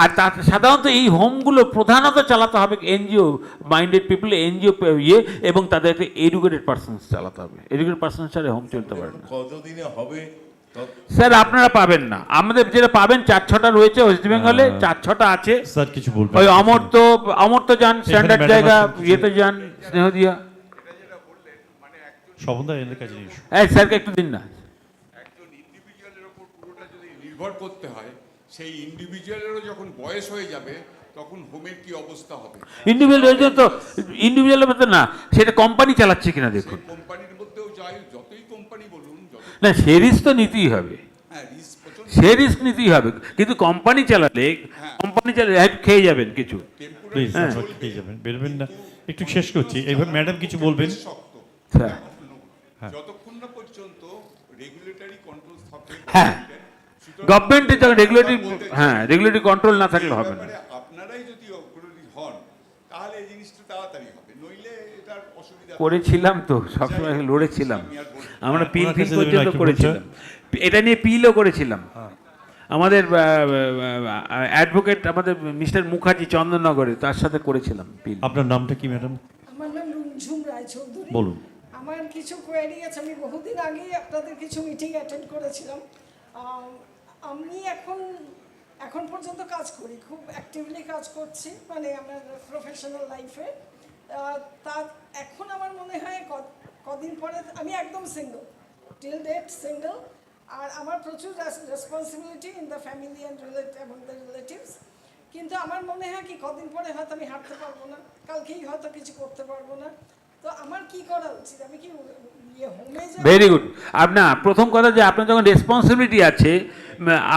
আর সাধারণত এই হোমগুলো প্রধানত চালাতে হবে এনজিও মাইন্ডেড পিপল, এনজিও এবং তাদেরকে এডুকেটেড পার্সনস চালাতে হবে। এডুকেটেড পার্সন ছাড়া হোম চলতে পারে না। কতদিনে হবে স্যার আপনারা পাবেন না, আমাদের যেটা পাবেন 4-6টা রয়েছে ওয়েস্ট বেঙ্গলে, 4-6টা আছে। স্যার কিছু বলবেন? ওই অমর্ত্য যান, স্ট্যান্ডার্ড ম্যাডাম জায়গা, আছেন কিছু? ইয়েতে যান, স্নেহদিয়া। স্বপনদা এদের কাছে নিয়ে এসো। এই স্যারকে একটু দিন না। একজন ইন্ডিভিজুয়ালের ওপর পুরোটা যদি নির্ভর করতে হয়, সেই ইন্ডিভিজুয়ালেরও যখন বয়স হয়ে যাবে তখন হোমের কি অবস্থা হবে? ইন্ডিভিজুয়ালের মধ্যে না, সেটা কোম্পানি চালাচ্ছে কিনা দেখুন। কোম্পানির মধ্যেও যাই, যতই কোম্পানি বলুন, না, সে রিস্ক তো নিতেই হবে, হ্যাঁ রিস্ক প্রচন্ড। সে রিস্ক নিতেই হবে, কিন্তু কোম্পানি চালালে খেয়ে যাবেন কিছু। প্লিজ আপনারা খেয়ে যাবেন, বেরোবেন না। একটু শেষ করছি, এবার ম্যাডাম কিছু বলবেন। শক্ত স্যার যতক্ষণ না পর্যন্ত রেগুলেটরি কন্ট্রোল থাকে, হ্যাঁ, সুতরাং গভর্নমেন্টের যখন রেগুলেটরি, বলতে চাই, হ্যাঁ রেগুলেটরি কন্ট্রোল না থাকলে হবে না। ব্যাপারে আপনারাই যদি অগ্রণী হন তাহলে এই জিনিসটা তাড়াতাড়ি হবে, নইলে এটার অসুবিধা। করেছিলাম তো, সবসময় লড়েছিলাম আমরা, পিল আপনার ফিল কাছে পর্যন্ত দেবেন করেছিলাম, এটা নিয়ে পিলও করেছিলাম। আমাদের অ্যাডভোকেট আমাদের মিস্টার মুখার্জি চন্দননগরে, তার সাথে করেছিলাম পিল। আপনার নামটা কি ম্যাডাম? আমার নাম রুমঝুম রায়চৌধুরী। বলুন। আমার কিছু কোয়েরি আছে। আমি বহুদিন আগেই আপনাদের কিছু মিটিং অ্যাটেন্ড করেছিলাম। আমি এখন পর্যন্ত কাজ করি, খুব অ্যাক্টিভলি কাজ করছি, মানে আমার প্রফেশনাল লাইফে। তা এখন আমার মনে হয় কদিন পরে আমি একদম সিঙ্গল, টিল ডেট সিঙ্গল, আর আমার প্রচুর responsibility in the family and এবং দ্য রিলেটিভস। কিন্তু আমার মনে হয় কি কদিন পরে হয়তো আমি হাঁটতে পারবো না, কালকেই হয়তো কিছু করতে পারবো না। তো আমার কি করা উচিত? আমি কি হোমে যাব? Very good. আপনার প্রথম কথা যে আপনার যখন রেসপন্সিবিলিটি আছে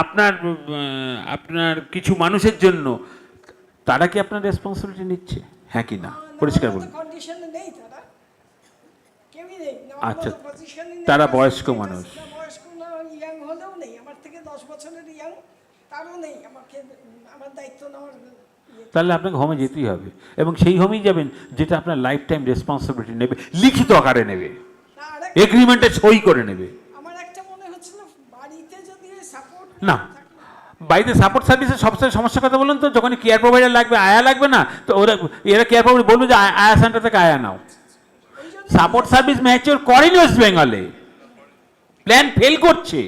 আপনার কিছু মানুষের জন্য, তারা কি আপনার রেসপন্সিবিলিটি নিচ্ছে, হ্যাঁ কি না, পরিষ্কার বলুন। কন্ডিশনে নেই তারা, কেউই নেই। আচ্ছা, তারা বয়স্ক মানুষ। বয়স্ক না, ইয়াং হলেও নেই, আমার থেকে 10 বছরের ইয়াং, তারও নেই আমাকে আমার দায়িত্ব নেওয়ার। তাহলে আপনাকে হোমে যেতেই হবে, এবং সেই হোমেই যাবেন যেটা আপনার লাইফ টাইম রেসপন্সিবিলিটি নেবে, লিখিত আকারে নেবে, এগ্রিমেন্টে সই করে নেবে। আমার একটা মনে হচ্ছিল বাড়িতে যদি সাপোর্ট না, বাড়িতে সাপোর্ট সার্ভিসের সবসময় সমস্যার কথা বলুন তো, যখন কেয়ার প্রোভাইডার লাগবে, আয়া লাগবে না, তো এরা কেয়ার প্রোভাইডার বলবে যে আয়া সেন্টার থেকে আয়া নাও। সাপোর্ট সার্ভিস ম্যাচিওর করেনি ওয়েস্ট বেঙ্গলে, প্ল্যান ফেল করছে।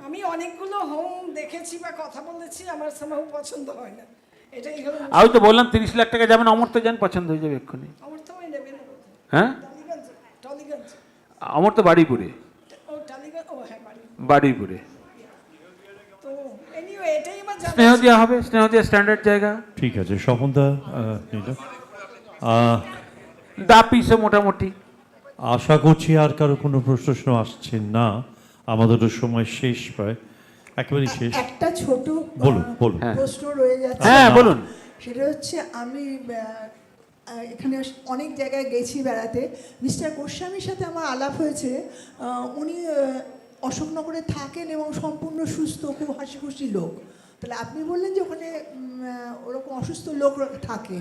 আমি অনেকগুলো হোম দেখেছি বা কথা বলেছি, আমার সামহাউ পছন্দ হয় না। এটাই হলো আমি তো বললাম 30 লাখ টাকা যাবেন, অমর্ত্য যান, পছন্দ হয়ে যাবে এক্ষুনি। আমার তো ওই নেবেন। হ্যাঁ, টালিগঞ্জ। অমর্ত্য বাড়িপুরে, ও টালিগঞ্জ, ও হ্যাঁ বাড়িপুরে। তো এনিওয়ে এটাই আমার জানা। স্নেহ দেওয়া হবে, স্নেহ দেওয়া স্ট্যান্ডার্ড জায়গা। ঠিক আছে, স্বপনদা নিল। দা পিসও মোটামুটি। আশা করছি আর কারো কোনো প্রশ্ন আসছে না, আমাদেরও সময় শেষ, প্রায় একেবারেই শেষ। একটা ছোট বলুন, বলুন। প্রশ্ন রয়ে যাচ্ছে। হ্যাঁ বলুন। সেটা হচ্ছে আমি এখানে অনেক জায়গায় গেছি বেড়াতে, মিস্টার গোস্বামীর সাথে আমার আলাপ হয়েছে। উনি অশোকনগরে থাকেন এবং সম্পূর্ণ সুস্থ, খুব হাসি খুশি লোক। তাহলে আপনি বললেন যে ওখানে ওরকম অসুস্থ লোক থাকে,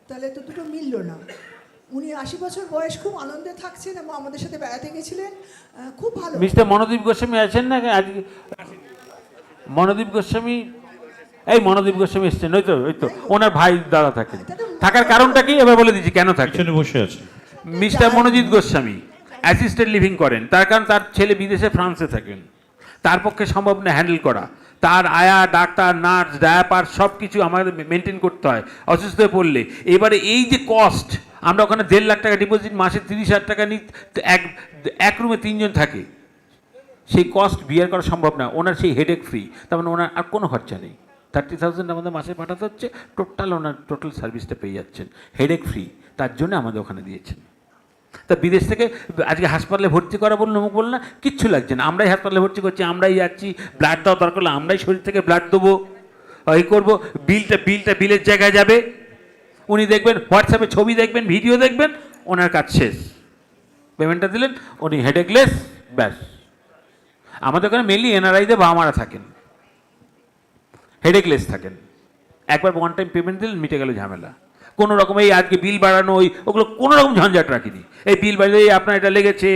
তাহলে তো দুটো মিলল না। উনি 80 বছর বয়স, খুব আনন্দে থাকছেন এবং আমাদের সাথে বেড়াতে গেছিলেন, খুব ভালো। মিস্টার মনোদীপ গোস্বামী আছেন না আজকে? মনোদীপ গোস্বামী, এই মনোদীপ গোস্বামী এসছেন, ওই তো ওনার ভাই দাদা থাকেন। থাকার কারণটা কি এবার বলে দিচ্ছি কেন থাকেন। পিছনে বসে আছে mister Manojit Goswami assistant living করেন, তার কারণ তার ছেলে বিদেশে ফ্রান্সে থাকেন, তার পক্ষে সম্ভব না হ্যান্ডেল করা। তার আয়া, ডাক্তার, নার্স, ডায়াপার সব কিছু আমাদের মেনটেন করতে হয় অসুস্থ হয়ে পড়লে। এবারে এই যে কস্ট, আমরা ওখানে 1.5 লাখ টাকা ডিপোজিট, মাসে 30,000 টাকা নিই, এক রুমে 3 জন থাকে, সেই কস্ট বিয়ার করা সম্ভব না। ওনার সেই হেডেক ফ্রি, তার মানে ওনার আর কোনো খরচা নেই। 30,000 আমাদের মাসে পাঠাতে হচ্ছে, ওনার টোটাল সার্ভিসটা পেয়ে যাচ্ছেন, হেডেক ফ্রি। তার জন্য আমাদের ওখানে দিয়েছেন। তা বিদেশ থেকে আজকে হাসপাতালে ভর্তি করা বলুন, অমুক বলুন না, কিচ্ছু লাগছে না। আমরাই হাসপাতালে ভর্তি করছি, আমরাই যাচ্ছি, ব্লাড দেওয়া দরকার হলে আমরাই শরীর থেকে ব্লাড দেবো, এই করবো। বিলের জায়গায় যাবে, উনি দেখবেন হোয়াটসঅ্যাপে ছবি দেখবেন, ভিডিও দেখবেন, ওনার কাজ শেষ, পেমেন্টটা দিলেন, উনি হেডেকলেস, ব্যাস। আমাদের ওখানে মেনলি এনআরআইদের বাবা মারা থাকেন, হেডেকলেস থাকেন, একবার ওয়ান টাইম পেমেন্ট দিলেন, মিটে গেল ঝামেলা। কোনো রকম এই আজকে বিল বাড়ানো, ওগুলো কোনো রকম ঝঞ্ঝাট রাখিনি। এই বিল বাড়লে আপনার এটা লেগেছে,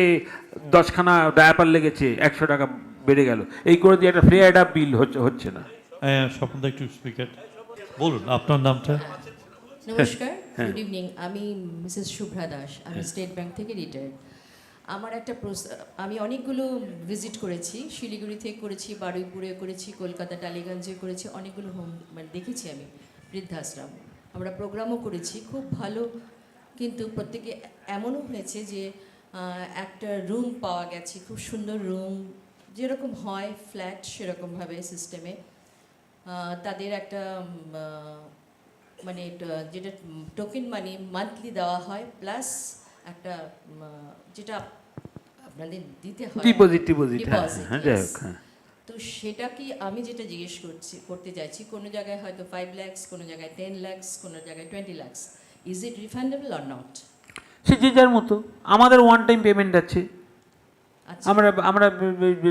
10খানা ডায়াপার লেগেছে, 100 টাকা বেড়ে গেল, এই করে দিয়ে একটা ফ্রি অ্যাড বিল হচ্ছে না। স্বপনদা একটু স্পিকার বলুন, আপনার নামটা? নমস্কার, গুড ইভিনিং। আমি মিসেস শুভ্রা দাস, আমি স্টেট ব্যাংক থেকে রিটায়ার্ড। আমার একটা আমি অনেকগুলো ভিজিট করেছি, শিলিগুড়ি থেকে করেছি, বারুইপুরে করেছি, কলকাতা টালিগঞ্জে করেছি, অনেকগুলো হোম মানে দেখেছি আমি বৃদ্ধাশ্রম। আমরা প্রোগ্রামও করেছি, খুব ভালো। কিন্তু প্রত্যেকে এমনও হয়েছে যে একটা রুম পাওয়া গেছে, খুব সুন্দর রুম, যেরকম হয় ফ্ল্যাট সেরকমভাবে সিস্টেমে। তাদের একটা মানে যেটা টোকেন মানি মান্থলি দেওয়া হয়, প্লাস একটা যেটা আপনাদের দিতে হয় ডিপোজিট Deposit, হ্যাঁ যাই yes. হোক, হ্যাঁ। তো সেটা কি, আমি যেটা জিজ্ঞেস করতে চাইছি, কোনো জায়গায় হয়তো 5 lakhs, কোনো জায়গায় 10 lakhs, কোনো জায়গায় 20 lakhs, is it refundable or not? সে যে যার মতো, আমাদের ওয়ান টাইম পেমেন্ট আছে, আচ্ছা, আমরা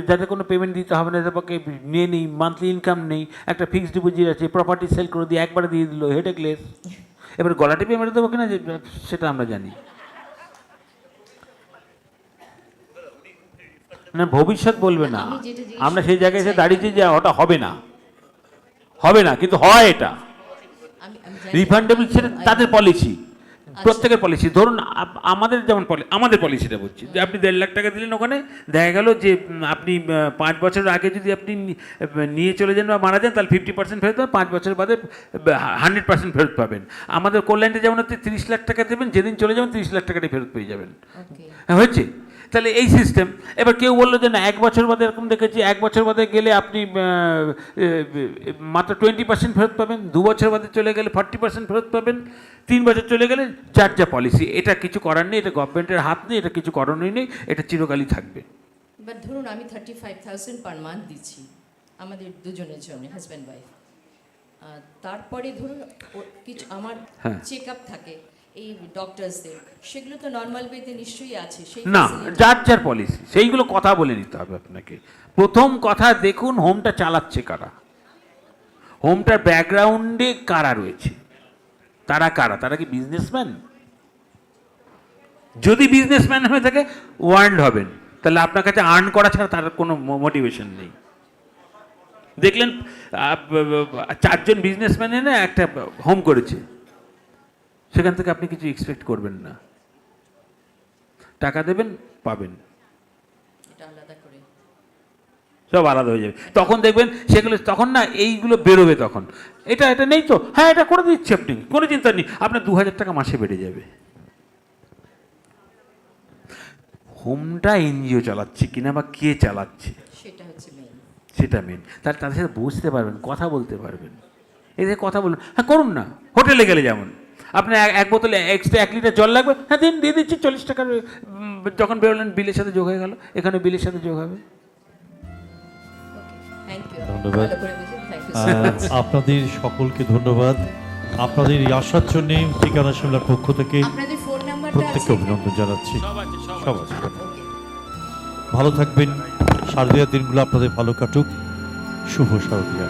যাতে কোনো পেমেন্ট দিতে হবে না, যাদের পক্ষে নিয়ে নিই, মান্থলি ইনকাম নেই, একটা ফিক্সড ডিপোজিট আছে, প্রপার্টি সেল করে দিয়ে একবারে দিয়ে দিল, হেডেক লেস। এবার গলাটি পেমেন্ট দেবো কিনা সেটা আমরা জানি না, ভবিষ্যৎ বলবে না। আমি যেটা জিজ্ঞেস আমরা সেই জায়গায় এসে করতে চাই- দাঁড়িয়েছি যে ওটা হবে না, হবে না, কিন্তু হয় এটা আমি জানি- রিফান্ডেবল, সেটা I- তাদের পলিসি, আচ্ছা। প্রত্যেকের পলিসি। ধরুন আমাদের যেমন আমাদের পলিসিটা বলছি যে আপনি 1.5 লাখ টাকা দিলেন, ওখানে দেখা গেল যে আপনি 5 বছর আগে যদি আপনি নিয়ে চলে যান বা মারা যান, তাহলে 50% ফেরত পাবেন, 5 বছর বাদে 100% ফেরত পাবেন। আমাদের কল্যাণে যেমন হচ্ছে 30 লাখ টাকা দেবেন, যেদিন চলে যাবেন 30 লাখ টাকাটি ফেরত পেয়ে যাবেন। Okay. হ্যাঁ, হয়েছে। তাহলে এই সিস্টেম। এবার কেউ বললো যে না 1 বছর বাদে, এরকম দেখেছি 1 বছর বাদে গেলে আপনি মাত্র 20% ফেরত পাবেন, 2 বছর বাদে চলে গেলে 40% ফেরত পাবেন, 3 বছর চলে গেলে যার যা পলিসি। এটা কিছু করার নেই, এটা গভর্নমেন্টের হাত নেই, এটা কিছু করণীয় নেই, এটা চিরকালই থাকবে। বাট ধরুন আমি 35,000 পার মান্থ দিচ্ছি আমাদের দুজনের জন্য, হাজব্যান্ড ওয়াইফ। তারপরে ধরুন কিছু আমার হ্যাঁ। চেক আপ থাকে এই ডক্টরসদের, সেগুলো তো নর্মাল ওয়েতে নিশ্চয়ই আছে সেই না, facility? যার যার পলিসি, সেইগুলো কথা বলে নিতে হবে আপনাকে। প্রথম কথা দেখুন হোমটা চালাচ্ছে কারা, হোমটার ব্যাকগ্রাউন্ডে কারা রয়েছে, তারা কারা, তারা কি বিজনেসম্যান? যদি বিজনেসম্যান হয়ে থাকে ওয়ার্ন্ড হবেন, তাহলে আপনার কাছে আর্ন করা ছাড়া তার কোনো মোটিভেশন নেই। দেখলেন 4 জন বিজনেসম্যান এনে একটা হোম করেছে, সেখান থেকে আপনি কিছু এক্সপেক্ট করবেন না, টাকা দেবেন পাবেন, এটা আলাদা করে। সব আলাদা হয়ে যাবে। তখন দেখবেন সেগুলো, তখন না এইগুলো বেরোবে, তখন এটা নেই তো, হ্যাঁ এটা করে দিচ্ছি, আপনি কোনো চিন্তা নেই, আপনার 2000 টাকা মাসে বেড়ে যাবে। হোমটা এনজিও চালাচ্ছে কিনা বা কে চালাচ্ছে সেটা হচ্ছে মেইন। সেটা মেন। তাহলে তাদের সাথে বসতে পারবেন, কথা বলতে পারবেন, এদের কথা বলুন। হ্যাঁ করুন না, হোটেলে গেলে যেমন আপনার 1 বোতলে এক্সট্রা 1 লিটার জল লাগবে, হ্যাঁ দিন, দিয়ে দিচ্ছি 40 টাকার। যখন বেরোলেন বিলের সাথে যোগ হয়ে গেল, এখানে বিলের সাথে যোগ হবে। থ্যাংক ইউ, ধন্যবাদ। ভালো করে বুঝুন, থ্যাংক ইউ সো মাচ। আপনাদের সকলকে ধন্যবাদ। আপনাদের এই আসার জন্যে ঠিকানা শিমলার পক্ষ থেকে আপনাদের ফোন নাম্বারটা প্রত্যেককে আছে? অভিনন্দন জানাচ্ছি। সব আছে। ওকে। ভালো থাকবেন, শারদীয়ার দিনগুলো আপনাদের ভালো কাটুক। শুভ শারদীয়া।